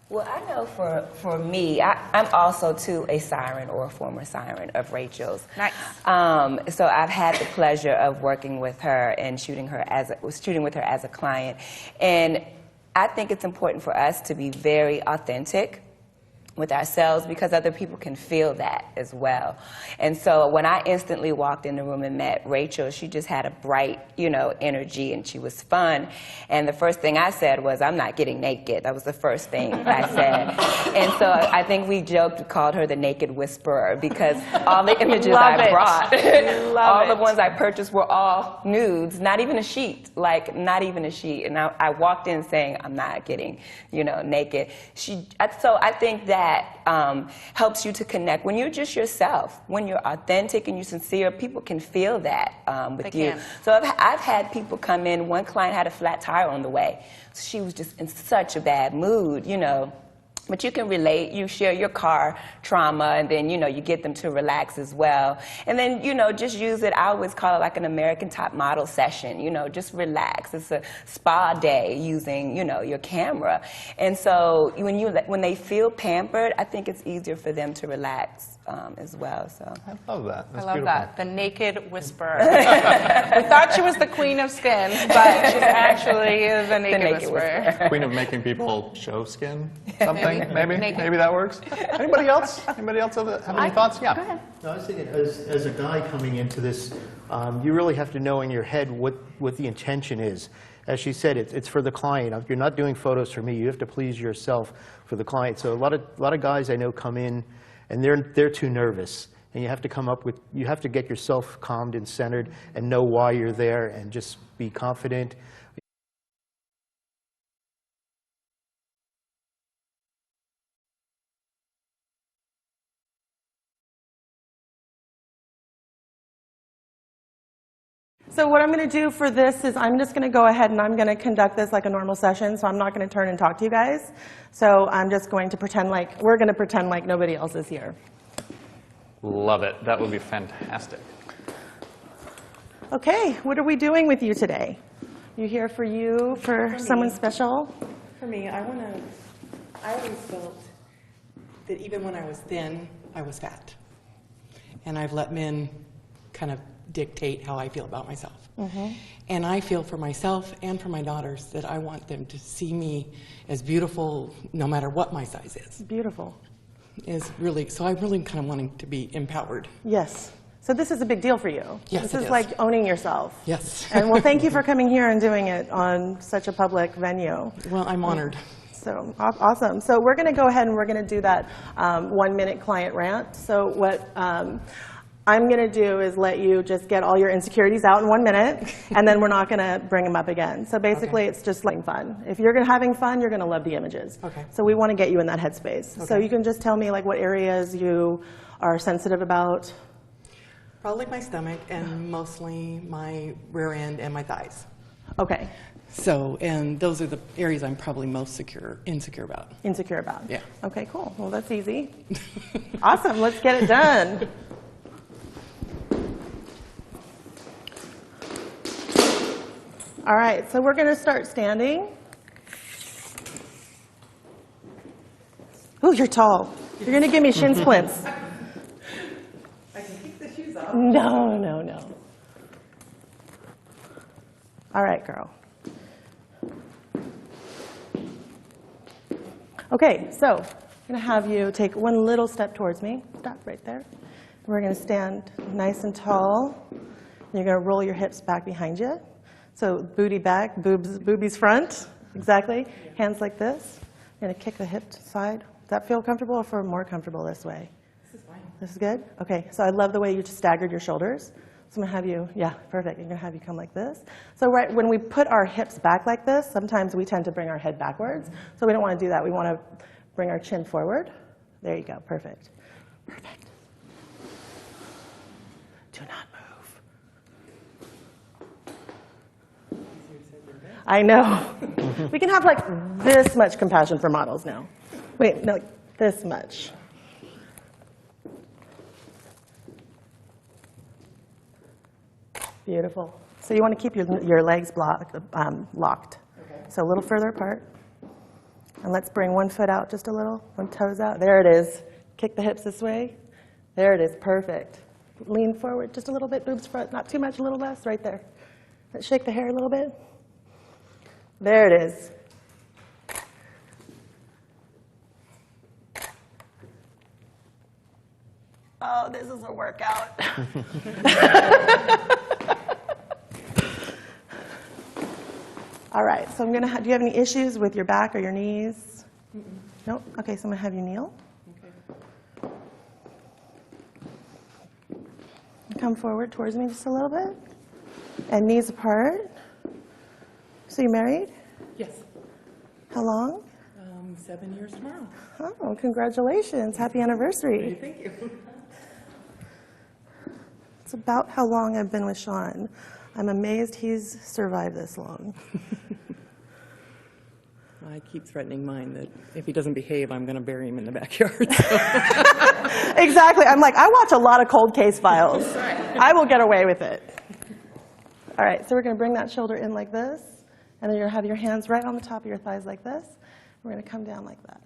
Well, I know for me, I'm also, too, a siren or a former siren of Rachel's. Nice. So I've had the pleasure of working with her and shooting with her as a client. And I think it's important for us to be very authentic with ourselves because other people can feel that as well. And so when I instantly walked in the room and met Rachel, she just had a bright, energy, and she was fun. And the first thing I said was, I'm not getting naked. That was the first thing I said. And so I think we joked, called her the naked whisperer because all the images I brought, all the ones I purchased were all nudes, not even a sheet, not even a sheet. And I walked in saying, I'm not getting, naked. So I think that helps you to connect. When you're just yourself, when you're authentic and you're sincere, people can feel that with you. So I've had people come in. One client had a flat tire on the way. So she was just in such a bad mood, But you can relate. You share your car trauma, and then, you get them to relax as well. And then, just use it. I always call it like an American Top Model session. Just relax. It's a spa day using, your camera. And so when they feel pampered, I think it's easier for them to relax as well. So I love that. That's I love beautiful. that. The naked whisperer. We thought she was the queen of skin, but she's actually the naked whisperer. Queen of making people show skin, something, maybe? Maybe that works. Anybody else? Anybody else have any thoughts? Yeah. Go ahead. No, I was thinking, as a guy coming into this, you really have to know in your head what the intention is. As she said, it's for the client. You're not doing photos for me. You have to please yourself for the client. So a lot of guys I know come in, and they're too nervous. And you have to come up with, you have to get yourself calmed and centered and know why you're there and just be confident. So what I'm going to do for this is I'm just going to go ahead and I'm going to conduct this like a normal session, so I'm not going to turn and talk to you guys. So I'm just going to pretend like, we're going to pretend like nobody else is here. Love it. That would be fantastic. Okay, what are we doing with you today? You here for you, for someone special? For me, I always felt that even when I was thin, I was fat. And I've let men kind of dictate how I feel about myself. Mm-hmm. And I feel for myself and for my daughters that I want them to see me as beautiful no matter what my size is. Beautiful. So I'm really kind of wanting to be empowered. Yes. So this is a big deal for you. Yes, this it is is. like owning yourself. Yes. And well, thank you for coming here and doing it on such a public venue. Well, I'm honored. So awesome. So we're going to go ahead and we're going to do that 1-minute client rant. So what I'm going to do is let you just get all your insecurities out in 1 minute, and then we're not going to bring them up again. So basically, it's just like fun. If you're having fun, you're going to love the images. Okay. So we want to get you in that headspace. Okay. So you can just tell me like what areas you are sensitive about. Probably my stomach and mostly my rear end and my thighs. Okay. So, and those are the areas I'm probably most insecure about. Insecure about. Yeah. Okay, cool. Well, that's easy. Awesome. Let's get it done. All right, so we're going to start standing. Ooh, you're tall. You're going to give me shin splints. I can keep the shoes off. No, no, no. All right, girl. Okay, so I'm going to have you take one little step towards me. Stop right there. We're going to stand nice and tall. You're going to roll your hips back behind you. So booty back, boobies front. Exactly. Hands like this. You're going to kick the hip to the side. Does that feel comfortable or feel more comfortable this way? This is fine. This is good? Okay, so I love the way you just staggered your shoulders. So I'm going to have you, yeah, perfect. I'm going to have you come like this. So right when we put our hips back like this, sometimes we tend to bring our head backwards. So we don't want to do that. We want to bring our chin forward. There you go, perfect. Perfect. Do not move. I know. We can have like this much compassion for models now. Wait, no, like this much. Beautiful. So you want to keep your legs locked. Okay. So a little further apart. And let's bring one foot out just a little, one toes out. There it is. Kick the hips this way. There it is, perfect. Lean forward just a little bit, boobs front, not too much, a little less, right there. Let's shake the hair a little bit. There it is. Oh, this is a workout. All right, so I'm going to do you have any issues with your back or your knees? Nope. Okay, so I'm going to have you kneel. Okay. Come forward towards me just a little bit. And knees apart. So you're married? Yes. How long? 7 years tomorrow. Oh, congratulations. Happy anniversary. Thank you. It's about how long I've been with Sean. I'm amazed he's survived this long. I keep threatening mine that if he doesn't behave, I'm going to bury him in the backyard. So. Exactly. I'm like, I watch a lot of cold case files. I will get away with it. All right, so we're going to bring that shoulder in like this. And then you're going to have your hands right on the top of your thighs like this. We're going to come down like that.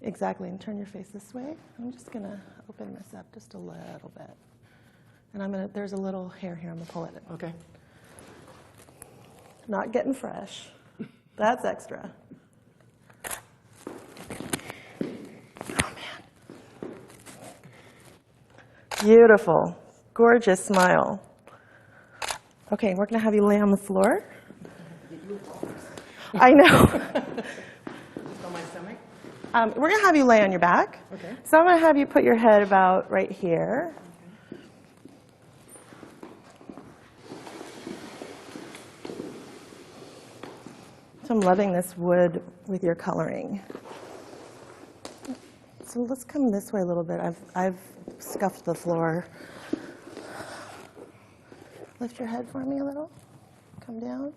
Exactly, and turn your face this way. I'm just going to open this up just a little bit. And there's a little hair here, I'm going to pull it in. Okay. Not getting fresh. That's extra. Oh, man. Beautiful. Gorgeous smile. Okay, we're going to have you lay on the floor. I know. On my stomach? We're going to have you lay on your back. Okay. So I'm going to have you put your head about right here. So I'm loving this wood with your coloring. So let's come this way a little bit. I've scuffed the floor. Lift your head for me a little. Come down.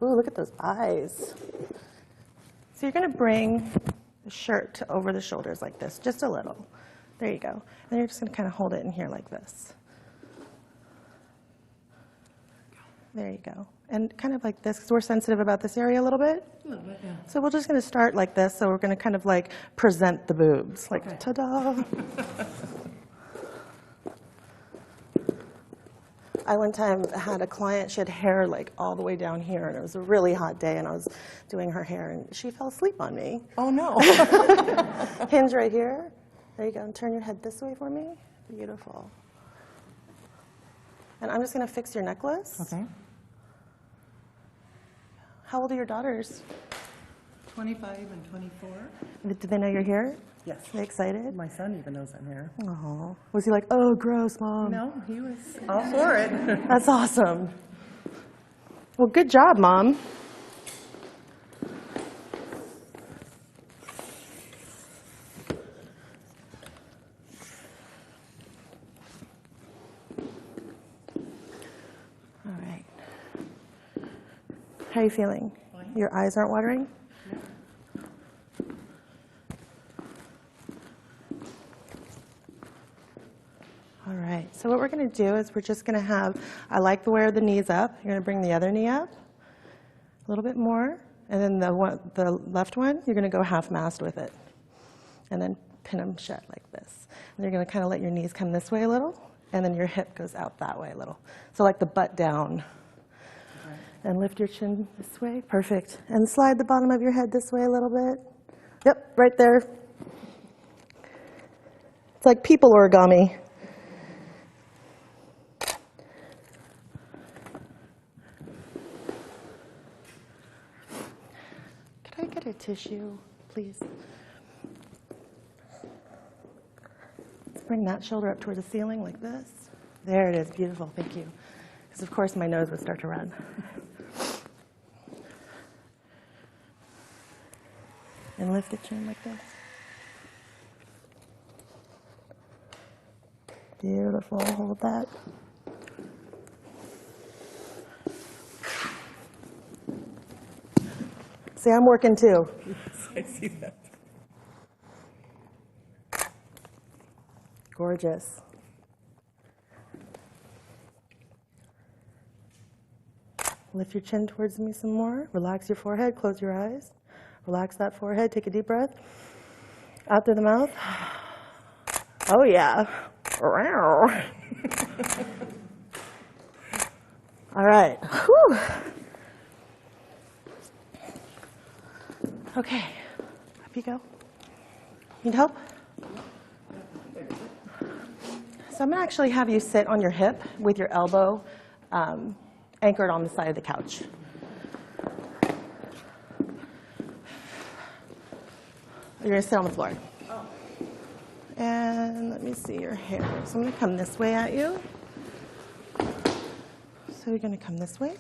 Ooh, look at those eyes. So you're going to bring the shirt over the shoulders like this, just a little. There you go. And you're just going to kind of hold it in here like this. There you go. And kind of like this, because we're sensitive about this area a little bit. A little bit, yeah. So we're just going to start like this. So we're going to kind of like present the boobs, like Okay. ta-da. I one time had a client, she had hair like all the way down here, and it was a really hot day, and I was doing her hair, and she fell asleep on me. Oh, no. Hinge right here. There you go. And turn your head this way for me. Beautiful. And I'm just going to fix your necklace. Okay. How old are your daughters? 25 and 24. Do they know you're here? Yes. Are they excited? My son even knows I'm here. Oh. Was he like, oh, gross, Mom? No, he was all for it. That's awesome. Well, good job, Mom. All right. How are you feeling? Fine. Your eyes aren't watering? All right, so what we're going to do is we're just going to have, I like the wear the knees up. You're going to bring the other knee up a little bit more. And then the left one, you're going to go half-mast with it. And then pin them shut like this. And you're going to kind of let your knees come this way a little. And then your hip goes out that way a little. So like the butt down. Okay. And lift your chin this way. Perfect. And slide the bottom of your head this way a little bit. Yep, right there. It's like people origami. Could I get a tissue, please? Let's bring that shoulder up toward the ceiling like this. There it is, beautiful, thank you. Because of course my nose would start to run. And lift the chin like this. Beautiful, hold that. See, I'm working too. I see that. Gorgeous. Lift your chin towards me some more. Relax your forehead, close your eyes. Relax that forehead, take a deep breath. Out through the mouth. Oh yeah. All right. Whew. Okay. Up you go. Need help? So I'm going to actually have you sit on your hip with your elbow anchored on the side of the couch. You're going to sit on the floor. Oh. And let me see your hair. So I'm going to come this way at you. So you're going to come this way.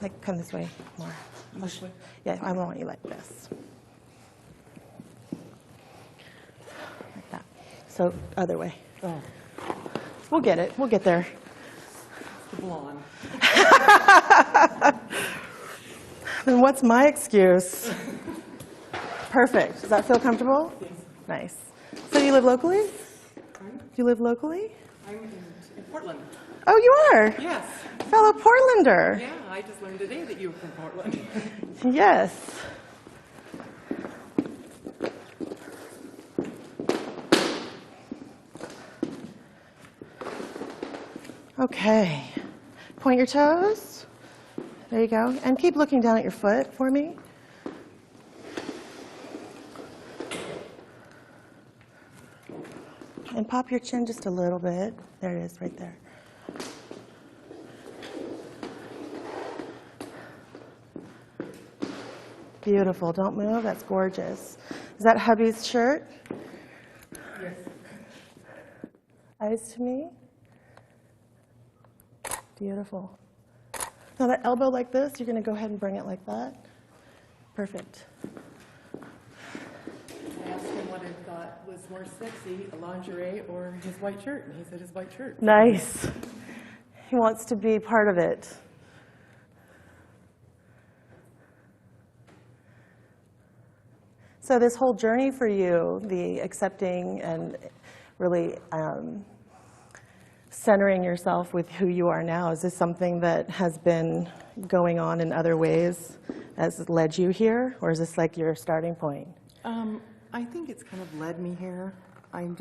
Like, come this way more. This way? Yeah, I want you like this. Like that. So, other way. Oh, We'll get it. We'll get there. the blonde. Then what's my excuse? Perfect. Does that feel comfortable? Yes. Nice. So you live locally? Pardon? Do you live locally? I'm in Portland. Oh, you are? Yes. Fellow Portlander. Yeah, I just learned today that you were from Portland. Yes. Okay. Point your toes. There you go. And keep looking down at your foot for me. And pop your chin just a little bit. There it is, right there. Beautiful. Don't move. That's gorgeous. Is that hubby's shirt? Yes. Eyes to me. Beautiful. Now that elbow like this, you're going to go ahead and bring it like that. Perfect. I asked him what I thought was more sexy, a lingerie or his white shirt, and he said his white shirt. Nice. He wants to be part of it. So this whole journey for you, the accepting and really centering yourself with who you are now, is this something that has been going on in other ways as led you here, or is this like your starting point? I think it's kind of led me here. I'm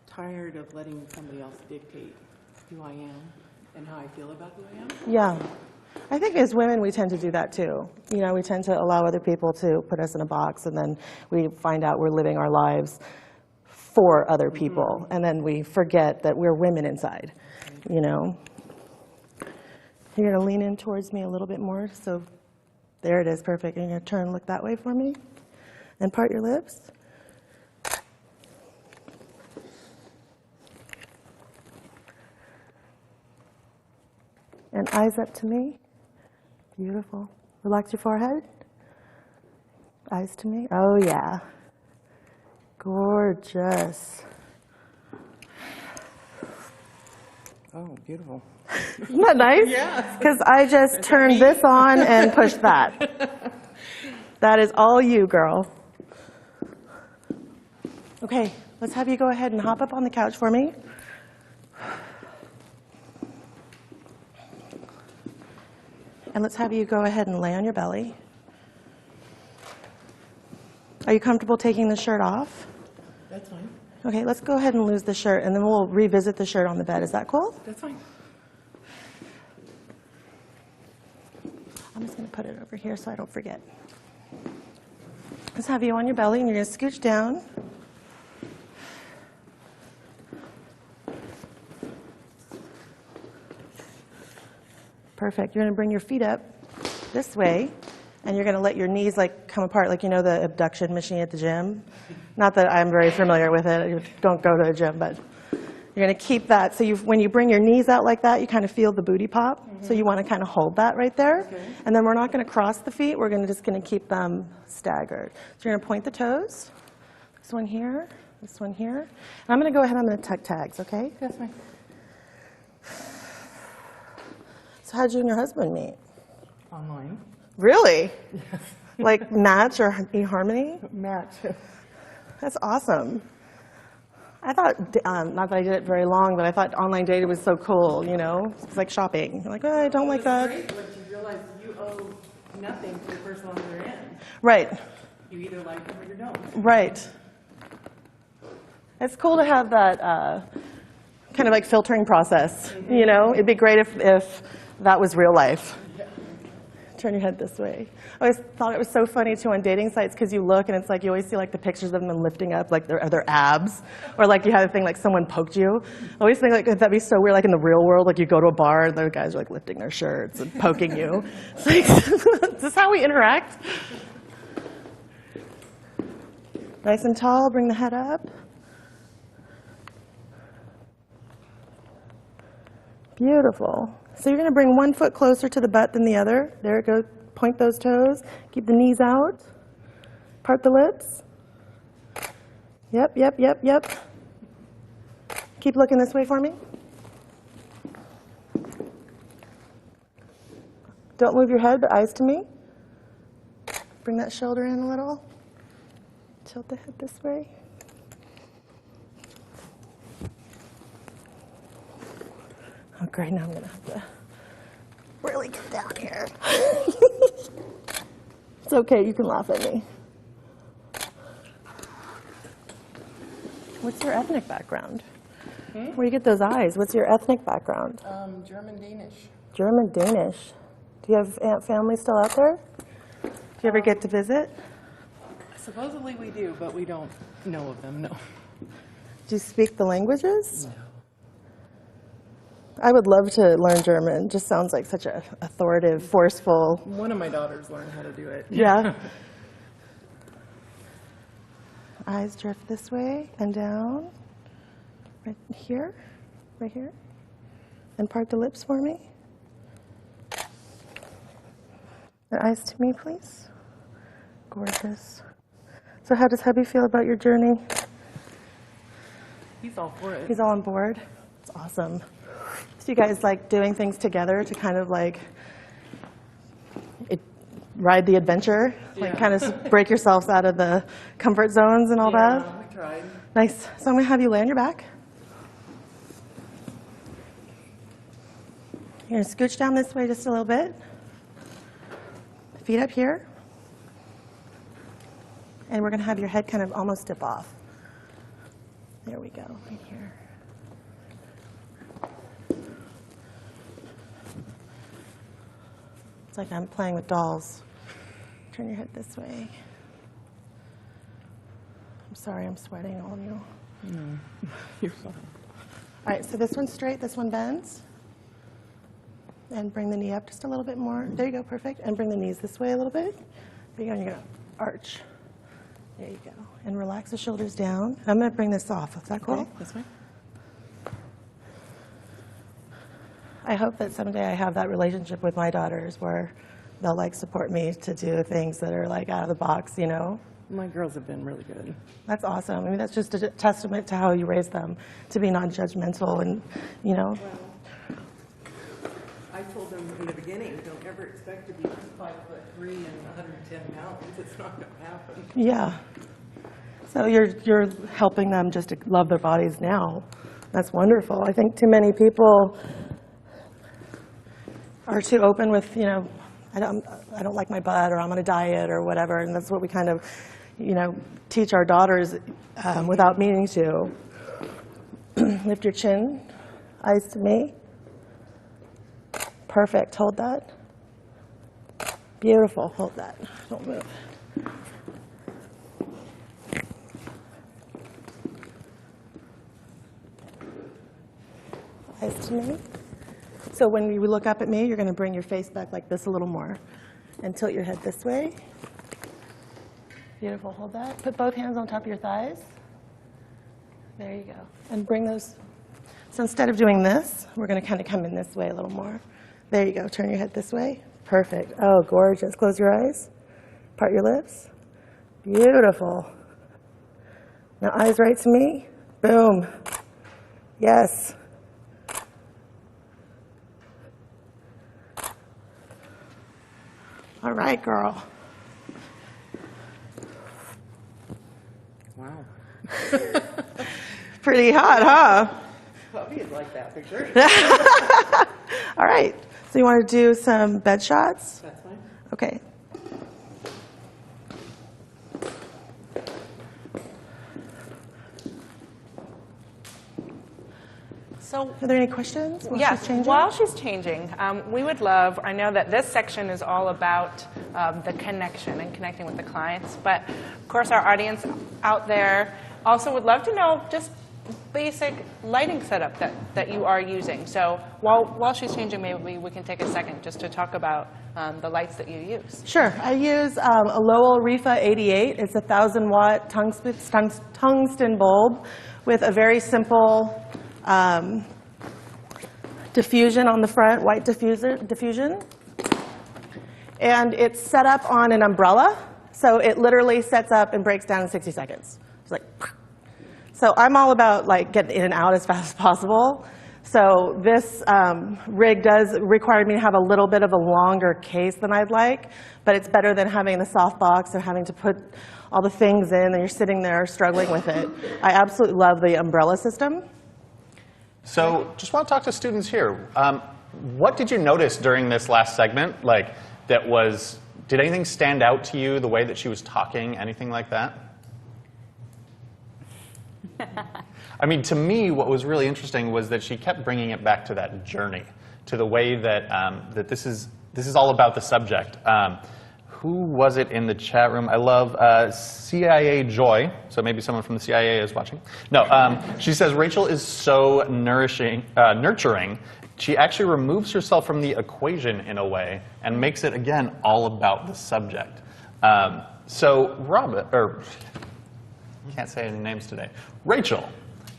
tired of letting somebody else dictate who I am and how I feel about who I am. Yeah. I think as women, we tend to do that too. You know, we tend to allow other people to put us in a box, and then we find out we're living our lives for other people, and then we forget that we're women inside, you know. You're going to lean in towards me a little bit more, so there it is, perfect. And you're going to turn and look that way for me, and part your lips. And eyes up to me. Beautiful. Relax your forehead. Eyes to me. Oh, yeah. Gorgeous. Oh, beautiful. Isn't that nice? Yes. Because I just turned this on and pushed that. That is all you, girl. Okay, let's have you go ahead and hop up on the couch for me. And let's have you go ahead and lay on your belly. Are you comfortable taking the shirt off? That's fine. Okay, let's go ahead and lose the shirt, and then we'll revisit the shirt on the bed. Is that cool? That's fine. I'm just going to put it over here so I don't forget. Let's have you on your belly, and you're going to scooch down. Perfect. You're going to bring your feet up this way, and you're going to let your knees like come apart, like you know the abduction machine at the gym. Not that I'm very familiar with it. You don't go to a gym, but you're going to keep that. So when you bring your knees out like that, you kind of feel the booty pop. So you want to kind of hold that right there. Okay. And then we're not going to cross the feet. We're just going to keep them staggered. So you're going to point the toes. This one here, this one here. And I'm going to go ahead and I'm going to tuck tags, okay? That's fine. So how'd you and your husband meet? Online. Really? Yes. Like Match or eHarmony? Match. That's awesome. I thought, not that I did it very long, but I thought online dating was so cool, you know? It's like shopping. You're like, oh, I don't like that. It's great, but you realize you owe nothing to the person on the other end. Right, You either like them or you don't. right. It's cool to have that kind of like filtering process, you know? It'd be great if that was real life. Turn your head this way. I always thought it was so funny too on dating sites because you look and it's like you always see like the pictures of them lifting up like their abs, or like you had a thing like someone poked you. I always think like that'd be so weird, like in the real world, like you go to a bar and the guys are like lifting their shirts and poking you. It's like, is this how we interact? Nice and tall. Bring the head up. Beautiful. So you're going to bring one foot closer to the butt than the other. There it goes. Point those toes. Keep the knees out. Part the lips. Yep, yep, yep, yep. Keep looking this way for me. Don't move your head, but eyes to me. Bring that shoulder in a little. Tilt the head this way. Oh, great. Now I'm going to have to really get down here. It's okay. You can laugh at me. What's your ethnic background? Where do you get those eyes? What's your ethnic background? German-Danish. German-Danish. Do you have family still out there? Do you ever get to visit? Supposedly we do, but we don't know of them, no. Do you speak the languages? No. I would love to learn German. Just sounds like such a authoritative, forceful. One of my daughters learned how to do it. Yeah. Eyes drift this way and down. Right here. Right here. And part the lips for me. And eyes to me, please. Gorgeous. So how does hubby feel about your journey? He's all for it. He's all on board. It's awesome. So you guys like doing things together to kind of like ride the adventure, like kind of break yourselves out of the comfort zones and all that? We tried. Nice. So I'm going to have you lay on your back. You're going to scooch down this way just a little bit. Feet up here. And we're going to have your head kind of almost dip off. There we go, right here. It's like I'm playing with dolls. Turn your head this way. I'm sorry, I'm sweating, all of you. No, you're fine. All right, so this one's straight, this one bends. And bring the knee up just a little bit more. There you go, perfect. And bring the knees this way a little bit. There you go, and you're going to arch. There you go. And relax the shoulders down. I'm going to bring this off. Is that cool? Okay, this way. I hope that someday I have that relationship with my daughters where they'll like support me to do things that are like out of the box, you know? My girls have been really good. That's awesome. I mean, that's just a testament to how you raise them, to be non-judgmental and, you know. Well, I told them in the beginning, don't ever expect to be 5'3" and 110 pounds. It's not going to happen. Yeah. So you're helping them just to love their bodies now. That's wonderful. I think too many people are too open with, you know, I don't like my butt, or I'm on a diet, or whatever, and that's what we kind of, you know, teach our daughters without meaning to. Lift your chin, eyes to me. Perfect, hold that. Beautiful, hold that, don't move. Eyes to me. So when you look up at me, you're going to bring your face back like this a little more and tilt your head this way. Beautiful, hold that. Put both hands on top of your thighs. There you go. And bring those. So instead of doing this, we're going to kind of come in this way a little more. There you go. Turn your head this way. Perfect. Oh, gorgeous. Close your eyes. Part your lips. Beautiful. Now eyes right to me. Boom. Yes. All right, girl. Wow. Pretty hot, huh? Puppy would like that picture. All right. So you want to do some bed shots? That's fine. Okay. So, Are there any questions while yes, she's changing? while she's changing, we would love, I know that this section is all about the connection and connecting with the clients, but of course our audience out there also would love to know just basic lighting setup that you are using. So while she's changing, maybe we can take a second just to talk about the lights that you use. Sure. I use a Lowell Rifa 88. It's a 1,000-watt tungsten bulb with a very simple diffusion on the front, white diffusion. And it's set up on an umbrella, so it literally sets up and breaks down in 60 seconds. It's like, so I'm all about like getting in and out as fast as possible. So this rig does require me to have a little bit of a longer case than I'd like, but it's better than having the soft box and having to put all the things in and you're sitting there struggling with it. I absolutely love the umbrella system. So just want to talk to students here. What did you notice during this last segment? Like, did anything stand out to you, the way that she was talking, anything like that? I mean, to me, what was really interesting was that she kept bringing it back to that journey, to the way that, that this is all about the subject. Who was it in the chat room? I love CIA Joy, so maybe someone from the CIA is watching. No, she says, Rachel is so nurturing she actually removes herself from the equation in a way and makes it, again, all about the subject. So Robin, or can't say any names today. Rachel,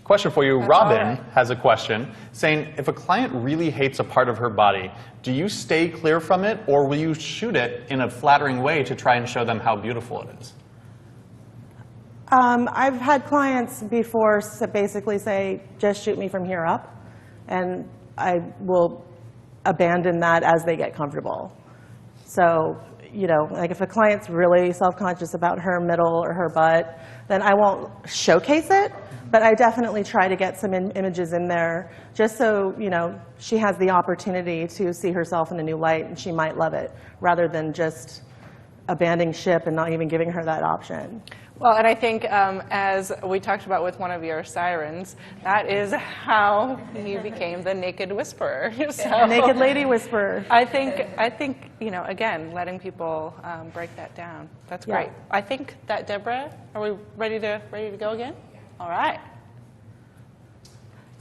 question for you. Robin has a question saying, if a client really hates a part of her body, do you stay clear from it, or will you shoot it in a flattering way to try and show them how beautiful it is? I've had clients before basically say, just shoot me from here up, and I will abandon that as they get comfortable. So, you know, like if a client's really self-conscious about her middle or her butt, then I won't showcase it, but I definitely try to get some images in there just so, you know, she has the opportunity to see herself in a new light, and she might love it, rather than just abandoning ship and not even giving her that option. Well, and I think as we talked about with one of your sirens, that is how you became the Naked Whisperer. So, Naked Lady Whisperer. I think you know, again, letting people break that down. That's great. I think that, Deborah, are we ready to go again? All right.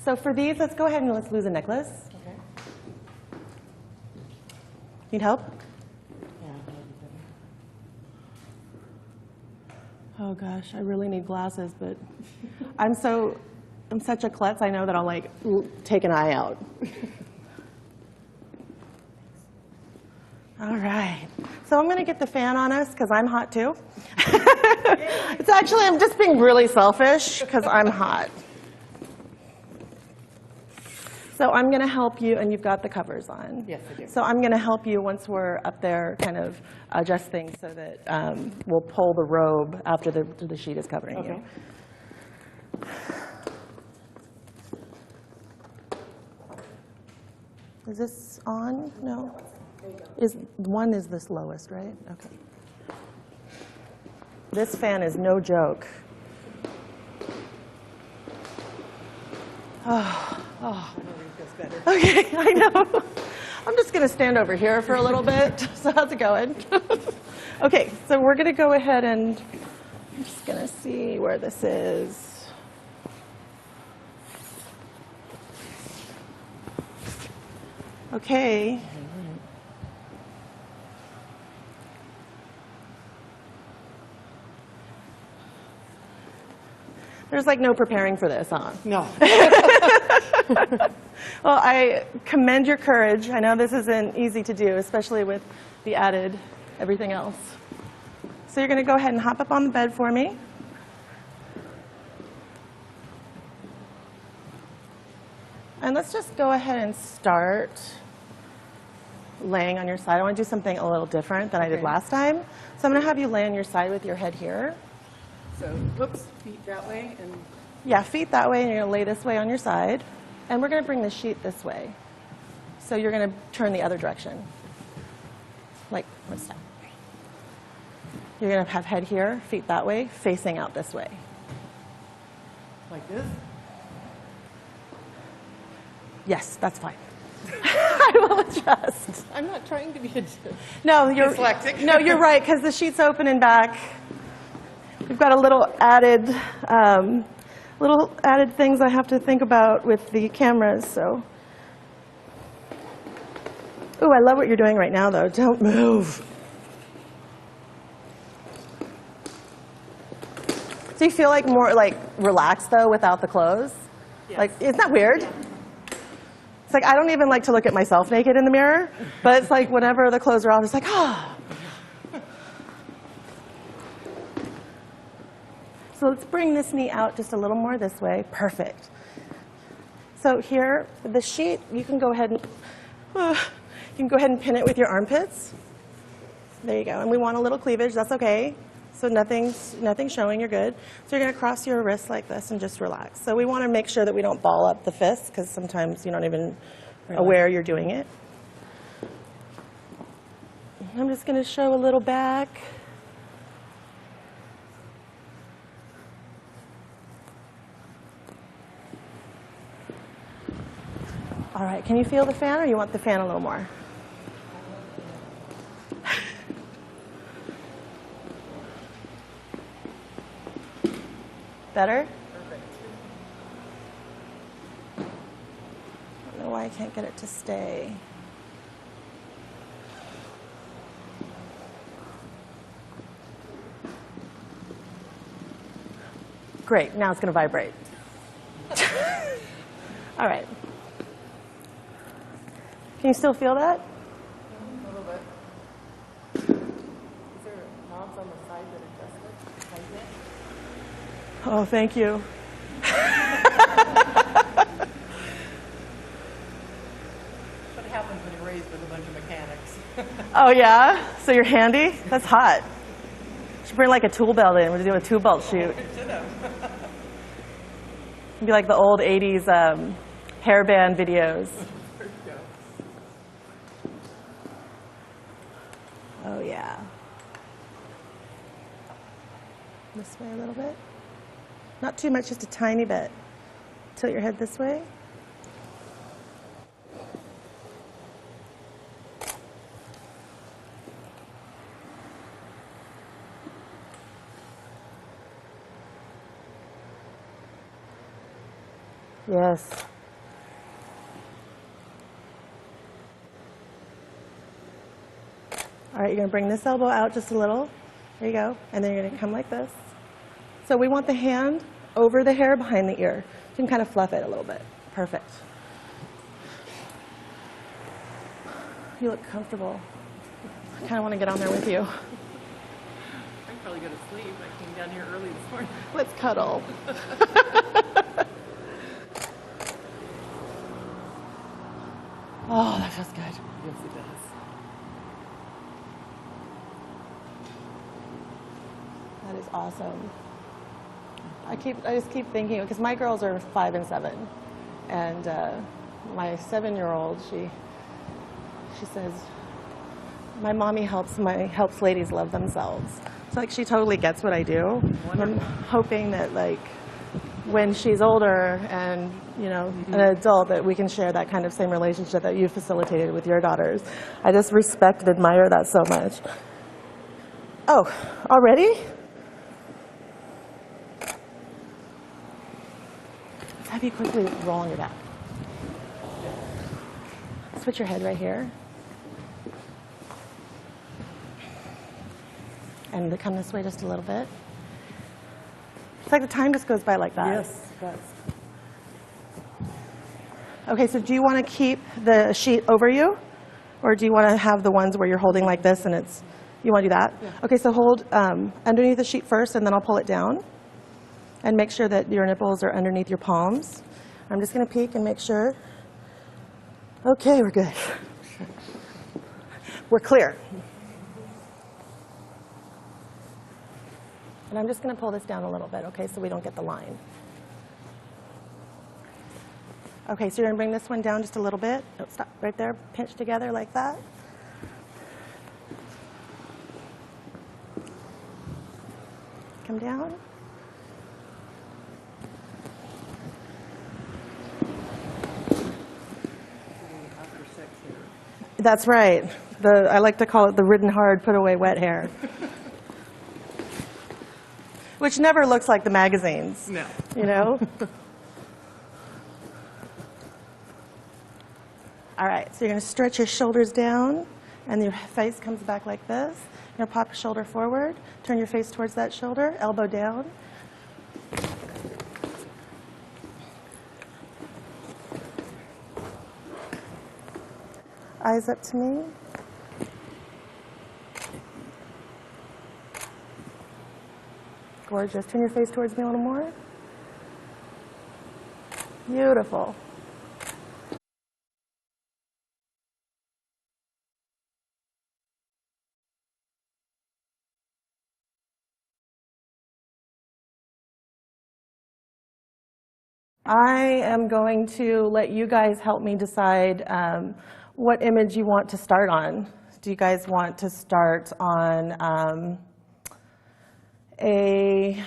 So for these, let's go ahead and let's lose a necklace. Okay. Need help? Oh gosh, I really need glasses, but I'm such a klutz, I know that I'll like take an eye out. All right, so I'm gonna get the fan on us because I'm hot too. It's actually, I'm just being really selfish because I'm hot. So I'm going to help you, and you've got the covers on. Yes, I do. So I'm going to help you once we're up there kind of adjust things so that we'll pull the robe after the sheet is covering you. Is this on? No? One is this lowest, right? Okay. This fan is no joke. Oh. Okay, I know. I'm just going to stand over here for a little bit. So how's it going? Okay, so we're going to go ahead and I'm just going to see where this is. Okay. There's like no preparing for this, huh? No. Well, I commend your courage. I know this isn't easy to do, especially with the added everything else. So you're going to go ahead and hop up on the bed for me. And let's just go ahead and start laying on your side. I want to do something a little different than I did last time. So I'm going to have you lay on your side with your head here. So, whoops, feet that way, and yeah, feet that way, and you're going to lay this way on your side. And we're going to bring the sheet this way. So you're going to turn the other direction. Like, what's that? You're going to have head here, feet that way, facing out this way. like this. Yes, that's fine. I will adjust. I'm not trying to be a No, you're dyslexic. No, you're right, because the sheet's open and back. We've got a little added things I have to think about with the cameras. So, ooh, I love what you're doing right now, though. Don't move. Do you feel like more like relaxed though without the clothes? Yes. Like, isn't that weird? It's like I don't even like to look at myself naked in the mirror, but it's like whenever the clothes are off, it's like, ah. So let's bring this knee out just a little more this way. Perfect. So here, the sheet, you can go ahead and pin it with your armpits. There you go. And we want a little cleavage. That's okay. So nothing's showing. You're good. So you're going to cross your wrists like this and just relax. So we want to make sure that we don't ball up the fists because sometimes you're not even aware you're doing it. I'm just going to show a little back. All right, can you feel the fan, or you want the fan a little more? Better? Perfect. I don't know why why I can't get it to stay. Great, now it's going to vibrate. All right. Can you still feel that? A little bit. Is there knobs on the side that adjust it? Oh, thank you. What happens when you're raised with a bunch of mechanics? Oh, yeah? So you're handy? That's hot. Should bring like a tool belt in. We're doing a tool belt shoot. It'd be like the old 80s hairband videos. Oh, yeah. This way a little bit. Not too much, just a tiny bit. Tilt your head this way. Yes. All right, you're going to bring this elbow out just a little. There you go. And then you're going to come like this. So we want the hand over the hair behind the ear. You can kind of fluff it a little bit. Perfect. You look comfortable. I kind of want to get on there with you. I'm probably going to sleep. I came down here early this morning. Let's cuddle. Oh, that feels good. Yes, it does. That is awesome. I just keep thinking, because my girls are 5 and 7, and my 7-year-old, she says, my mommy helps ladies love themselves. It's like she totally gets what I do. And I'm hoping that like when she's older and an adult, that we can share that kind of same relationship that you facilitated with your daughters. I just respect and admire that so much. Oh, already? Let's have you quickly roll on your back. Switch your head right here. And come this way just a little bit. It's like the time just goes by like that. Yes, it does. Okay, so do you want to keep the sheet over you? Or do you want to have the ones where you're holding like this and you want to do that? Yeah. Okay, so hold underneath the sheet first, and then I'll pull it down. And make sure that your nipples are underneath your palms. I'm just going to peek and make sure. Okay, we're good. We're clear. And I'm just going to pull this down a little bit, okay, so we don't get the line. Okay, so you're going to bring this one down just a little bit. Oh, stop right there. Pinch together like that. Come down. That's right. I like to call it the ridden hard, put away wet hair. Which never looks like the magazines. No. You know? All right, so you're going to stretch your shoulders down, and your face comes back like this. You're going to pop your shoulder forward, turn your face towards that shoulder, elbow down. Eyes up to me. Gorgeous. Turn your face towards me a little more. Beautiful. I am going to let you guys help me decide what image you want to start on. Do you guys want to start on a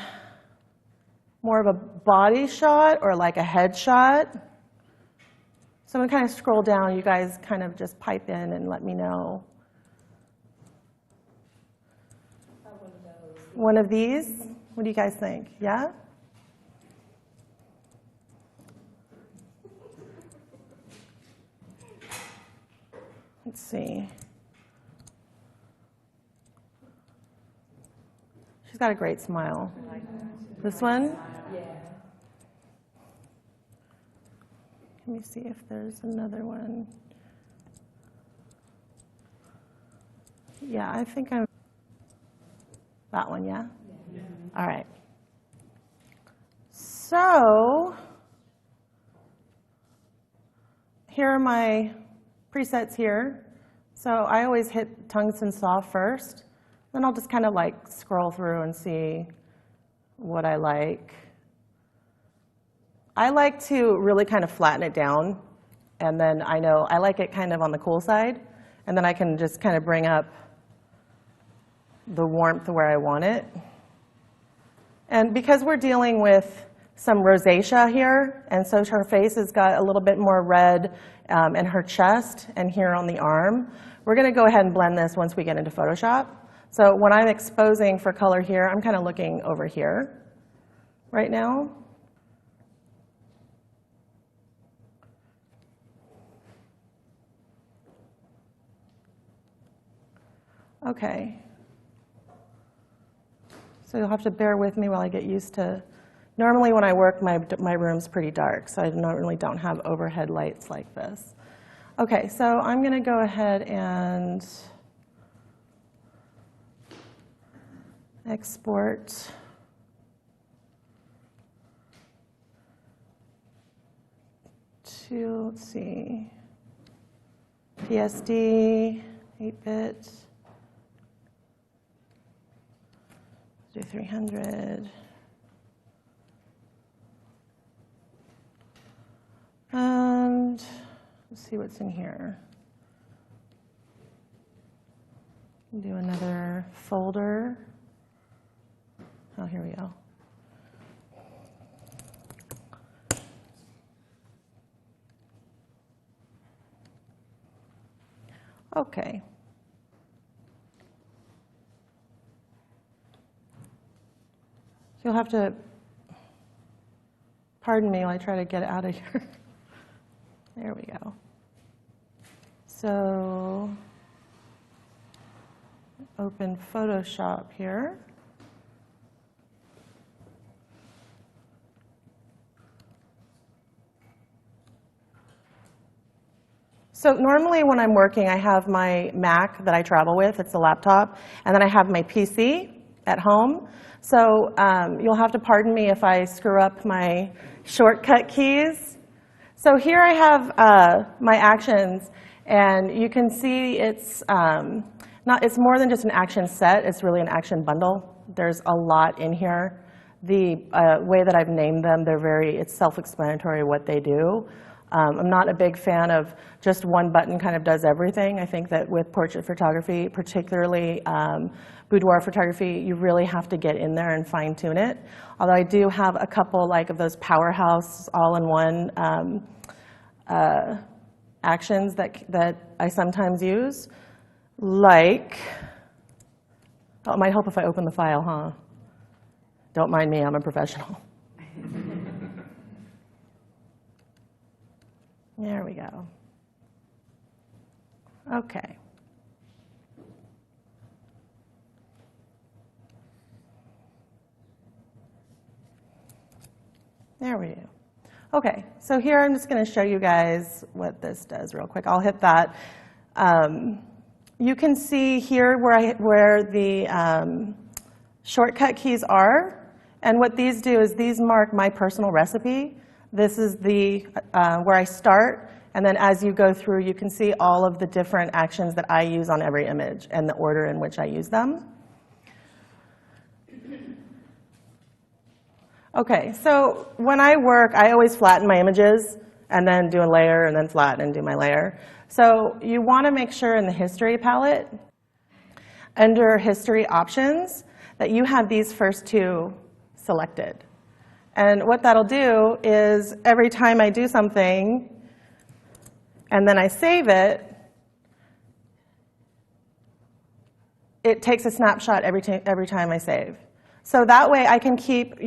more of a body shot or like a head shot? So I'm going to kind of scroll down. You guys kind of just pipe in and let me know. One of these? What do you guys think? Yeah? let's see. She's got a great smile. This one? Yeah. Let me see if there's another one. Yeah, I think I'm, that one, yeah? All right. So, here are my presets here. So I always hit tungsten soft first. Then I'll just kind of like scroll through and see what I like. I like to really kind of flatten it down. And then I know I like it kind of on the cool side. And then I can just kind of bring up the warmth where I want it. And because we're dealing with some rosacea here, and so her face has got a little bit more red in her chest and here on the arm, we're going to go ahead and blend this once we get into Photoshop. So when I'm exposing for color here, I'm kind of looking over here right now. Okay. So you'll have to bear with me while I get used to. Normally when I work, my room's pretty dark, so I normally don't have overhead lights like this. Okay, so I'm going to go ahead and export to, let's see, PSD, 8-bit, do 300. And let's see what's in here. Do another folder. Oh, here we go. Okay. You'll have to pardon me while I try to get out of here. There we go. So, open Photoshop here. So normally when I'm working, I have my Mac that I travel with, it's a laptop, and then I have my PC at home. So you'll have to pardon me if I screw up my shortcut keys. So here I have my actions, and you can see it's it's more than just an action set, it's really an action bundle. There's a lot in here. The way that I've named them, it's self-explanatory what they do. I'm not a big fan of just one button kind of does everything. I think that with portrait photography, particularly boudoir photography, you really have to get in there and fine tune it. Although I do have a couple like of those powerhouse all-in-one actions that I sometimes use. Like, oh, it might help if I open the file, huh? Don't mind me, I'm a professional. There we go. Okay. There we go. Okay, so here I'm just going to show you guys what this does real quick. I'll hit that. You can see here where the shortcut keys are, and what these do is these mark my personal recipe. This is the where I start, and then as you go through, you can see all of the different actions that I use on every image and the order in which I use them. Okay, so when I work, I always flatten my images, and then do a layer, and then flatten and do my layer. So you want to make sure in the history palette, under history options, that you have these first two selected. And what that'll do is every time I do something and then I save it, it takes a snapshot every time I save. So that way I can keep,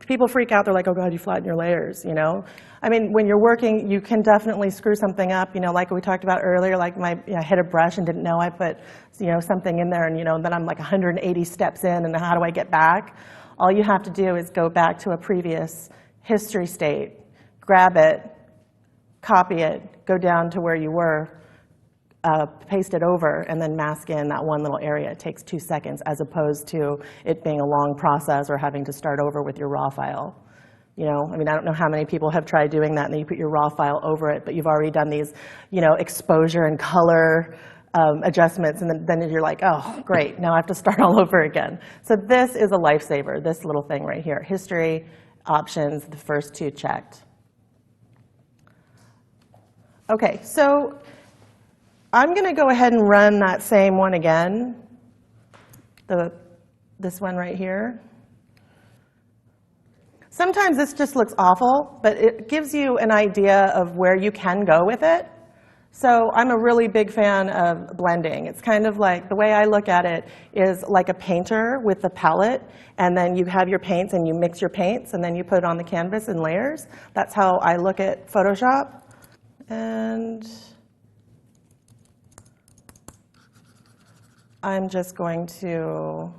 people freak out, they're like, oh God, you flatten your layers, I mean, when you're working, you can definitely screw something up, like we talked about earlier, like I hit a brush and didn't know I put, something in there, and then I'm like 180 steps in, and how do I get back? All you have to do is go back to a previous history state, grab it, copy it, go down to where you were, paste it over, and then mask in that one little area. It takes 2 seconds, as opposed to it being a long process or having to start over with your raw file. I mean, I don't know how many people have tried doing that, and then you put your raw file over it, but you've already done these, exposure and color adjustments, and then you're like, oh, great, now I have to start all over again. So this is a lifesaver, this little thing right here. History, options, the first 2 checked. Okay, so I'm going to go ahead and run that same one again, this one right here. Sometimes this just looks awful, but it gives you an idea of where you can go with it. So I'm a really big fan of blending. It's kind of like, the way I look at it is like a painter with a palette, and then you have your paints and you mix your paints, and then you put it on the canvas in layers. That's how I look at Photoshop. And I'm just going to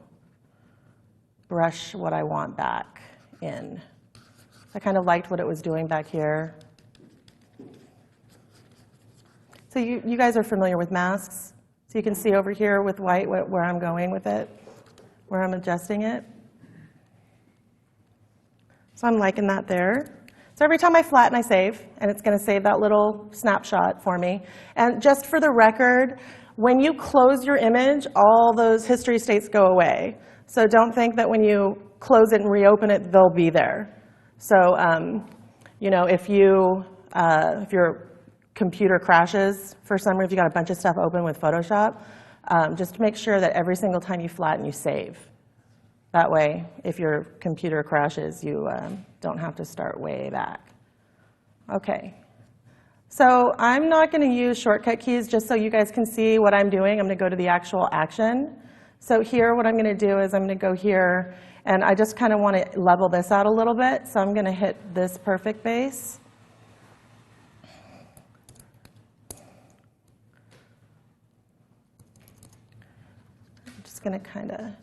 brush what I want back in. I kind of liked what it was doing back here. So you guys are familiar with masks. So you can see over here with white where I'm going with it, where I'm adjusting it. So I'm liking that there. So every time I flatten, I save, and it's going to save that little snapshot for me. And just for the record, when you close your image, all those history states go away. So don't think that when you close it and reopen it, they'll be there. So if your computer crashes for some reason, if you got a bunch of stuff open with Photoshop, just make sure that every single time you flatten, you save. That way, if your computer crashes, you don't have to start way back. Okay. So I'm not going to use shortcut keys just so you guys can see what I'm doing. I'm going to go to the actual action. So here, what I'm going to do is I'm going to go here, and I just kind of want to level this out a little bit. So I'm going to hit this perfect base. I'm just going to kind of...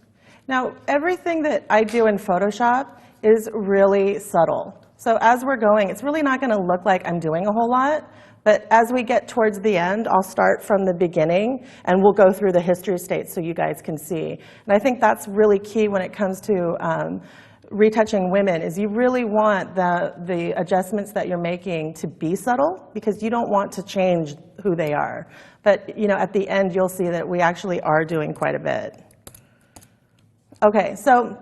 Now, everything that I do in Photoshop is really subtle. So as we're going, it's really not going to look like I'm doing a whole lot. But as we get towards the end, I'll start from the beginning, and we'll go through the history states so you guys can see. And I think that's really key when it comes to retouching women, is you really want the adjustments that you're making to be subtle, because you don't want to change who they are. But at the end, you'll see that we actually are doing quite a bit. Okay, so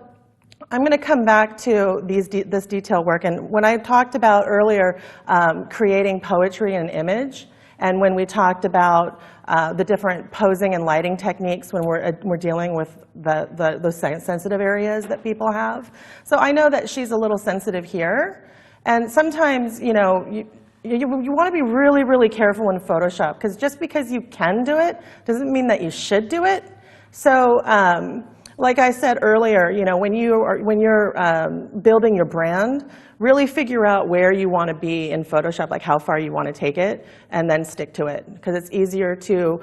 I'm going to come back to this detail work. And when I talked about earlier creating poetry in an image, and when we talked about the different posing and lighting techniques when we're dealing with those sensitive areas that people have. So I know that she's a little sensitive here. And sometimes, you want to be really, really careful in Photoshop, because just because you can do it doesn't mean that you should do it. So like I said earlier, when you're building your brand, really figure out where you want to be in Photoshop, like how far you want to take it, and then stick to it. Because it's easier to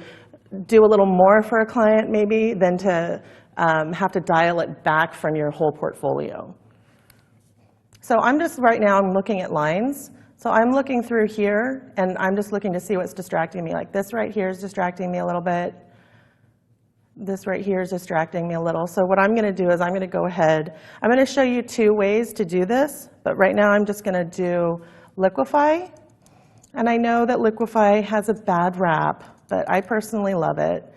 do a little more for a client, maybe, than to have to dial it back from your whole portfolio. So I'm looking at lines. So I'm looking through here, and I'm just looking to see what's distracting me. Like this right here is distracting me a little bit. This right here is distracting me a little. So what I'm going to do is I'm going to go ahead. I'm going to show you 2 ways to do this. But right now I'm just going to do liquify. And I know that liquify has a bad rap, but I personally love it.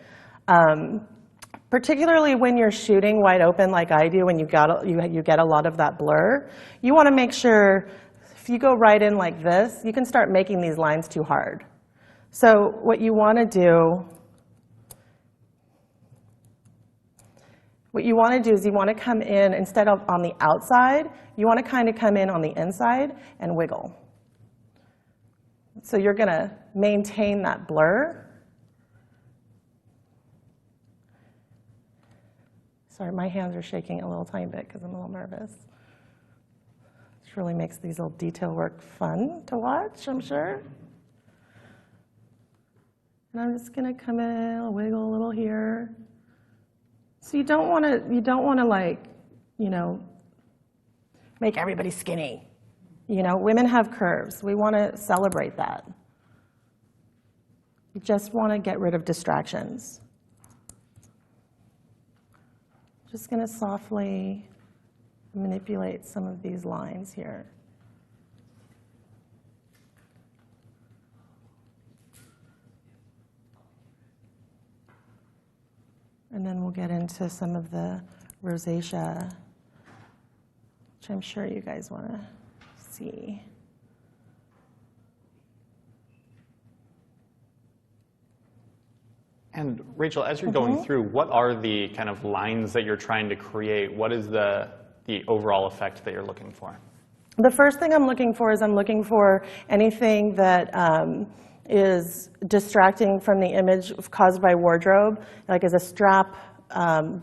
Particularly when you're shooting wide open like I do, when you get a lot of that blur. You want to make sure if you go right in like this, you can start making these lines too hard. So what you want to do is you want to come in, instead of on the outside, you want to kind of come in on the inside and wiggle. So you're going to maintain that blur. Sorry, my hands are shaking a little tiny bit because I'm a little nervous. This really makes these little detail work fun to watch, I'm sure. And I'm just going to come in, I'll wiggle a little here. So you don't want to like, you know, make everybody skinny. You know, women have curves. We want to celebrate that. You just want to get rid of distractions. Just going to softly manipulate some of these lines here. And then we'll get into some of the rosacea, which I'm sure you guys want to see. And Rachel, as you're going through, what are the kind of lines that you're trying to create? What is the overall effect that you're looking for? The first thing I'm looking for is I'm looking for anything that is distracting from the image caused by wardrobe, like is a strap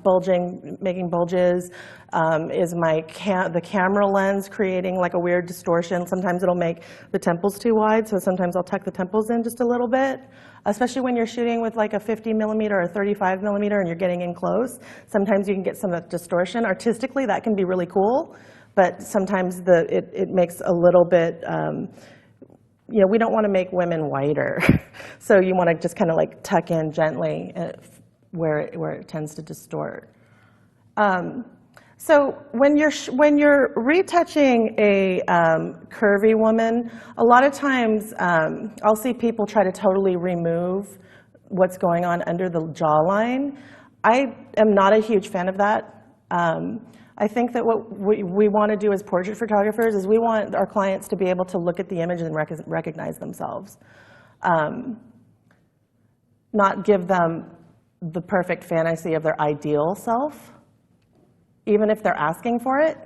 bulging, making bulges, is the camera lens creating like a weird distortion. Sometimes it'll make the temples too wide, so sometimes I'll tuck the temples in just a little bit. Especially when you're shooting with like a 50 millimeter or 35 millimeter and you're getting in close, sometimes you can get some distortion. Artistically, that can be really cool, but sometimes it makes a little bit, you know, we don't want to make women whiter. So you want to just kind of like tuck in gently where it tends to distort. So when you're retouching a curvy woman, a lot of times I'll see people try to totally remove what's going on under the jawline. I am not a huge fan of that. I think that what we want to do as portrait photographers is we want our clients to be able to look at the image and recognize themselves. Not give them the perfect fantasy of their ideal self, even if they're asking for it.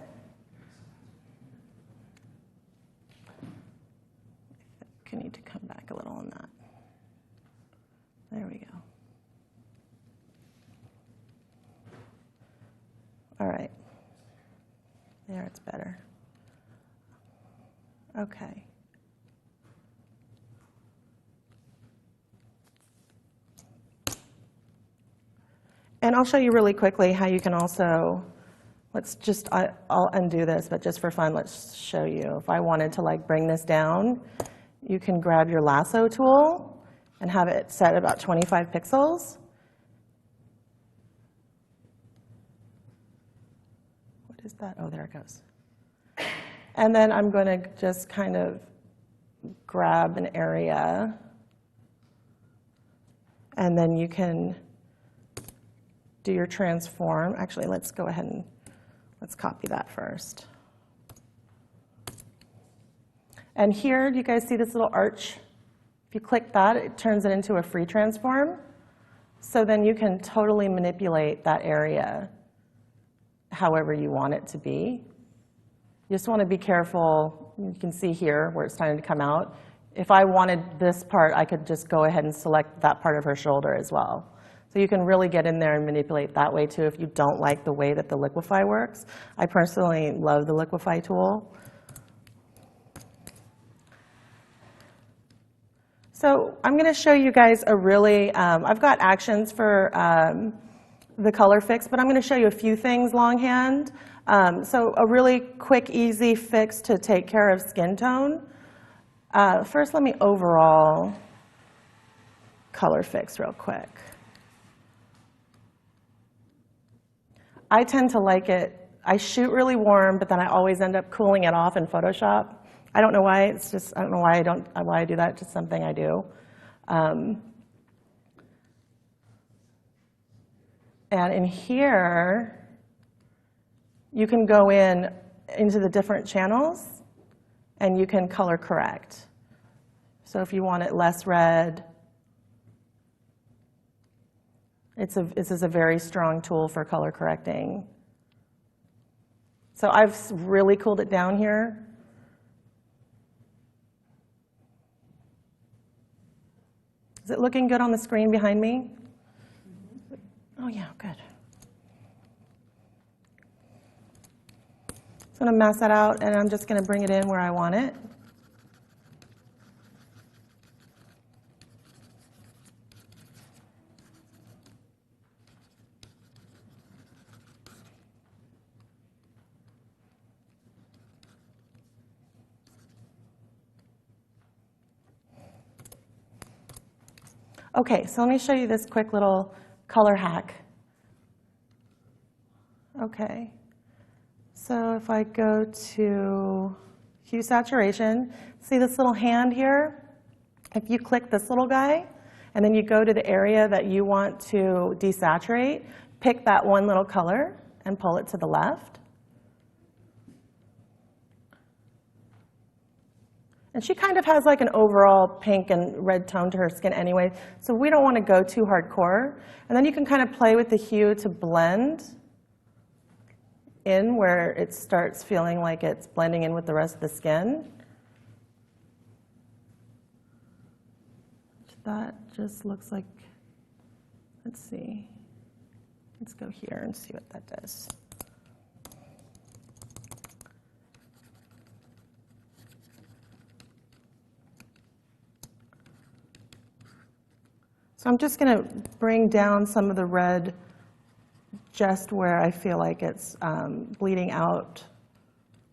I need to come back a little on that. There we go. All right. There, it's better. Okay. And I'll show you really quickly how you can also, I'll undo this, but just for fun, let's show you. If I wanted to like bring this down, you can grab your lasso tool and have it set about 25 pixels. What is that? Oh, there it goes. And then I'm going to just kind of grab an area, and then you can do your transform. Actually, let's go ahead and let's copy that first. And here, do you guys see this little arch? If you click that, it turns it into a free transform. So then you can totally manipulate that area however you want it to be. You just want to be careful. You can see here where it's starting to come out. If I wanted this part, I could just go ahead and select that part of her shoulder as well. So you can really get in there and manipulate that way too if you don't like the way that the liquify works. I personally love the liquify tool. So I'm going to show you guys a really, I've got actions for the color fix, but I'm going to show you a few things longhand. So a really quick, easy fix to take care of skin tone. First, let me overall color fix real quick. I tend to like it. I shoot really warm, but then I always end up cooling it off in Photoshop. I don't know why. It's just, I don't know why I do that. It's just something I do. And in here, you can go into the different channels, and you can color correct. So if you want it less red, this is a very strong tool for color correcting. So I've really cooled it down here. Is it looking good on the screen behind me? Oh yeah, good. want to mask that out, and I'm just going to bring it in where I want it. Okay, so let me show you this quick little color hack. Okay, so if I go to hue saturation, see this little hand here? If you click this little guy, and then you go to the area that you want to desaturate, pick that one little color and pull it to the left. And she kind of has like an overall pink and red tone to her skin anyway, so we don't want to go too hardcore. And then you can kind of play with the hue to blend in where it starts feeling like it's blending in with the rest of the skin. That just looks like, let's see. Let's go here and see what that does. So I'm just going to bring down some of the red just where I feel like it's bleeding out.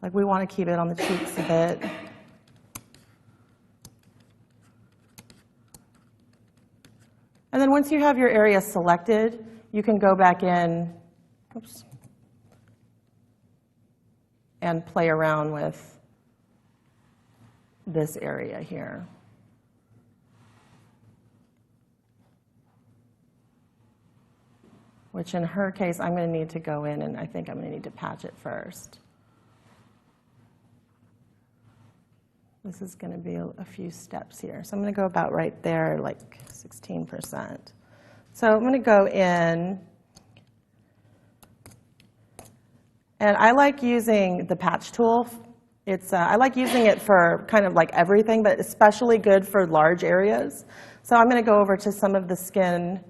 Like we want to keep it on the cheeks a bit. And then once you have your area selected, you can go back in, oops, and play around with this area here. Which in her case, I'm going to need to go in, and I think I'm going to need to patch it first. This is going to be a few steps here. So I'm going to go about right there, like 16%. So I'm going to go in, and I like using the patch tool. I like using it for kind of like everything, but especially good for large areas. So I'm going to go over to some of the skin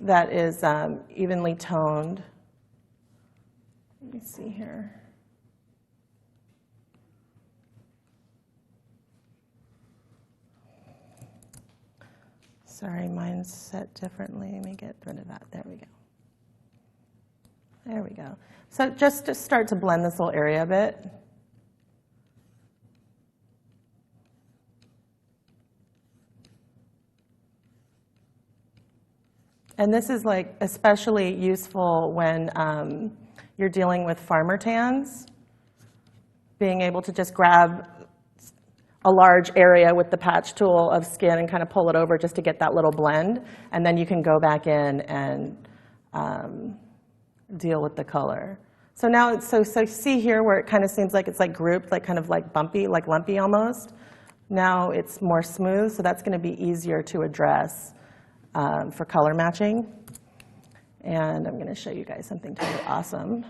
that is evenly toned. Let me see here. Sorry, mine's set differently. Let me get rid of that. There we go. There we go. So just to start to blend this little area a bit. And this is like especially useful when you're dealing with farmer tans. Being able to just grab a large area with the patch tool of skin and kind of pull it over just to get that little blend. And then you can go back in and deal with the color. So now, so see here where it kind of seems like it's like grouped, like kind of like bumpy, like lumpy almost. Now it's more smooth, so that's going to be easier to address for color matching. And I'm going to show you guys something totally awesome.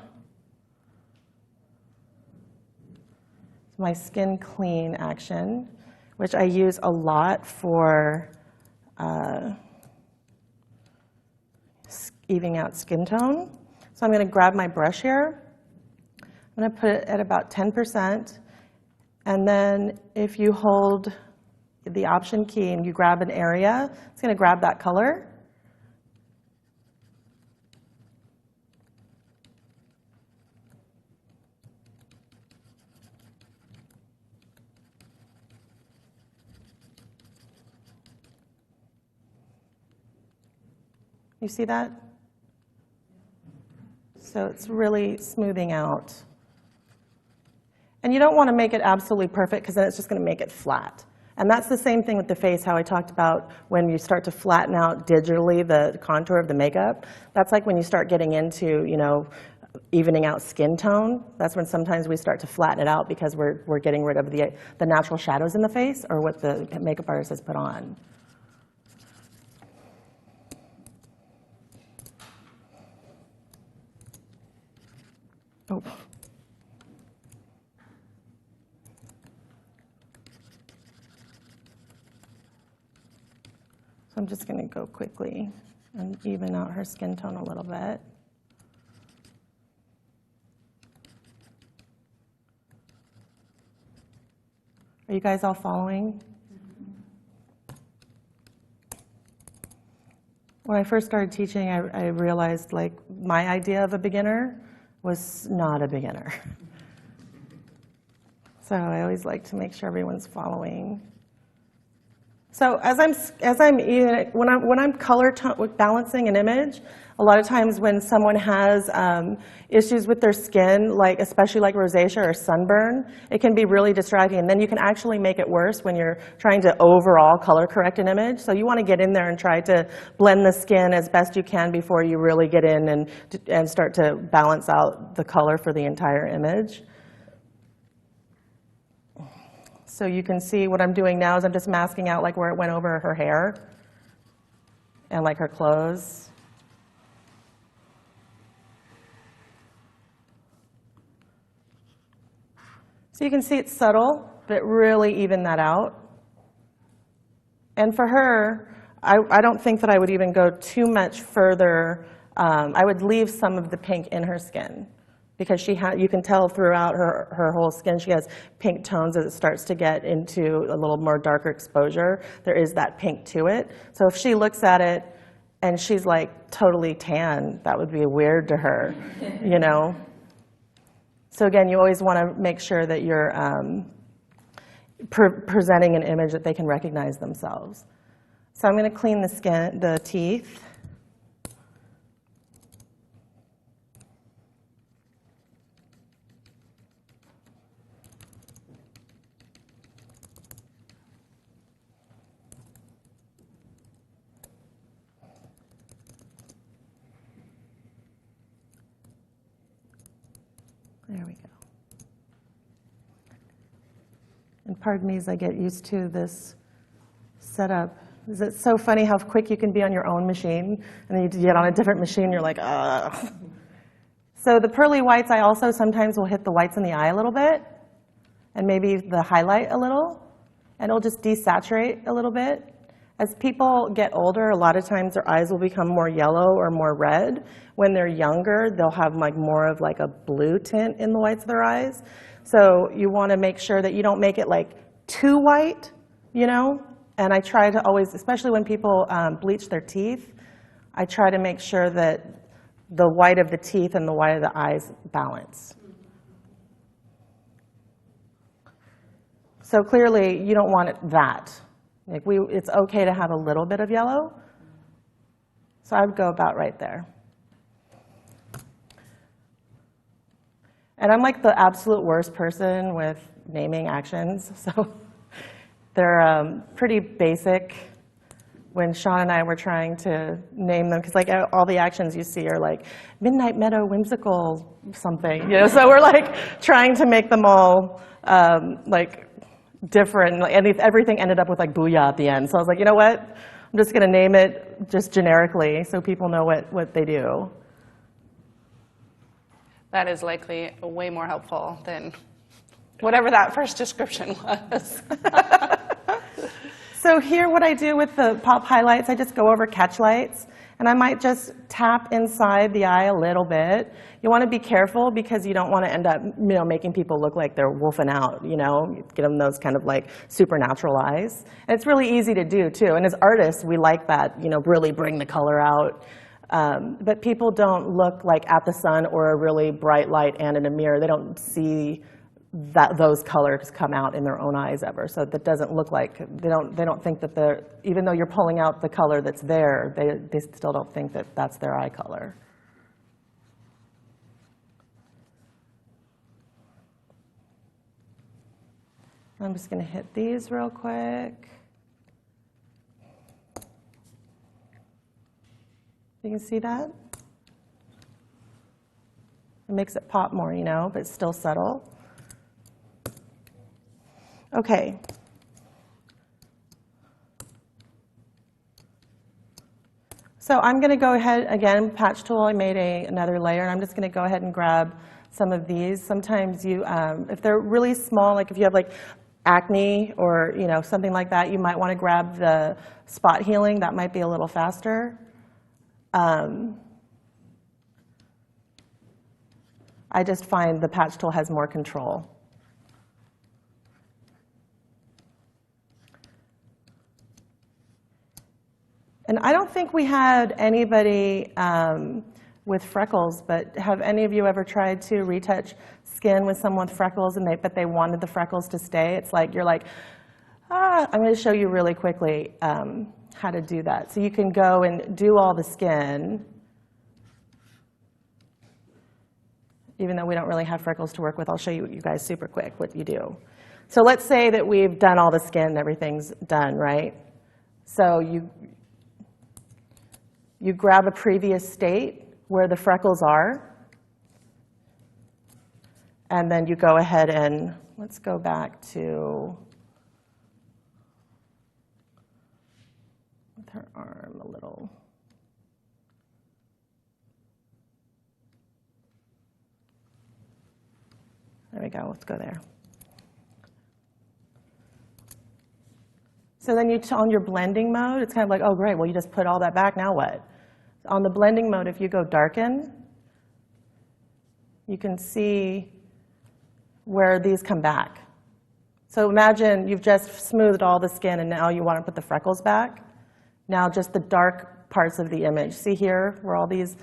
It's my Skin Clean action, which I use a lot for evening out skin tone. So I'm going to grab my brush here. I'm going to put it at about 10%. And then if you hold the Option key and you grab an area, it's going to grab that color. You see that? So it's really smoothing out. And you don't want to make it absolutely perfect because then it's just going to make it flat. And that's the same thing with the face, how I talked about when you start to flatten out digitally the contour of the makeup. That's like when you start getting into, you know, evening out skin tone. That's when sometimes we start to flatten it out because we're getting rid of the natural shadows in the face or what the makeup artist has put on. Oh. So I'm just going to go quickly and even out her skin tone a little bit. you guys all following? When I first started teaching, I realized like my idea of a beginner was not a beginner. So I always like to make sure everyone's following. So when I'm color balancing an image, a lot of times when someone has issues with their skin, like especially like rosacea or sunburn, it can be really distracting. And then you can actually make it worse when you're trying to overall color correct an image. So you want to get in there and try to blend the skin as best you can before you really get in and start to balance out the color for the entire image. So you can see what I'm doing now is I'm just masking out like where it went over her hair and like her clothes. So you can see it's subtle, but really even that out. And for her, I don't think that I would even go too much further. I would leave some of the pink in her skin, because you can tell throughout her whole skin she has pink tones as it starts to get into a little more darker exposure. There is that pink to it. So if she looks at it and she's like totally tan, that would be weird to her, you know? So again, you always want to make sure that you're presenting an image that they can recognize themselves. So I'm going to clean the teeth. There we go. And pardon me as I get used to this setup. It's so funny how quick you can be on your own machine, and then you get on a different machine, you're like, ugh. So the pearly whites, I also sometimes will hit the whites in the eye a little bit, and maybe the highlight a little, and it'll just desaturate a little bit. As people get older, a lot of times their eyes will become more yellow or more red. When they're younger, they'll have like more of like a blue tint in the whites of their eyes. So you want to make sure that you don't make it like too white, you know? And I try to always, especially when people bleach their teeth, I try to make sure that the white of the teeth and the white of the eyes balance. So clearly, you don't want it that. Like it's okay to have a little bit of yellow. So I would go about right there. And I'm like the absolute worst person with naming actions. So they're pretty basic. When Sean and I were trying to name them, because like all the actions you see are like Midnight Meadow Whimsical something, you know. So we're like trying to make them all like different, and everything ended up with like booyah at the end. So I was like, you know what? I'm just going to name it just generically so people know what they do. That is likely way more helpful than whatever that first description was. So here what I do with the pop highlights, I just go over catch lights, and I might just tap inside the eye a little bit. You want to be careful because you don't want to end up, you know, making people look like they're wolfing out, you know, give them those kind of like supernatural eyes. And it's really easy to do too. And as artists, we like that, you know, really bring the color out. But people don't look like at the sun or a really bright light and in a mirror. They don't see those colors come out in their own eyes ever. So that doesn't look like, they don't think that they're, even though you're pulling out the color that's there, they still don't think that that's their eye color. I'm just going to hit these real quick. You can see that? It makes it pop more, you know, but it's still subtle. Okay. So I'm going to go ahead, again, patch tool, I made another layer, and I'm just going to go ahead and grab some of these. Sometimes you, if they're really small, like if you have like acne or, you know, something like that, you might want to grab the spot healing. That might be a little faster. I just find the patch tool has more control. we had anybody with freckles, but have any of you ever tried to retouch skin with someone with freckles, and but they wanted the freckles to stay? It's like, you're like, I'm going to show you really quickly how to do that. So you can go and do all the skin, even though we don't really have freckles to work with. I'll show you guys super quick what you do. So let's say that we've done all the skin, and everything's done, right? So you grab a previous state where the freckles are, and then you go ahead and, let's go back to, with her arm a little. There we go, let's go there. So then on your blending mode, it's kind of like, oh great, well you just put all that back, now what? On the blending mode, if you go darken, you can see where these come back. So imagine you've just smoothed all the skin and now you want to put the freckles back. Now just the dark parts of the image. See here where all these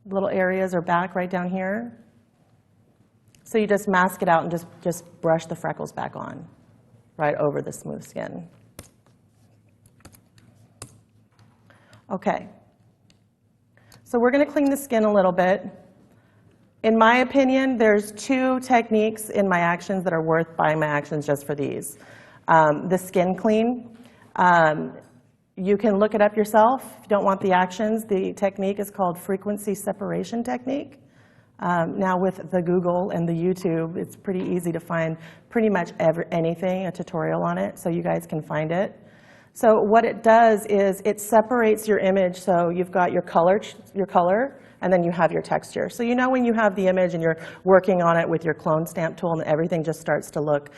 little areas are back right down here? So you just mask it out and just brush the freckles back on, right over the smooth skin. Okay. So we're going to clean the skin a little bit. In my opinion, there's 2 techniques in my actions that are worth buying my actions just for these. The skin clean. You can look it up yourself. If you don't want the actions, the technique is called frequency separation technique. Now with the Google and the YouTube, it's pretty easy to find pretty much anything, a tutorial on it, so you guys can find it. So what it does is it separates your image, so you've got your color, and then you have your texture. So you know when you have the image and you're working on it with your clone stamp tool and everything just starts to look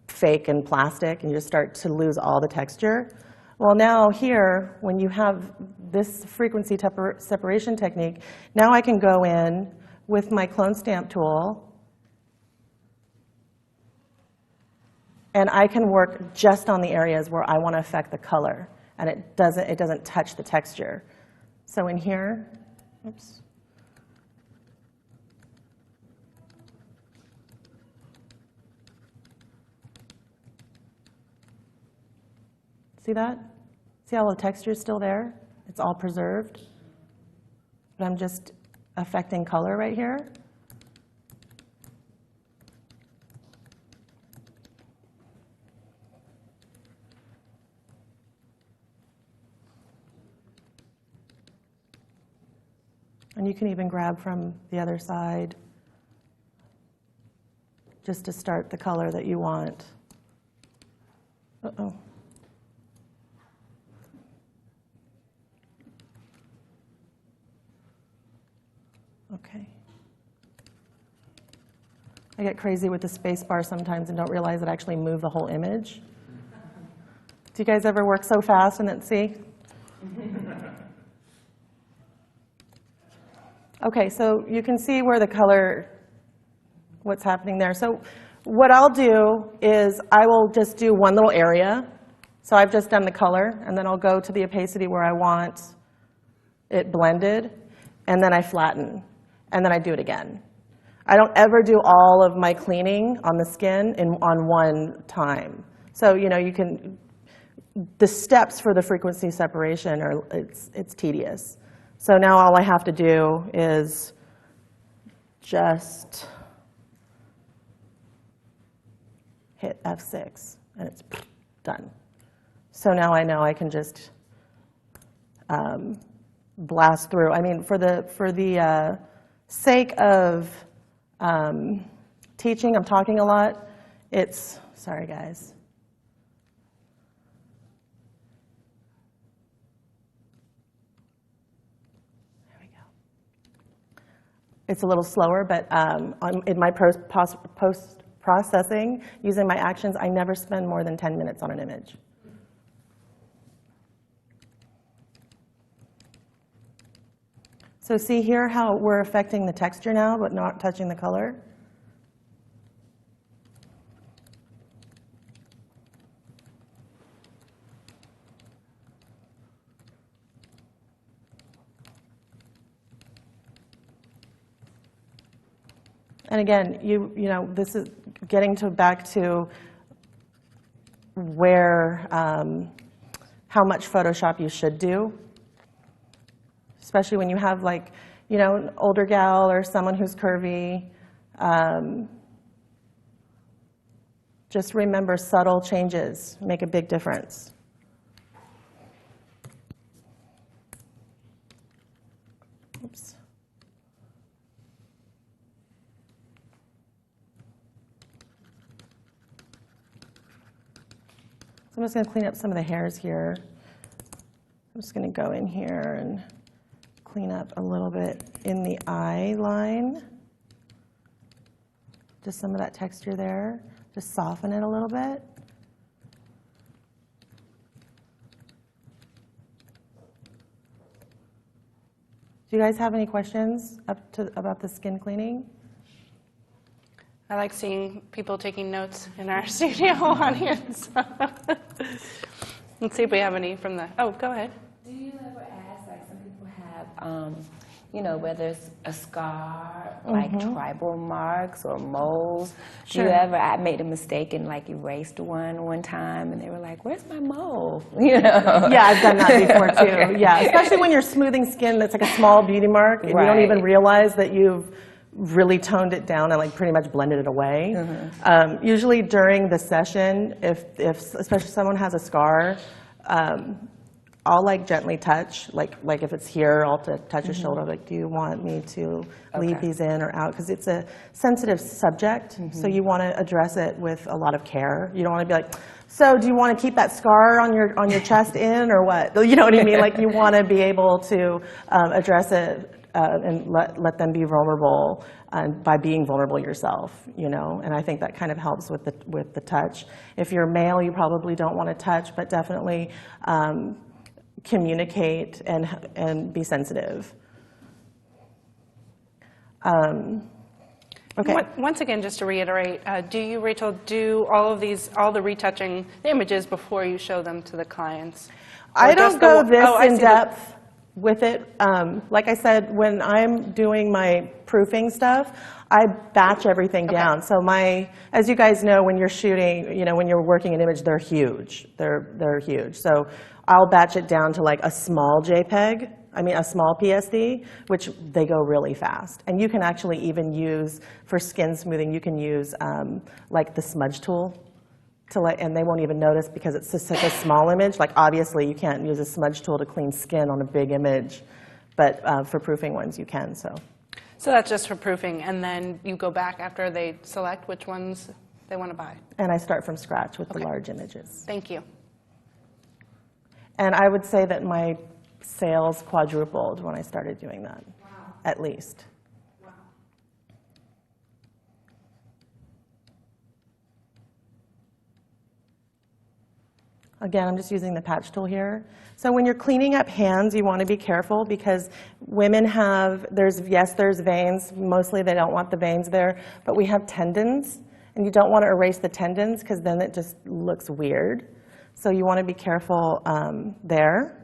fake and plastic and you just start to lose all the texture? Well, now here, when you have this frequency separation technique, now I can go in with my clone stamp tool and I can work just on the areas where I want to affect the color, and it doesn't touch the texture. So in here, oops. See that? See how the texture is still there? It's all preserved. But I'm just affecting color right here. And you can even grab from the other side just to start the color that you want. Uh-oh. Okay. I get crazy with the space bar sometimes and don't realize it actually moved the whole image. Do you guys ever work so fast and then see? Okay, so you can see where the color, what's happening there. So what I'll do is I will just do one little area. So I've just done the color, and then I'll go to the opacity where I want it blended, and then I flatten, and then I do it again. I don't ever do all of my cleaning on the skin on one time. So you know, you can, the steps for the frequency separation are, it's tedious. So now all I have to do is just hit F6, and it's done. So now I know I can just blast through. I mean, for the sake of teaching, I'm talking a lot. It's, sorry guys. It's a little slower, but in my post-processing, using my actions, I never spend more than 10 minutes on an image. So see here how we're affecting the texture now, but not touching the color? And again, you know, this is getting back to where, how much Photoshop you should do, especially when you have like, you know, an older gal or someone who's curvy. Just remember, subtle changes make a big difference. Oops. So I'm just going to clean up some of the hairs here. I'm just going to go in here and clean up a little bit in the eye line. Just some of that texture there. Just soften it a little bit. Do you guys have any questions about the skin cleaning? I like seeing people taking notes in our studio audience. Let's see if we have any from the, oh, go ahead. Do you ever ask, like some people have, you know, whether it's a scar, like tribal marks or moles. Sure. Do you ever, I made a mistake and like erased one time and they were like, where's my mole? You know? Yeah, I've done that before too. Okay. Yeah, especially when you're smoothing skin that's like a small beauty mark and you don't even realize that you've really toned it down and like pretty much blended it away. Usually during the session, if especially someone has a scar, I'll like gently touch, like if it's here, I'll touch your shoulder, like, do you want me to leave these in or out? Because it's a sensitive subject, so you want to address it with a lot of care. You don't want to be like, so do you want to keep that scar on your chest in or what? You know what I mean? Like you want to be able to address it and let them be vulnerable by being vulnerable yourself, you know. And I think that kind of helps with the touch. If you're male, you probably don't want to touch, but definitely communicate and be sensitive. Okay. Once again, just to reiterate, do you, Rachel, do all the retouching the images before you show them to the clients? I don't go this in depth with it. Like I said, when I'm doing my proofing stuff, I batch everything down. So as you guys know, when you're shooting, you know, when you're working an image, they're huge. They're huge. So I'll batch it down to like a small JPEG, a small PSD, which they go really fast. And you can actually even use, for skin smoothing, you can use like the smudge tool. And they won't even notice because it's just such a small image. Like obviously you can't use a smudge tool to clean skin on a big image, but for proofing ones you can. So that's just for proofing, and then you go back after they select which ones they want to buy. And I start from scratch with the large images. Thank you. And I would say that my sales quadrupled when I started doing that, at least. Again, I'm just using the patch tool here. So when you're cleaning up hands, you want to be careful because women have, there's veins. Mostly they don't want the veins there, but we have tendons, and you don't want to erase the tendons because then it just looks weird. So you want to be careful there.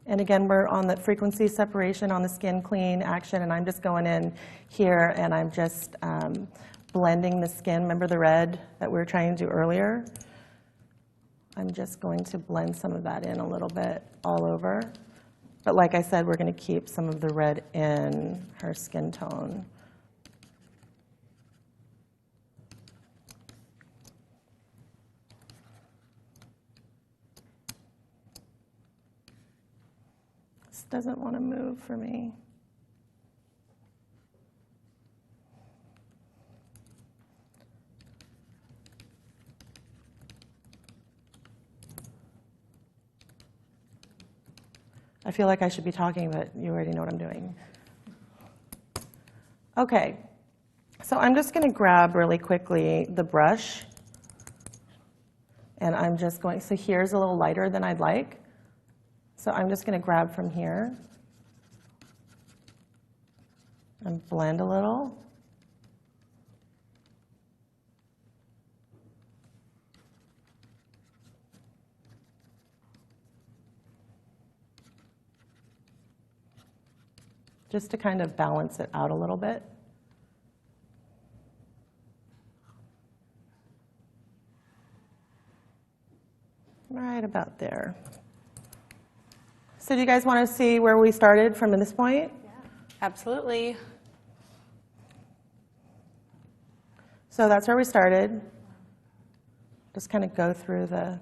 And again, we're on the frequency separation on the skin clean action, and I'm just going in here and I'm just blending the skin. Remember the red that we were trying to do earlier? I'm just going to blend some of that in a little bit all over. But like I said, we're going to keep some of the red in her skin tone. This doesn't want to move for me. I feel like I should be talking, but you already know what I'm doing. Okay, so I'm just going to grab really quickly the brush, and I'm just going, so here's a little lighter than I'd like. So I'm just going to grab from here and blend a little. just to kind of balance it out a little bit. Right about there. So do you guys want to see where we started from this point? Yeah, absolutely. So that's where we started. Just kind of go through the...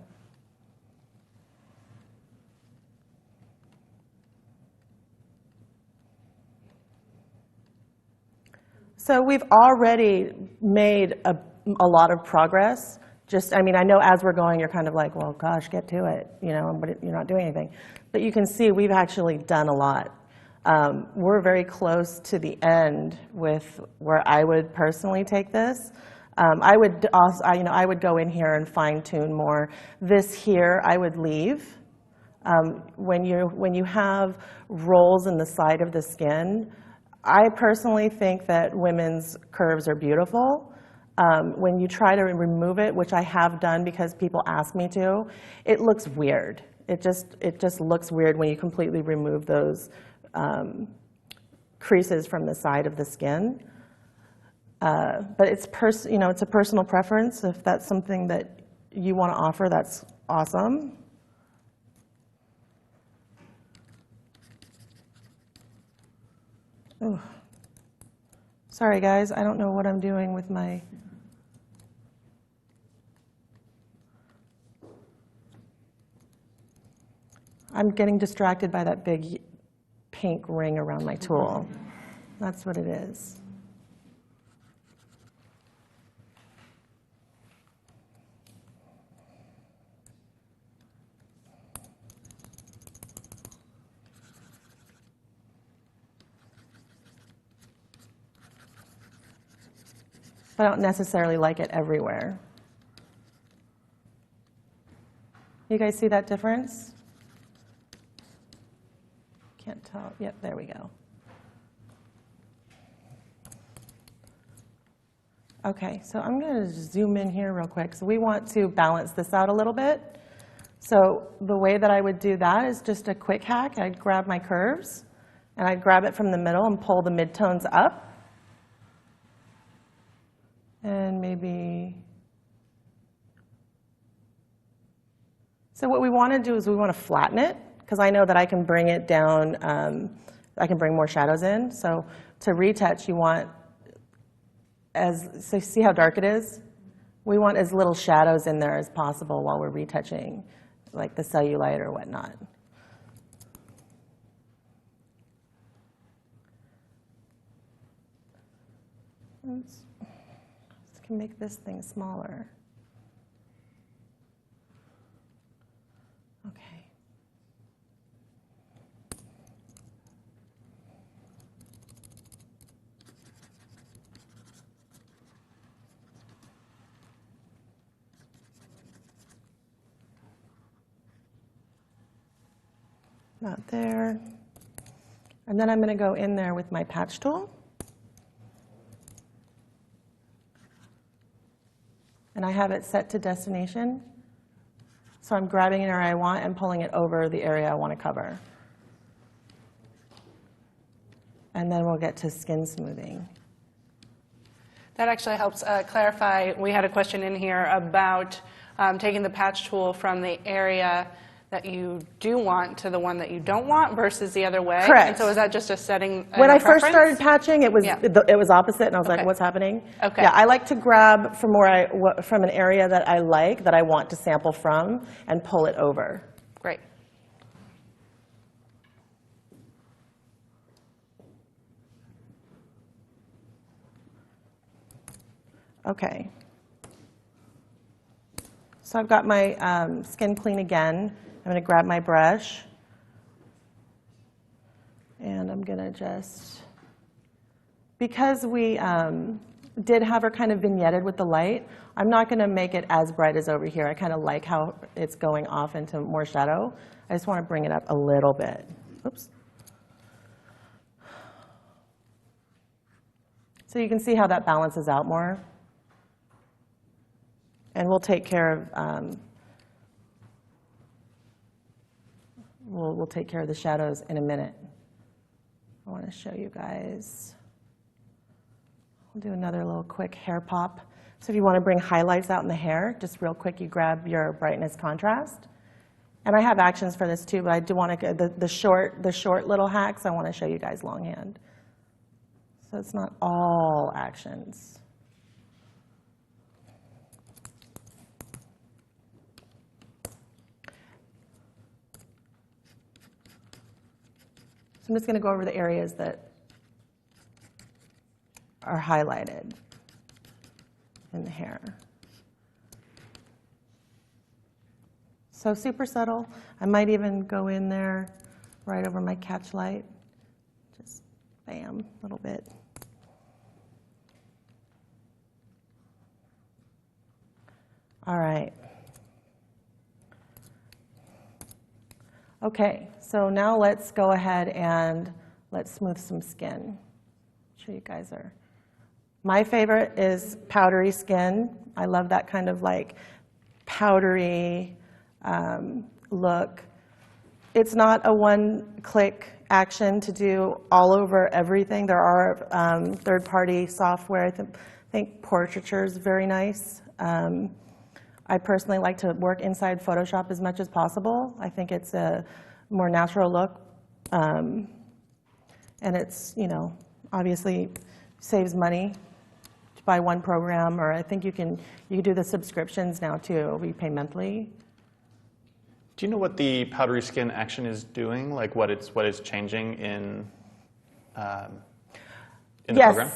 So we've already made a lot of progress. Just, I mean, I know as we're going, you're kind of like, well, gosh, get to it, you know, but you're not doing anything. But you can see we've actually done a lot. We're very close to the end with where I would personally take this. I would also, I would go in here and fine tune more. This here, I would leave. When you have rolls in the side of the skin, I personally think that women's curves are beautiful. When you try to remove it, which I have done because people ask me to, it looks weird. It just looks weird when you completely remove those creases from the side of the skin. But it's it's a personal preference. If that's something that you want to offer, that's awesome. Ooh. Sorry, guys. I don't know what I'm doing with my... I'm getting distracted by that big pink ring around my tool. That's what it is. I don't necessarily like it everywhere. You guys see that difference? Can't tell. Yep, there we go. Okay, so I'm going to zoom in here real quick. So we want to balance this out a little bit. So the way that I would do that is just a quick hack. I'd grab my curves, and I'd grab it from the middle and pull the midtones up. And maybe... So what we want to do is we want to flatten it, because I know that I can bring it down, I can bring more shadows in. So to retouch, you want, so see how dark it is? We want as little shadows in there as possible while we're retouching, like the cellulite or whatnot. Let's can make this thing smaller. Okay. Not there. And then I'm going to go in there with my patch tool. And I have it set to destination. So I'm grabbing an area I want and pulling it over the area I want to cover. And then we'll get to skin smoothing. That actually helps clarify. We had a question in here about taking the patch tool from the area that you do want to the one that you don't want versus the other way. Correct. And so is that just a setting? When I preference? first started patching, it was Yeah. it was opposite, and I was Okay. like, "What's happening?" Okay. Yeah, I like to grab from from an area that I like, that I want to sample from, and pull it over. Great. Okay. So I've got my skin clean again. I'm going to grab my brush, and I'm going to just, because we did have her kind of vignetted with the light, I'm not going to make it as bright as over here. I kind of like how it's going off into more shadow. I just want to bring it up a little bit. Oops. So you can see how that balances out more. And we'll take care of we'll take care of the shadows in a minute. I want to show you guys. I'll do another little quick hair pop. So if you want to bring highlights out in the hair, just real quick, you grab your brightness contrast. And I have actions for this too, but I do want to, the short little hacks, I want to show you guys longhand. So it's not all actions. So I'm just going to go over the areas that are highlighted in the hair. So super subtle. I might even go in there right over my catch light. Just bam, a little bit. All right. Okay, so now let's go ahead and let's smooth some skin. I'm sure you guys are. My favorite is powdery skin. I love that kind of like powdery look. It's not a one-click action to do all over everything. There are third-party software. I think portraiture is very nice. I personally like to work inside Photoshop as much as possible. I think it's a more natural look. And it's, you know, obviously saves money to buy one program, or I think you can do the subscriptions now too. We pay monthly. Do you know what the powdery skin action is doing? Like what it's changing in the program?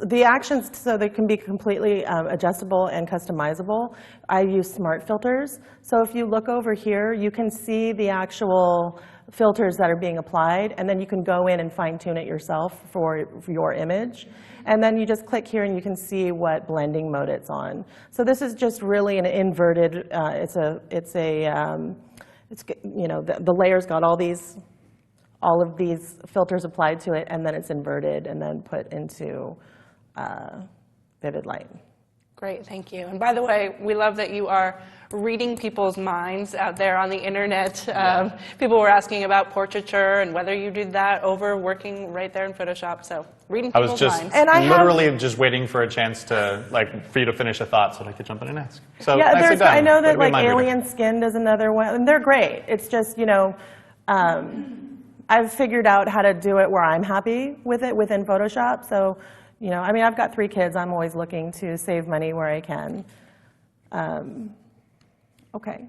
The actions, so they can be completely adjustable and customizable. I use smart filters. So if you look over here, you can see the actual filters that are being applied, and then you can go in and fine-tune it yourself for your image. And then you just click here and you can see what blending mode it's on. So this is just really an inverted, the layer's got all of these filters applied to it, and then it's inverted and then put into vivid light. Great, thank you. And by the way, we love that you are reading people's minds out there on the internet. People were asking about portraiture and whether you did that over working right there in Photoshop. So reading people's minds. And I was literally just waiting for a chance to, for you to finish a thought so that I could jump in and ask. So yeah, nicely done. I know that Way to be a mind Alien reader. Skin does another one, and they're great. It's just, I've figured out how to do it where I'm happy with it within Photoshop. So, I've got 3 kids. I'm always looking to save money where I can. Okay.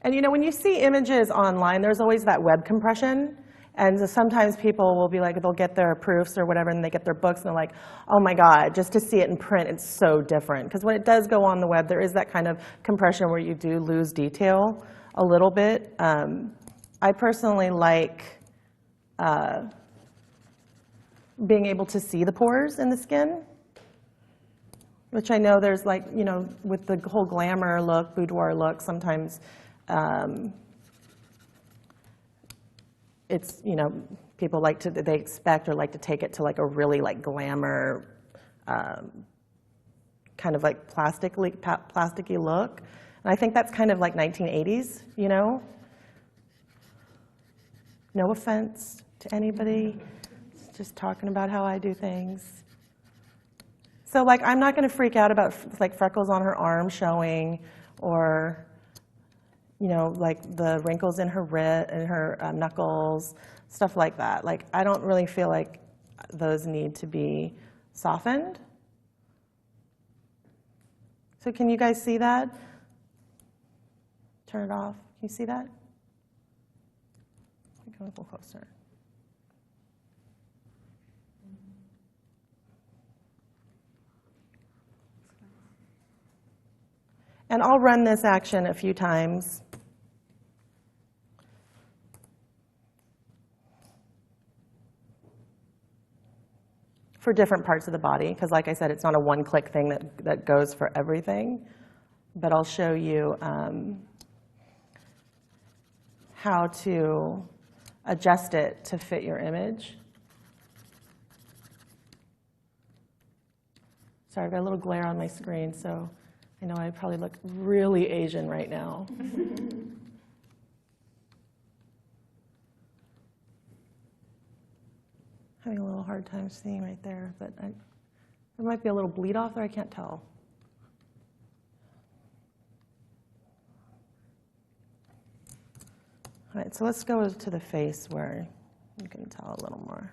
And when you see images online, there's always that web compression. And so sometimes people will be like, they'll get their proofs or whatever, and they get their books, and they're like, oh my God, just to see it in print, it's so different. Because when it does go on the web, there is that kind of compression where you do lose detail a little bit. I personally like being able to see the pores in the skin, which I know there's with the whole glamour look, boudoir look, sometimes it's, people they expect or like to take it to a really glamour, kind of plasticky look. And I think that's kind of 1980s, No offense to anybody, just talking about how I do things. So I'm not going to freak out about freckles on her arm showing, or the wrinkles in her knuckles, stuff like that. I don't really feel like those need to be softened. So can you guys see that? Turn it off. Can you see that? Go a little closer. And I'll run this action a few times. For different parts of the body, because like I said, it's not a one-click thing that goes for everything. But I'll show you how to adjust it to fit your image. Sorry, I've got a little glare on my screen, so I know I probably look really Asian right now. having a little hard time seeing right there, but there might be a little bleed off there, I can't tell. All right, so let's go to the face where you can tell a little more.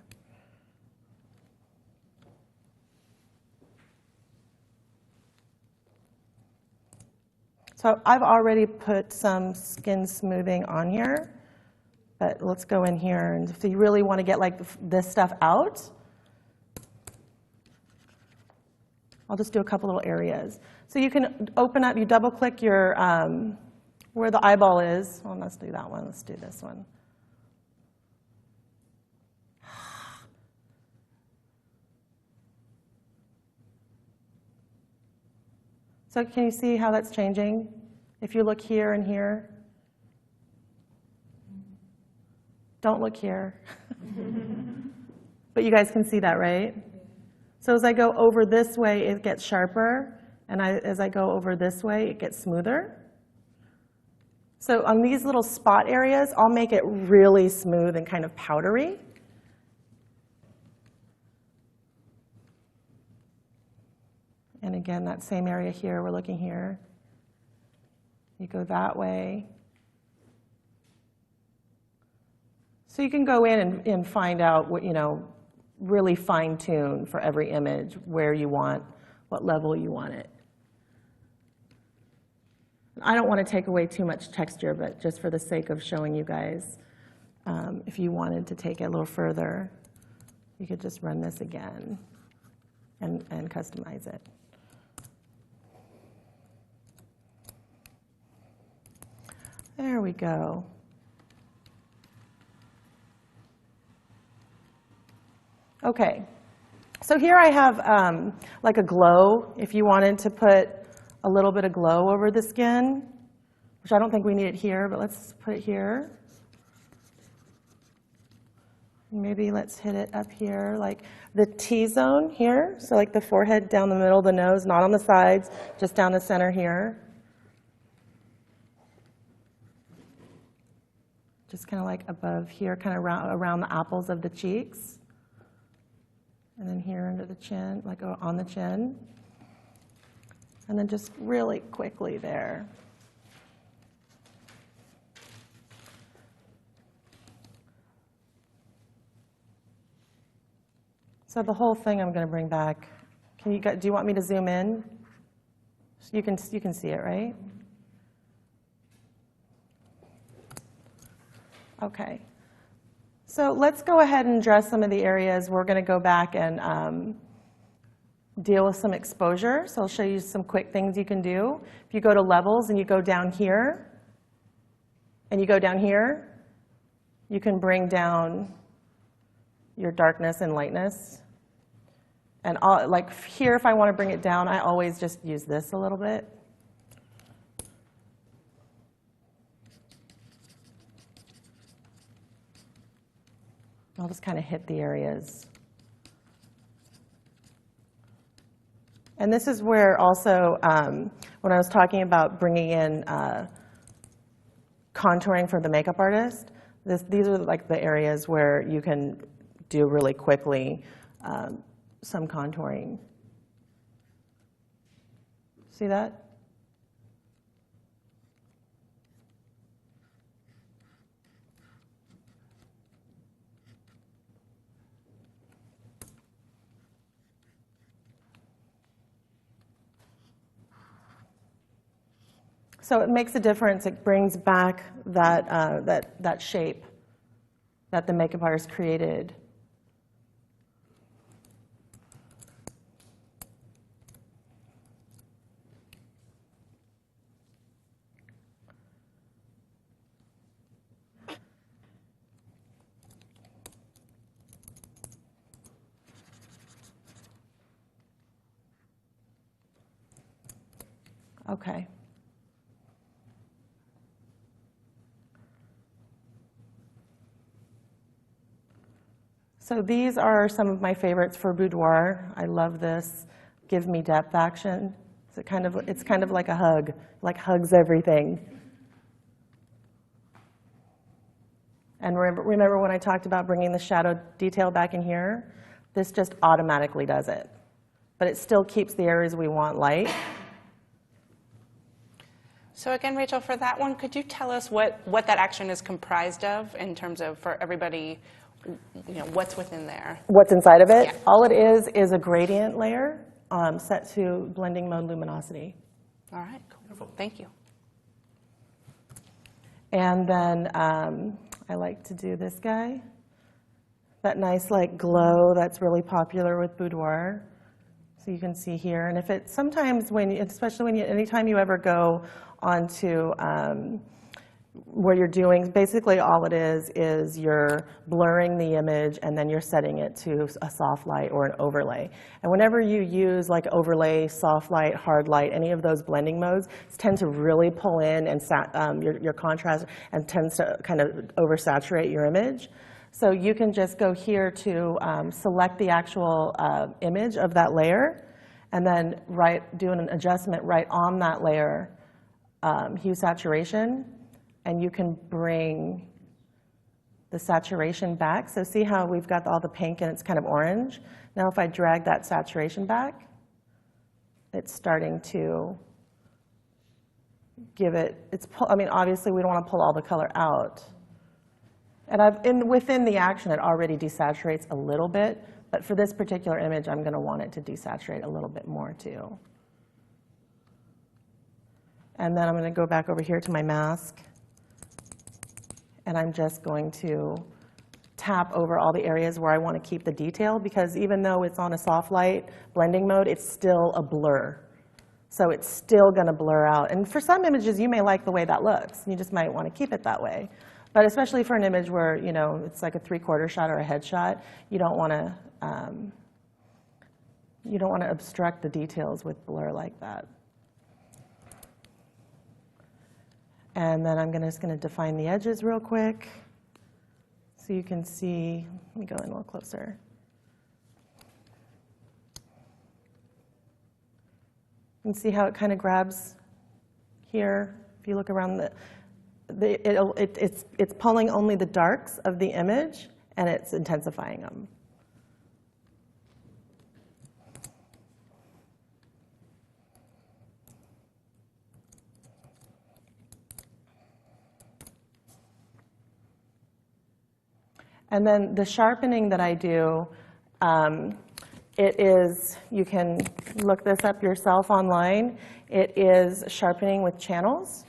So I've already put some skin smoothing on here, but let's go in here, and if you really want to get like this stuff out, I'll just do a couple little areas. So you can open up, you double click your, where the eyeball is. Well, let's do that one, let's do this one. So can you see how that's changing? If you look here and here. Don't look here. But you guys can see that, right? So as I go over this way, it gets sharper. And as I go over this way, it gets smoother. So on these little spot areas, I'll make it really smooth and kind of powdery. And again, that same area here, we're looking here. You go that way. So you can go in and find out what, really fine tune for every image, where you want, what level you want it. I don't want to take away too much texture, but just for the sake of showing you guys, if you wanted to take it a little further, you could just run this again and customize it. There we go. Okay, so here I have like a glow. If you wanted to put a little bit of glow over the skin, which I don't think we need it here, but let's put it here. Maybe let's hit it up here, like the T-zone here. So like the forehead down the middle of the nose, not on the sides, just down the center here. Just kind of like above here, kind of around the apples of the cheeks. And then here under the chin, like on the chin. And then just really quickly there. So the whole thing I'm going to bring back. Do you want me to zoom in? You can see it, right? Okay. So let's go ahead and address some of the areas. We're going to go back and deal with some exposure. So I'll show you some quick things you can do. If you go to levels and you go down here, and you go down here, you can bring down your darkness and lightness. And like here, if I want to bring it down, I always just use this a little bit. I'll just kind of hit the areas. And this is where also, when I was talking about bringing in contouring for the makeup artist, these are like the areas where you can do really quickly some contouring. See that? So it makes a difference. It brings back that shape that the makeup artist created. Okay. So these are some of my favorites for boudoir. I love this give me depth action. So it's kind of like a hug, like hugs everything. And remember when I talked about bringing the shadow detail back in here? This just automatically does it. But it still keeps the areas we want light. So again, Rachel, for that one, could you tell us what that action is comprised of in terms of, for everybody, what's within there? What's inside of it? Yeah. All it is a gradient layer set to blending mode luminosity. All right, cool. Thank you. And then I like to do this guy. That nice like glow that's really popular with boudoir. So you can see here. And if it sometimes especially when anytime you ever go onto where you're doing, basically all it is you're blurring the image and then you're setting it to a soft light or an overlay. And whenever you use like overlay, soft light, hard light, any of those blending modes tend to really pull in and your contrast and tends to kind of oversaturate your image. So you can just go here to select the actual image of that layer and then do an adjustment right on that layer, hue saturation, and you can bring the saturation back. So see how we've got all the pink and it's kind of orange? Now if I drag that saturation back, it's starting to give it, I mean, obviously we don't want to pull all the color out. And within the action, it already desaturates a little bit, but for this particular image, I'm going to want it to desaturate a little bit more too. And then I'm going to go back over here to my mask, and I'm just going to tap over all the areas where I want to keep the detail, because even though it's on a soft light blending mode, it's still a blur. So it's still going to blur out. And for some images, you may like the way that looks. You just might want to keep it that way. But especially for an image where it's like a 3/4 shot or a headshot, you don't want to obstruct the details with blur like that. And then I'm just going to define the edges real quick, so you can see. Let me go in a little closer. You can see how it kind of grabs here. If you look around it's pulling only the darks of the image, and it's intensifying them. And then the sharpening that I do, you can look this up yourself online. It is sharpening with channels.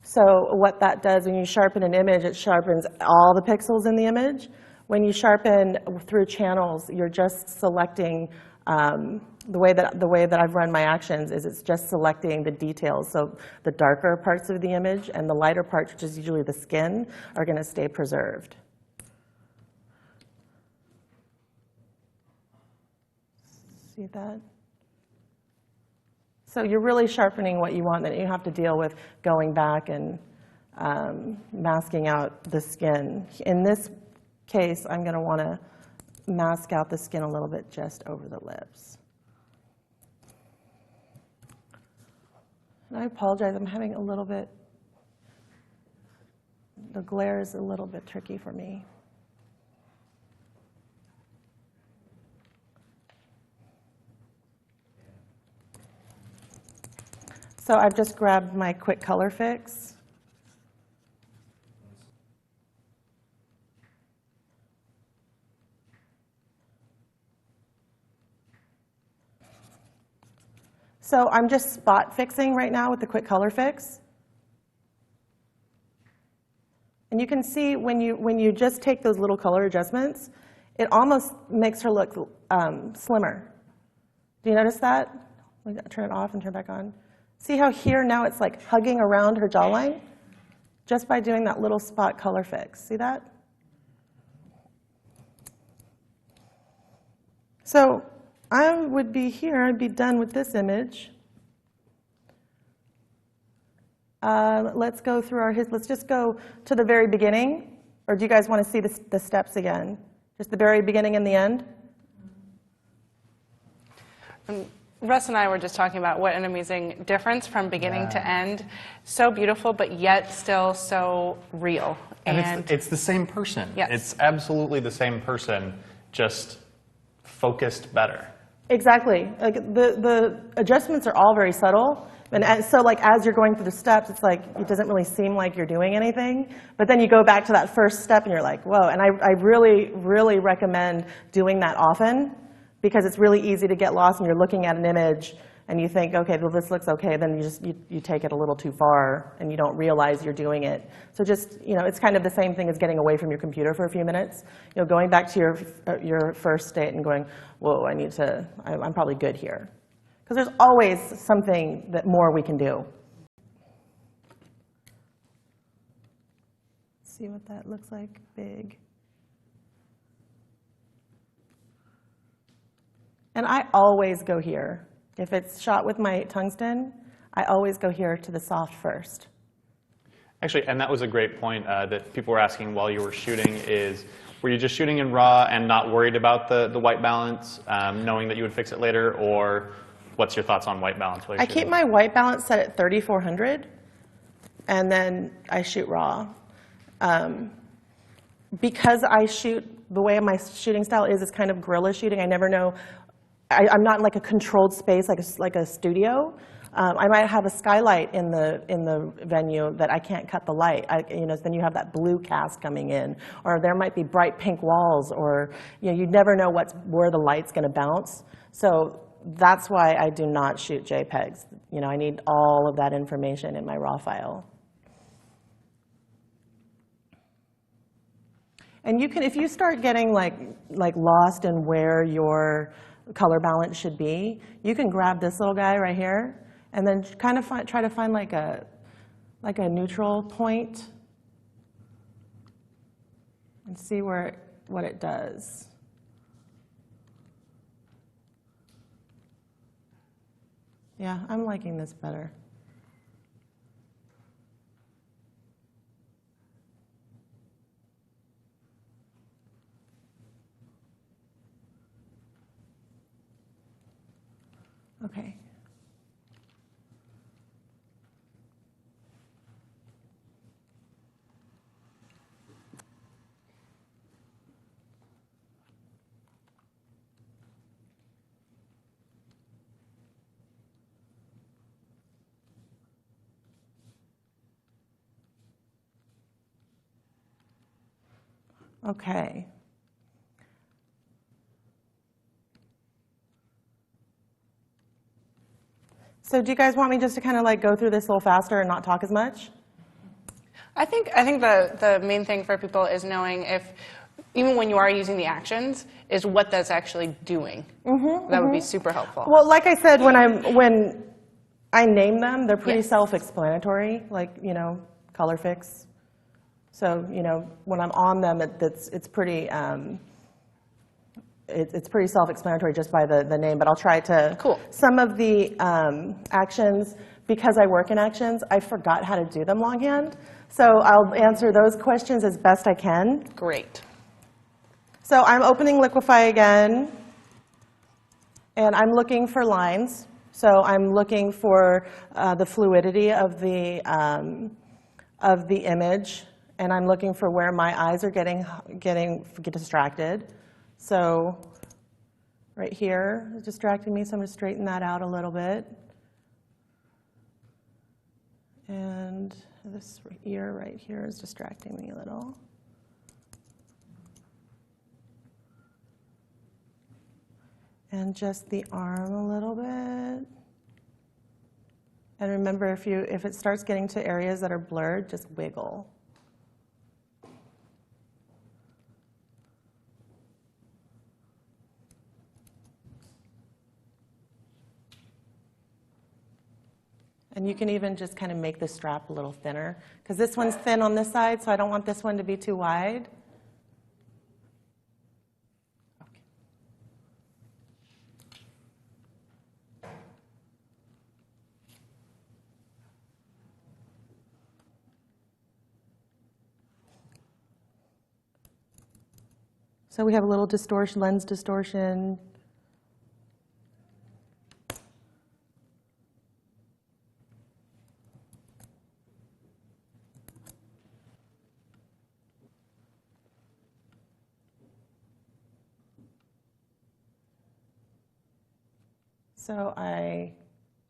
So what that does, when you sharpen an image, it sharpens all the pixels in the image. When you sharpen through channels, you're just selecting, the way that I've run my actions is it's just selecting the details. So the darker parts of the image and the lighter parts, which is usually the skin, are going to stay preserved. See that? So you're really sharpening what you want, then you have to deal with going back and masking out the skin. In this case, I'm going to want to mask out the skin a little bit just over the lips. And I apologize, I'm having a little bit, the glare is a little bit tricky for me. So I've just grabbed my quick color fix. So I'm just spot fixing right now with the quick color fix. And you can see when you just take those little color adjustments, it almost makes her look slimmer. Do you notice that? I'm going to turn it off and turn it back on. See how here now it's like hugging around her jawline? Just by doing that little spot color fix. See that? So I would be here, I'd be done with this image. Let's go through let's just go to the very beginning. Or do you guys want to see the steps again? Just the very beginning and the end? Russ and I were just talking about what an amazing difference from beginning to end. So beautiful, but yet still so real. And it's the same person. Yes. It's absolutely the same person, just focused better. Exactly. Like the adjustments are all very subtle. And so like as you're going through the steps, it's like it doesn't really seem like you're doing anything. But then you go back to that first step and you're like, whoa. And I really, really recommend doing that often, because it's really easy to get lost and you're looking at an image and you think, okay, well, this looks okay. Then you take it a little too far and you don't realize you're doing it. So just, it's kind of the same thing as getting away from your computer for a few minutes. Going back to your first state and going, whoa, I'm probably good here. Because there's always something that more we can do. See what that looks like, big. And I always go here. If it's shot with my tungsten, I always go here to the soft first. Actually, and that was a great point that people were asking while you were shooting is, were you just shooting in RAW and not worried about the white balance, knowing that you would fix it later, or what's your thoughts on white balance? I keep my white balance set at 3400, and then I shoot RAW. Because I shoot, the way my shooting style is kind of guerrilla shooting. I never know. I'm not in like a controlled space like a studio. I might have a skylight in the venue that I can't cut the light. Then you have that blue cast coming in, or there might be bright pink walls, or you never know where the light's going to bounce. So that's why I do not shoot JPEGs. I need all of that information in my RAW file. And you can, if you start getting like lost in where your color balance should be, you can grab this little guy right here and then kind of try to find like a neutral point and see what it does. Yeah, I'm liking this better. Okay. Okay. So do you guys want me just to kind of like go through this a little faster and not talk as much? I think the main thing for people is knowing if, even when you are using the actions, is what that's actually doing. That would be super helpful. Well, like I said, when I name them, they're pretty self-explanatory, like, color fix. So, when I'm on them, it's pretty it's pretty self-explanatory just by the name, but I'll try to. Cool. Some of the actions, because I work in actions, I forgot how to do them longhand. So I'll answer those questions as best I can. Great. So I'm opening Liquify again, and I'm looking for lines. So I'm looking for the fluidity of the image, and I'm looking for where my eyes are get distracted. So right here is distracting me, so I'm going to straighten that out a little bit. And this ear right here is distracting me a little. And just the arm a little bit. And remember, if it starts getting to areas that are blurred, just wiggle. And you can even just kind of make the strap a little thinner, because this one's thin on this side, so I don't want this one to be too wide. Okay. So we have a little distortion, lens distortion. So I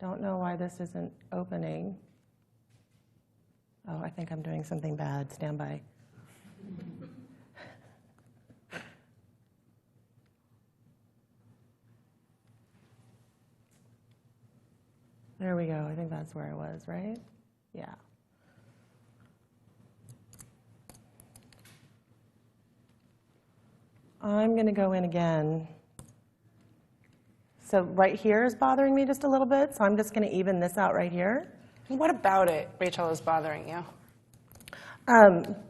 don't know why this isn't opening. Oh, I think I'm doing something bad. Stand by. There we go. I think that's where I was, right? Yeah. I'm going to go in again. So right here is bothering me just a little bit, so I'm just going to even this out right here. What about it, Rachel, is bothering you?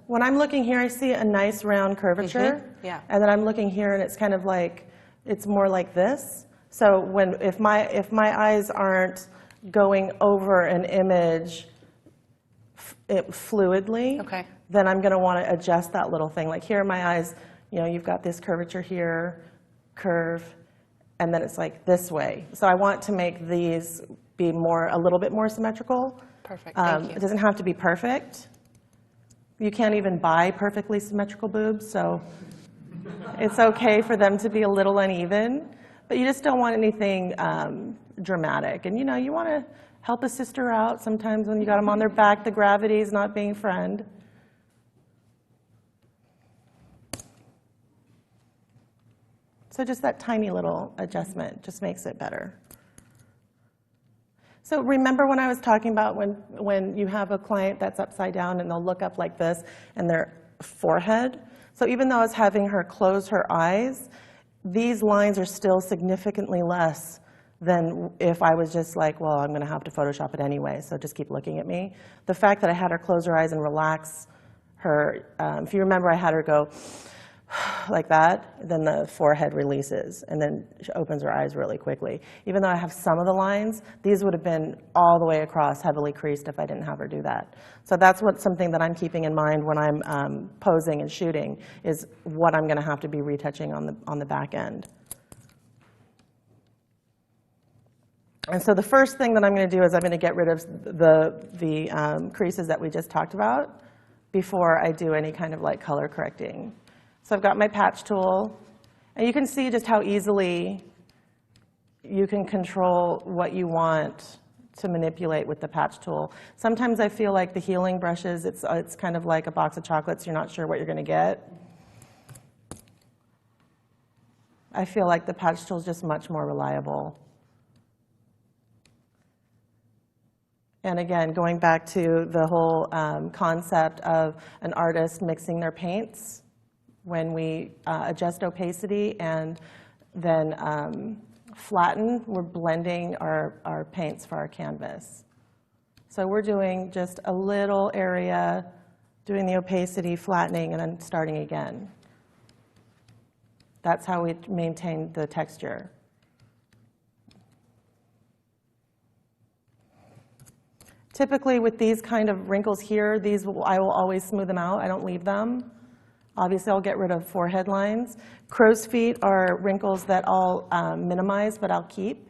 When I'm looking here, I see a nice round curvature. Yeah. And then I'm looking here, and it's kind of like, it's more like this. So if my eyes aren't going over an image fluidly, Okay. then I'm going to want to adjust that little thing. Like here, my eyes, you know, you've got this curvature here, curve, and then it's like this way. So I want to make these be a little bit more symmetrical. Perfect, thank you. It doesn't have to be perfect. You can't even buy perfectly symmetrical boobs, so it's okay for them to be a little uneven. But you just don't want anything dramatic. And you know, you want to help a sister out sometimes when you got them on their back, the gravity's not being friend. So just that tiny little adjustment just makes it better. So remember when I was talking about when you have a client that's upside down and they'll look up like this and their forehead? So even though I was having her close her eyes, these lines are still significantly less than if I was just like, well, I'm going to have to Photoshop it anyway, so just keep looking at me. The fact that I had her close her eyes and relax her, if you remember, I had her go like that, then the forehead releases, and then she opens her eyes really quickly. Even though I have some of the lines, these would have been all the way across, heavily creased if I didn't have her do that. So that's something that I'm keeping in mind when I'm posing and shooting, is what I'm going to have to be retouching on the back end. And so the first thing that I'm going to do is I'm going to get rid of the creases that we just talked about before I do any kind of like color correcting. So I've got my patch tool, and you can see just how easily you can control what you want to manipulate with the patch tool. Sometimes I feel like the healing brushes, it's kind of like a box of chocolates. You're not sure what you're going to get. I feel like the patch tool is just much more reliable. And again, going back to the whole concept of an artist mixing their paints, when we adjust opacity and then flatten, we're blending our paints for our canvas. So we're doing just a little area, doing the opacity, flattening, and then starting again. That's how we maintain the texture. Typically with these kind of wrinkles here, I will always smooth them out. I don't leave them. Obviously, I'll get rid of forehead lines. Crow's feet are wrinkles that I'll minimize, but I'll keep.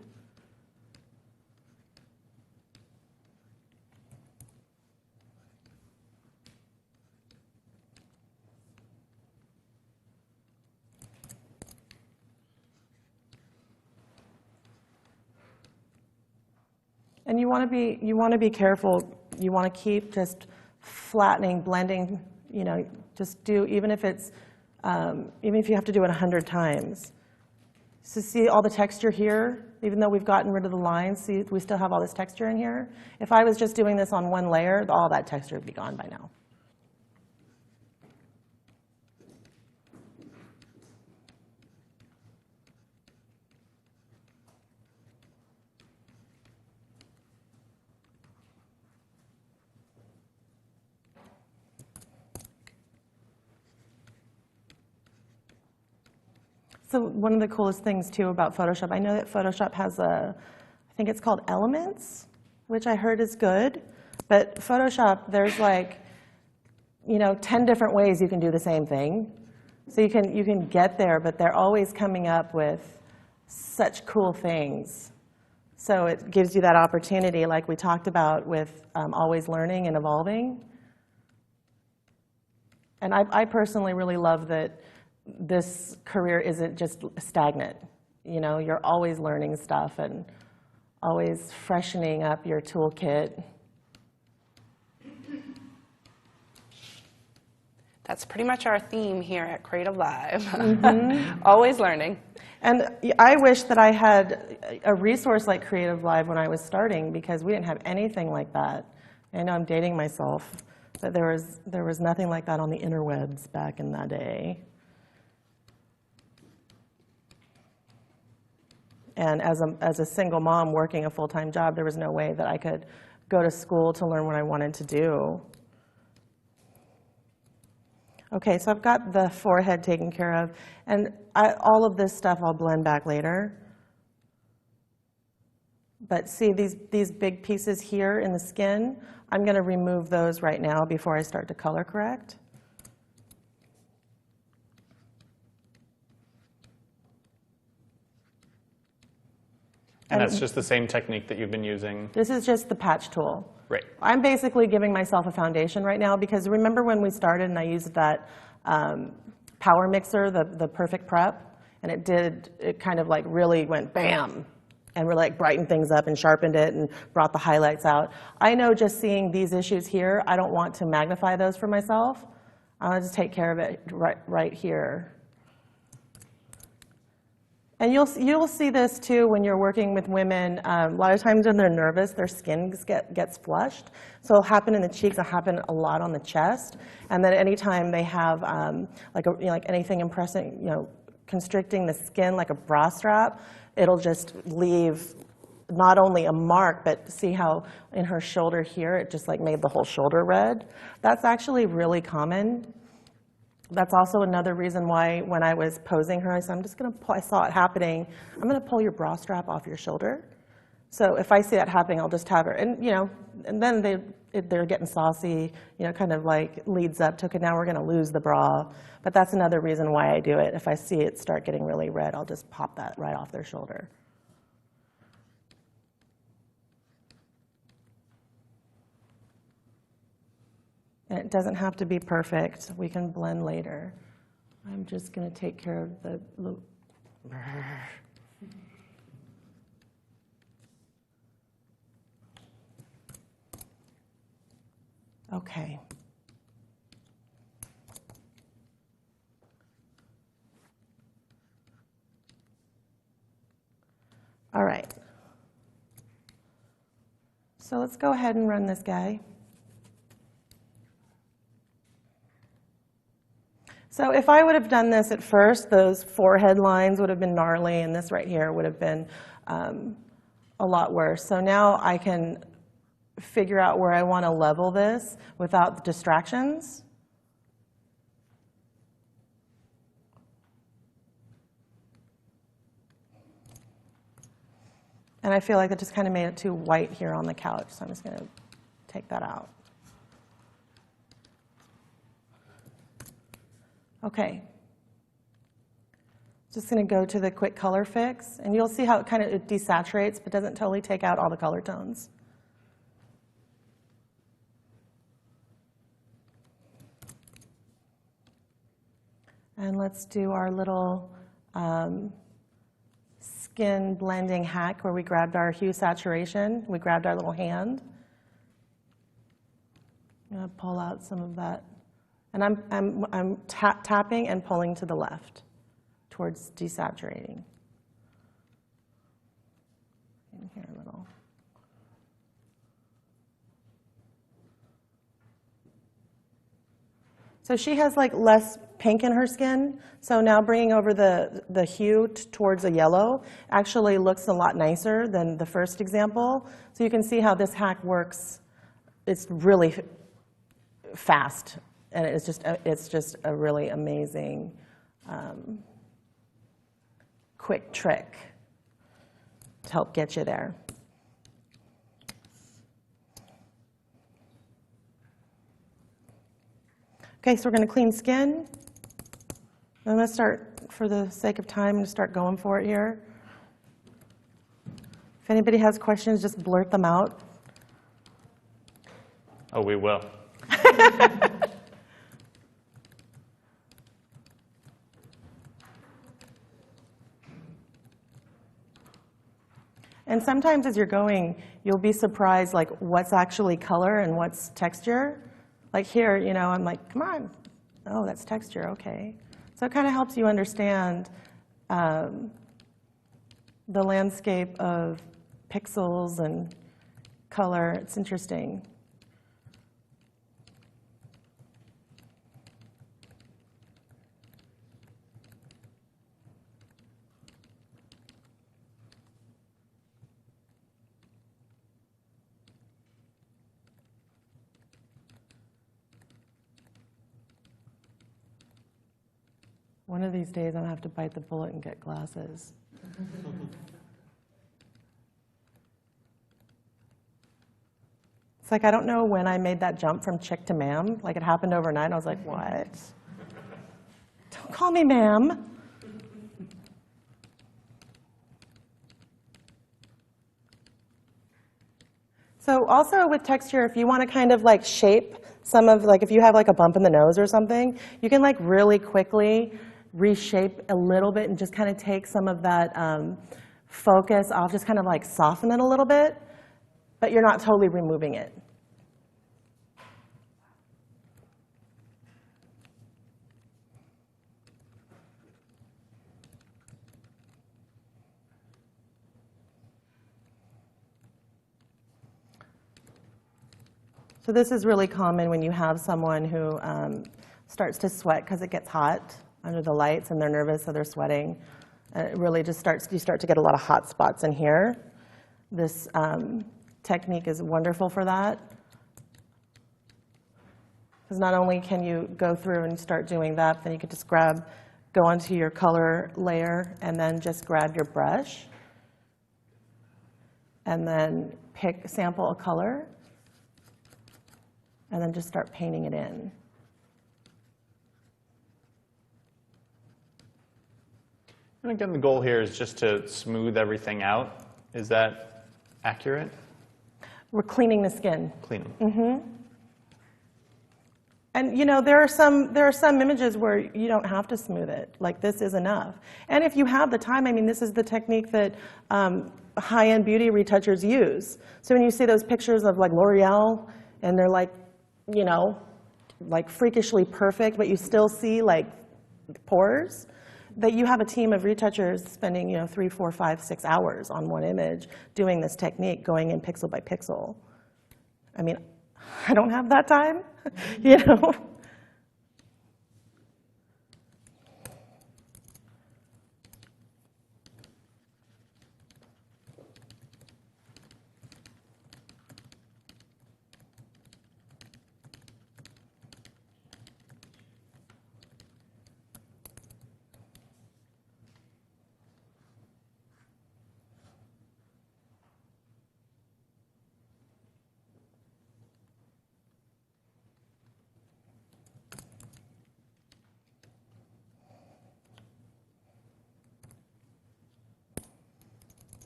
And you want to be careful. You want to keep just flattening, blending. You know, just do, even if you have to do it 100 times. So see all the texture here? Even though we've gotten rid of the lines, see, we still have all this texture in here. If I was just doing this on one layer, all that texture would be gone by now. So one of the coolest things, too, about Photoshop, I know that Photoshop has I think it's called Elements, which I heard is good. But Photoshop, there's like, 10 different ways you can do the same thing. So you can get there, but they're always coming up with such cool things. So it gives you that opportunity, like we talked about, with always learning and evolving. And I personally really love that this career isn't just stagnant. You're always learning stuff and always freshening up your toolkit. That's pretty much our theme here at Creative Live. Always learning. And I wish that I had a resource like Creative Live when I was starting, because we didn't have anything like that. I know I'm dating myself, but there was nothing like that on the interwebs back in that day. And as a single mom working a full-time job, there was no way that I could go to school to learn what I wanted to do. Okay, so I've got the forehead taken care of, and all of this stuff I'll blend back later. But see these big pieces here in the skin? I'm going to remove those right now before I start to color correct. And that's just the same technique that you've been using? This is just the patch tool. Right. I'm basically giving myself a foundation right now, because remember when we started and I used that power mixer, the Perfect Prep, and it kind of like really went bam, and really like brightened things up and sharpened it and brought the highlights out. I know just seeing these issues here, I don't want to magnify those for myself. I want to just take care of it right here. And you'll see this too when you're working with women. A lot of times when they're nervous, their skin gets flushed. So it'll happen in the cheeks. It'll happen a lot on the chest. And then anytime they have like anything impressing, constricting the skin, like a bra strap, it'll just leave not only a mark, but see how in her shoulder here it just like made the whole shoulder red. That's actually really common. That's also another reason why when I was posing her, I said, I saw it happening, I'm going to pull your bra strap off your shoulder. So if I see that happening, I'll just have her. And, and then they're getting saucy, kind of like leads up to, okay, now we're going to lose the bra. But that's another reason why I do it. If I see it start getting really red, I'll just pop that right off their shoulder. And it doesn't have to be perfect. We can blend later. I'm just going to take care of the... Okay. All right. So let's go ahead and run this guy. So if I would have done this at first, those forehead lines would have been gnarly, and this right here would have been a lot worse. So now I can figure out where I want to level this without distractions. And I feel like it just kind of made it too white here on the couch, so I'm just going to take that out. Okay. Just going to go to the quick color fix, and you'll see how it kind of desaturates, but doesn't totally take out all the color tones. And let's do our little skin blending hack where we grabbed our hue saturation. We grabbed our little hand. I'm going to pull out some of that. And I'm tapping and pulling to the left towards desaturating. In here a little. So she has like less pink in her skin. So now bringing over the hue towards a yellow actually looks a lot nicer than the first example. So you can see how this hack works. It's really fast. And it's just a really amazing, quick trick to help get you there. Okay, so we're going to clean skin. I'm going to start, for the sake of time, to start going for it here. If anybody has questions, just blurt them out. Oh, we will. And sometimes as you're going, you'll be surprised like what's actually color and what's texture. Like here, you know, I'm like, come on. Oh, that's texture, okay. So it kind of helps you understand the landscape of pixels and color. It's interesting. One of these days, I'm gonna have to bite the bullet and get glasses. It's like, I don't know when I made that jump from chick to ma'am. Like, it happened overnight. I was like, what? Don't call me ma'am. So also with texture, if you want to kind of like shape some of, like if you have like a bump in the nose or something, you can like really quickly reshape a little bit and just kind of take some of that focus off, just kind of like soften it a little bit, but you're not totally removing it. So this is really common when you have someone who starts to sweat because it gets hot under the lights and they're nervous, so they're sweating. It really just you start to get a lot of hot spots in here. This technique is wonderful for that. Because not only can you go through and start doing that, then you can just go onto your color layer and then just grab your brush and then sample a color and then just start painting it in. And again, the goal here is just to smooth everything out. Is that accurate? We're cleaning the skin. Cleaning. Mm-hmm. And you know, there are some images where you don't have to smooth it. Like this is enough. And if you have the time, I mean, this is the technique that high-end beauty retouchers use. So when you see those pictures of like L'Oreal, and they're like, you know, like freakishly perfect, but you still see like pores, that you have a team of retouchers spending, you know, 3, 4, 5, 6 hours on one image doing this technique, going in pixel by pixel. I mean, I don't have that time, you know.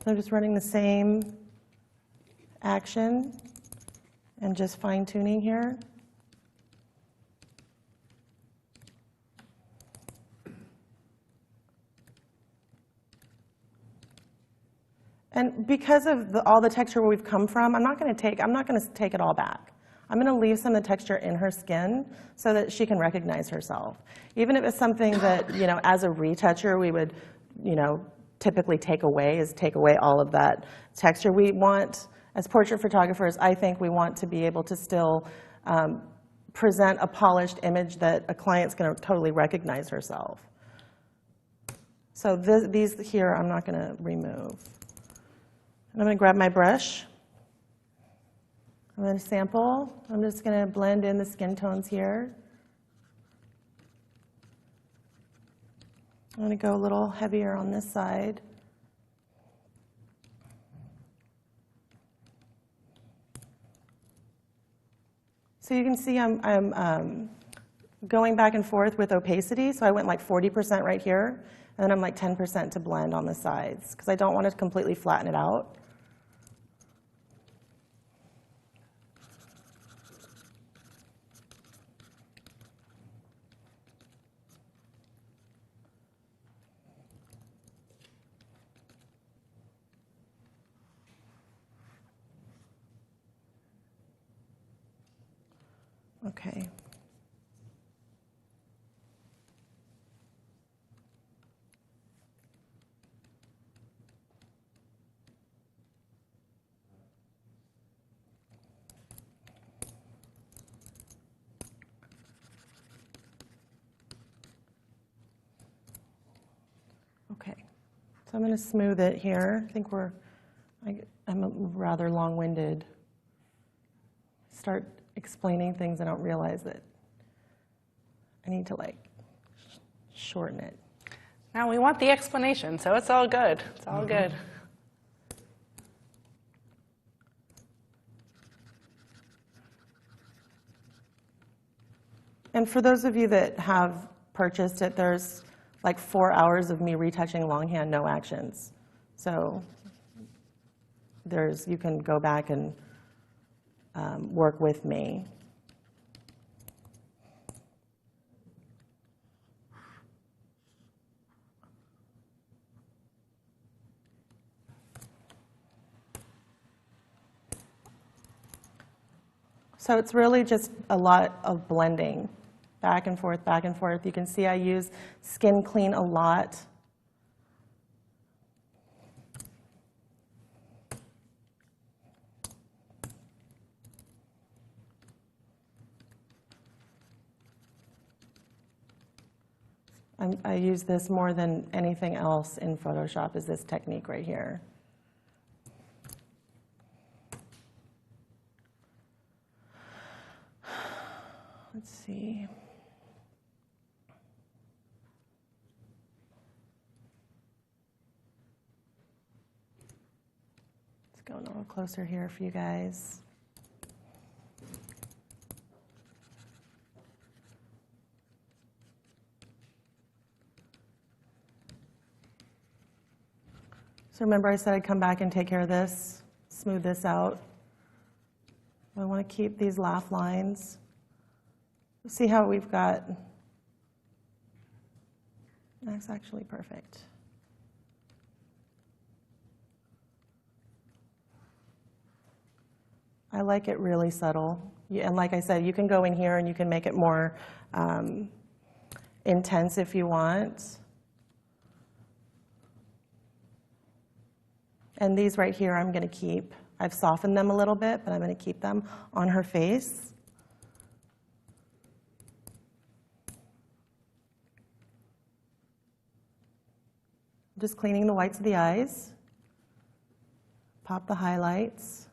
So I'm just running the same action and just fine-tuning here. And because of all the texture where we've come from, I'm not going to take it all back. I'm going to leave some of the texture in her skin so that she can recognize herself. Even if it's something that, you know, as a retoucher we would, you know, typically take away all of that texture. We want, as portrait photographers, I think we want to be able to still present a polished image that a client's going to totally recognize herself. So these here I'm not going to remove. And I'm going to grab my brush. I'm going to sample. I'm just going to blend in the skin tones here. I'm going to go a little heavier on this side. So you can see I'm going back and forth with opacity. So I went like 40% right here, and then I'm like 10% to blend on the sides, because I don't want to completely flatten it out. Okay. Okay, so I'm going to smooth it here. I think I'm rather long-winded. Start explaining things, I don't realize that I need to like shorten it. Now we want the explanation, so it's all good. It's all good. And for those of you that have purchased it, there's like 4 hours of me retouching longhand, no actions. So you can go back and work with me. So it's really just a lot of blending, back and forth, back and forth. You can see I use Skin Clean a lot. I use this more than anything else in Photoshop, is this technique right here. Let's see. Let's go a little closer here for you guys. So remember I said I'd come back and take care of this, smooth this out. I want to keep these laugh lines. See how we've got, that's actually perfect. I like it really subtle. And like I said, you can go in here and you can make it more intense if you want. And these right here I'm going to keep. I've softened them a little bit, but I'm going to keep them on her face. Just cleaning the whites of the eyes. Pop the highlights.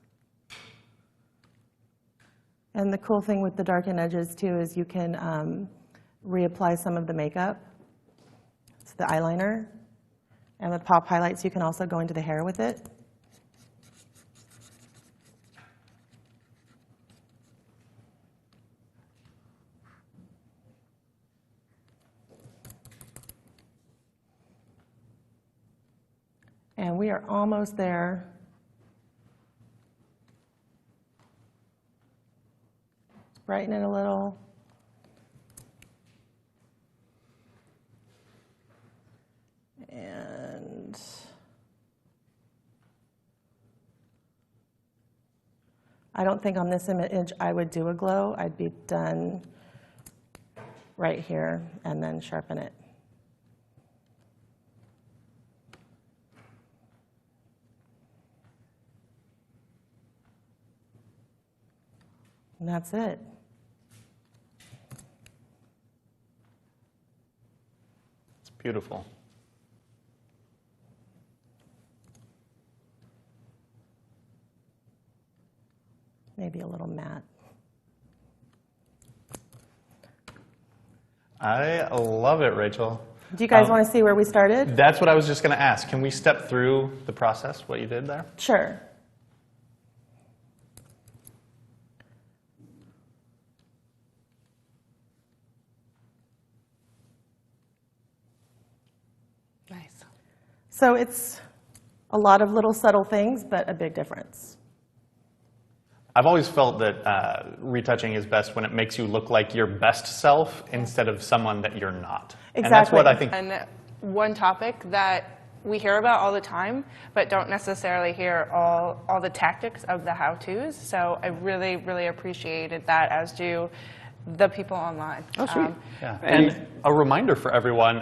And the cool thing with the darkened edges too is you can reapply some of the makeup. It's the eyeliner. And with pop highlights, you can also go into the hair with it. And we are almost there. Let's brighten it a little. And I don't think on this image I would do a glow. I'd be done right here and then sharpen it. And that's it. It's beautiful. Maybe a little matte. I love it, Rachel. Do you guys want to see where we started? That's what I was just going to ask. Can we step through the process, what you did there? Sure. Nice. So it's a lot of little subtle things, but a big difference. I've always felt that retouching is best when it makes you look like your best self instead of someone that you're not. Exactly. And that's what I think. And one topic that we hear about all the time, but don't necessarily hear all the tactics of the how-tos. So I really, really appreciated that, as do the people online. Oh, sweet. Yeah. And a reminder for everyone,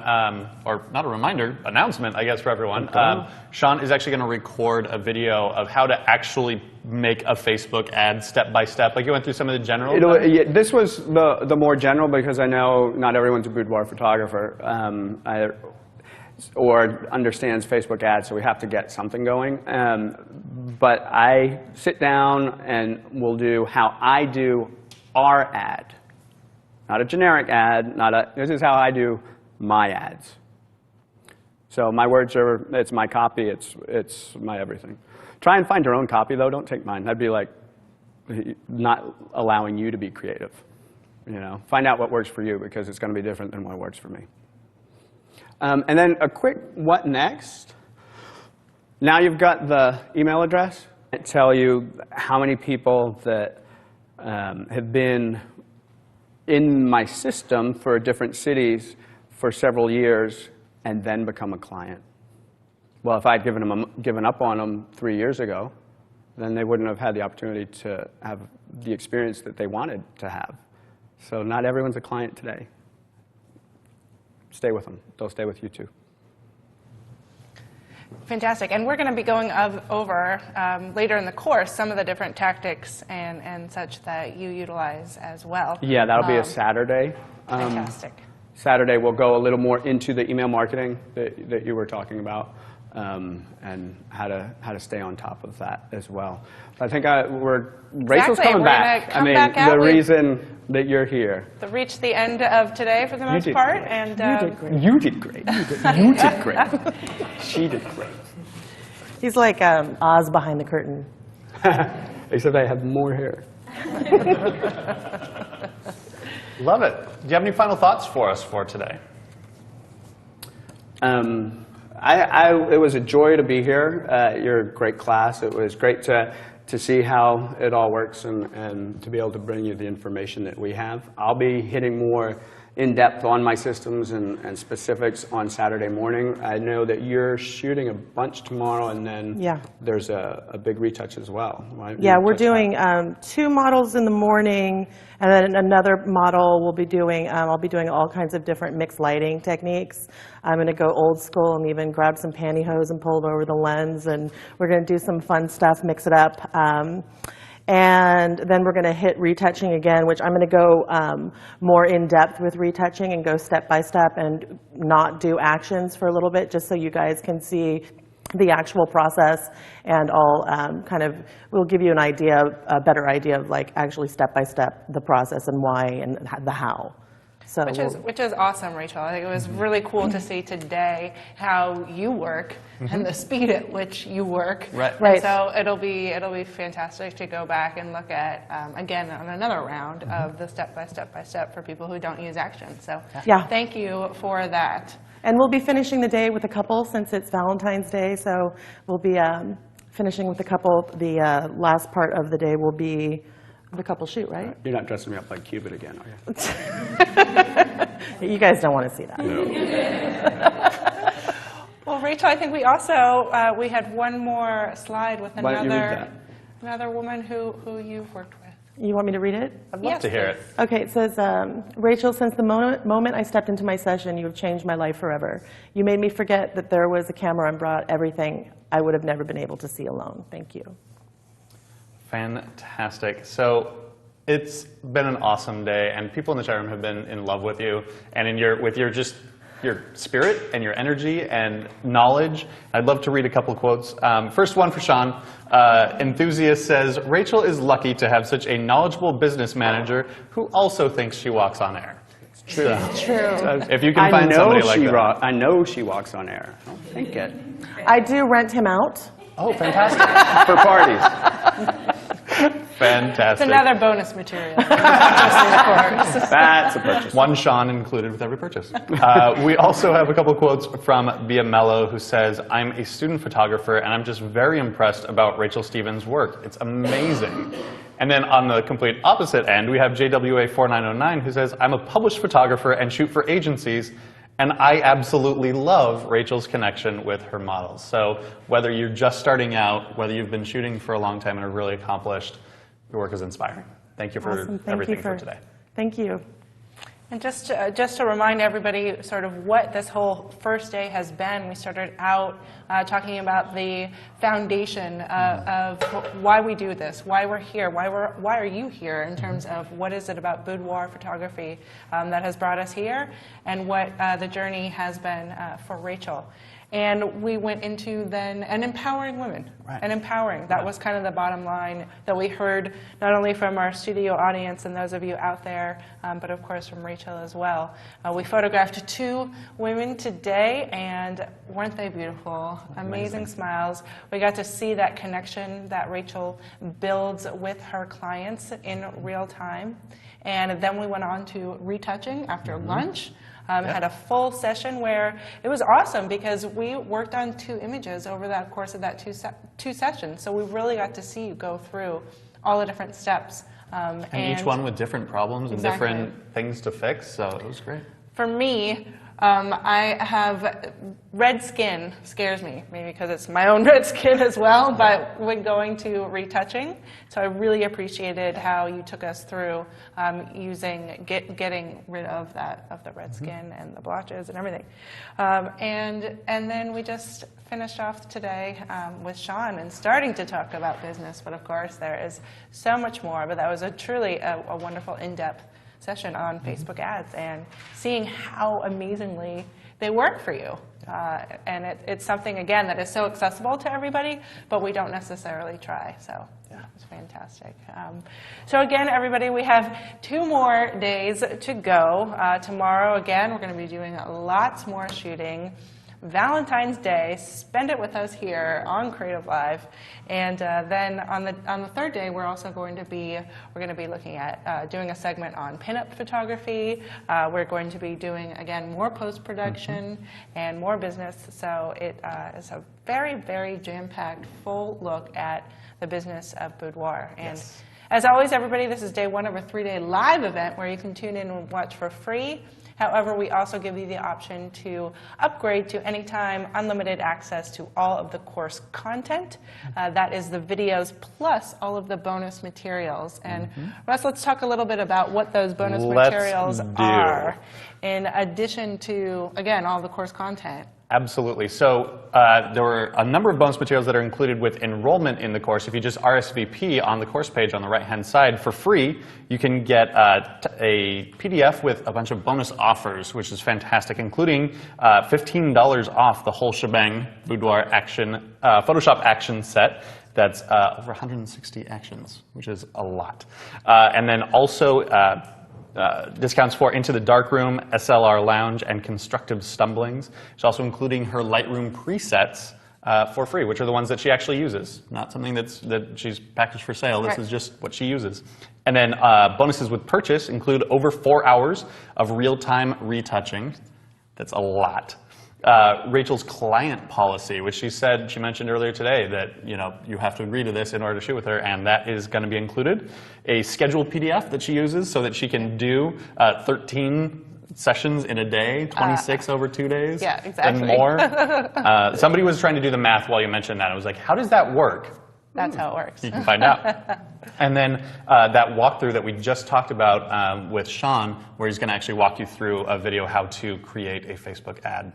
or not a reminder, announcement, I guess, for everyone. Sean is actually going to record a video of how to actually make a Facebook ad step by step. Like you went through some of the general. Yeah, this was the more general because I know not everyone's a boudoir photographer or understands Facebook ads, so we have to get something going. But I sit down and we'll do how I do our ad. Not a generic ad, this is how I do my ads. So my words are, it's my copy, it's my everything. Try and find your own copy though, don't take mine. That'd be like not allowing you to be creative. You know, find out what works for you because it's going to be different than what works for me. And then a quick what next. Now you've got the email address. I tell you how many people that have been in my system for different cities for several years and then become a client. Well, if I'd given up on them 3 years ago, then they wouldn't have had the opportunity to have the experience that they wanted to have. So not everyone's a client today. Stay with them. They'll stay with you too. Fantastic. And we're going to be going over later in the course some of the different tactics and such that you utilize as well. Yeah, that'll be a Saturday. Fantastic. Saturday we'll go a little more into the email marketing that you were talking about and how to stay on top of that as well. I think Rachel's coming back. The reason that you're here. Reached the end of today for the most part. And you did great. You did great. She did great. He's like Oz behind the curtain. Except I have more hair. Love it. Do you have any final thoughts for us for today? It was a joy to be here. You're a great class. It was great to see how it all works and to be able to bring you the information that we have. I'll be hitting more in-depth on my systems and specifics on Saturday morning. I know that you're shooting a bunch tomorrow, and then there's a big retouch as well. Right? Yeah, we're doing 2 models in the morning, and then another model we'll be doing. I'll be doing all kinds of different mixed lighting techniques. I'm going to go old school and even grab some pantyhose and pull it over the lens, and we're going to do some fun stuff, mix it up. And then we're going to hit retouching again, which I'm going to go more in-depth with retouching and go step by step and not do actions for a little bit, just so you guys can see the actual process. And I'll we'll give you a better idea of like actually step by step the process and why and the how. So which is awesome, Rachel. I think it was really cool to see today how you work and the speed at which you work. Right. So it'll be fantastic to go back and look at again on another round of the step by step for people who don't use action. So thank you for that. And we'll be finishing the day with a couple since it's Valentine's Day. So we'll be finishing with a couple. The last part of the day will be the couple shoot, right? You're not dressing me up like Cupid again, are you? You guys don't want to see that. No. Well, Rachel, I think we also we had one more slide with another woman who you've worked with. You want me to read it? I'd love to hear it. Okay, it says, Rachel, since the moment I stepped into my session, you have changed my life forever. You made me forget that there was a camera and brought everything I would have never been able to see alone. Thank you. Fantastic. So it's been an awesome day, and people in the chat room have been in love with you and with your spirit and your energy and knowledge. I'd love to read a couple of quotes. First one for Sean. Enthusiast says, Rachel is lucky to have such a knowledgeable business manager who also thinks she walks on air. It's true. It's true. If you can find somebody like that. I know she walks on air. I don't think it. I do rent him out. Oh, fantastic. For parties. Fantastic. It's another bonus material. That's a purchase. One Sean included with every purchase. We also have a couple quotes from Bia Mello, who says, I'm a student photographer, and I'm just very impressed about Rachel Stevens' work. It's amazing. And then on the complete opposite end, we have JWA4909, who says, I'm a published photographer and shoot for agencies, and I absolutely love Rachel's connection with her models. So whether you're just starting out, whether you've been shooting for a long time and are really accomplished, your work is inspiring. Thank you for everything for today. Thank you. And just to remind everybody sort of what this whole first day has been, we started out talking about the foundation of why we do this, why we're here, why are you here in terms of what is it about boudoir photography that has brought us here, and what the journey has been for Rachel. And we went into then an empowering women, an empowering. That was kind of the bottom line that we heard not only from our studio audience and those of you out there, but of course from Rachel as well. We photographed 2 women today, and weren't they beautiful? Amazing smiles. We got to see that connection that Rachel builds with her clients in real time. And then we went on to retouching after lunch. Had a full session where it was awesome because we worked on 2 images over the course of that two sessions. So we really got to see you go through all the different steps. And each one with different problems and different things to fix, so it was great. For me, I have red skin, scares me, maybe because it's my own red skin as well, but when going to retouching, so I really appreciated how you took us through getting rid of the red skin and the blotches and everything. And then we just finished off today with Sean and starting to talk about business, but of course there is so much more, but that was truly a wonderful in-depth session on Facebook ads and seeing how amazingly they work for you. And it's something, again, that is so accessible to everybody, but we don't necessarily try. So it's fantastic. So again, everybody, we have 2 more days to go. Tomorrow, again, we're going to be doing lots more shooting. Valentine's Day, spend it with us here on Creative Live, and then on the 3rd day we're also going to be looking at doing a segment on pinup photography. We're going to be doing again more post-production and more business. So it is a very, very jam-packed, full look at the business of boudoir. And as always, everybody, this is day 1 of a 3-day live event where you can tune in and watch for free. However, we also give you the option to upgrade to anytime unlimited access to all of the course content. That is the videos plus all of the bonus materials. And Russ, let's talk a little bit about what those bonus materials are, in addition to, again, all the course content. Absolutely. So there were a number of bonus materials that are included with enrollment in the course. If you just RSVP on the course page on the right-hand side for free, you can get a PDF with a bunch of bonus offers, which is fantastic, including $15 off the whole shebang boudoir action, Photoshop action set. That's over 160 actions, which is a lot. And then also discounts for Into the Darkroom, SLR Lounge, and Constructive Stumblings. She's also including her Lightroom presets for free, which are the ones that she actually uses, not something that she's packaged for sale. This is just what she uses. And then bonuses with purchase include over 4 hours of real-time retouching. That's a lot. Rachel's client policy, which she mentioned earlier today that you have to agree to this in order to shoot with her, and that is going to be included. A scheduled PDF that she uses so that she can do 13 sessions in a day, 26 over 2 days, and more. Somebody was trying to do the math while you mentioned that. I was like, how does that work? That's how it works. You can find out. And then that walkthrough that we just talked about with Sean, where he's going to actually walk you through a video how to create a Facebook ad.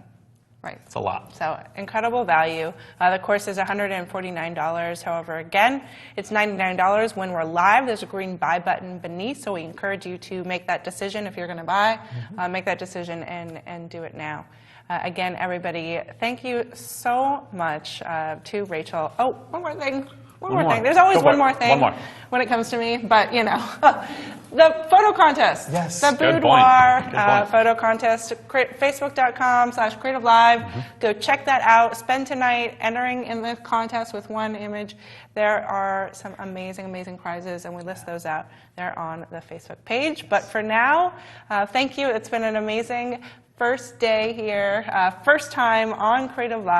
Right. It's a lot. So incredible value. The course is $149. However, again, it's $99 when we're live. There's a green buy button beneath, so we encourage you to make that decision if you're going to buy. Make that decision and do it now. Again, everybody, thank you so much to Rachel. Oh, one more thing. One more thing. There's always one more thing when it comes to me, but the photo contest. Yes, the boudoir photo contest. Facebook.com/creativelive. Go check that out. Spend tonight entering in the contest with 1 image. There are some amazing, amazing prizes, and we list those out there on the Facebook page. But for now, thank you. It's been an amazing first day here, first time on Creative Live.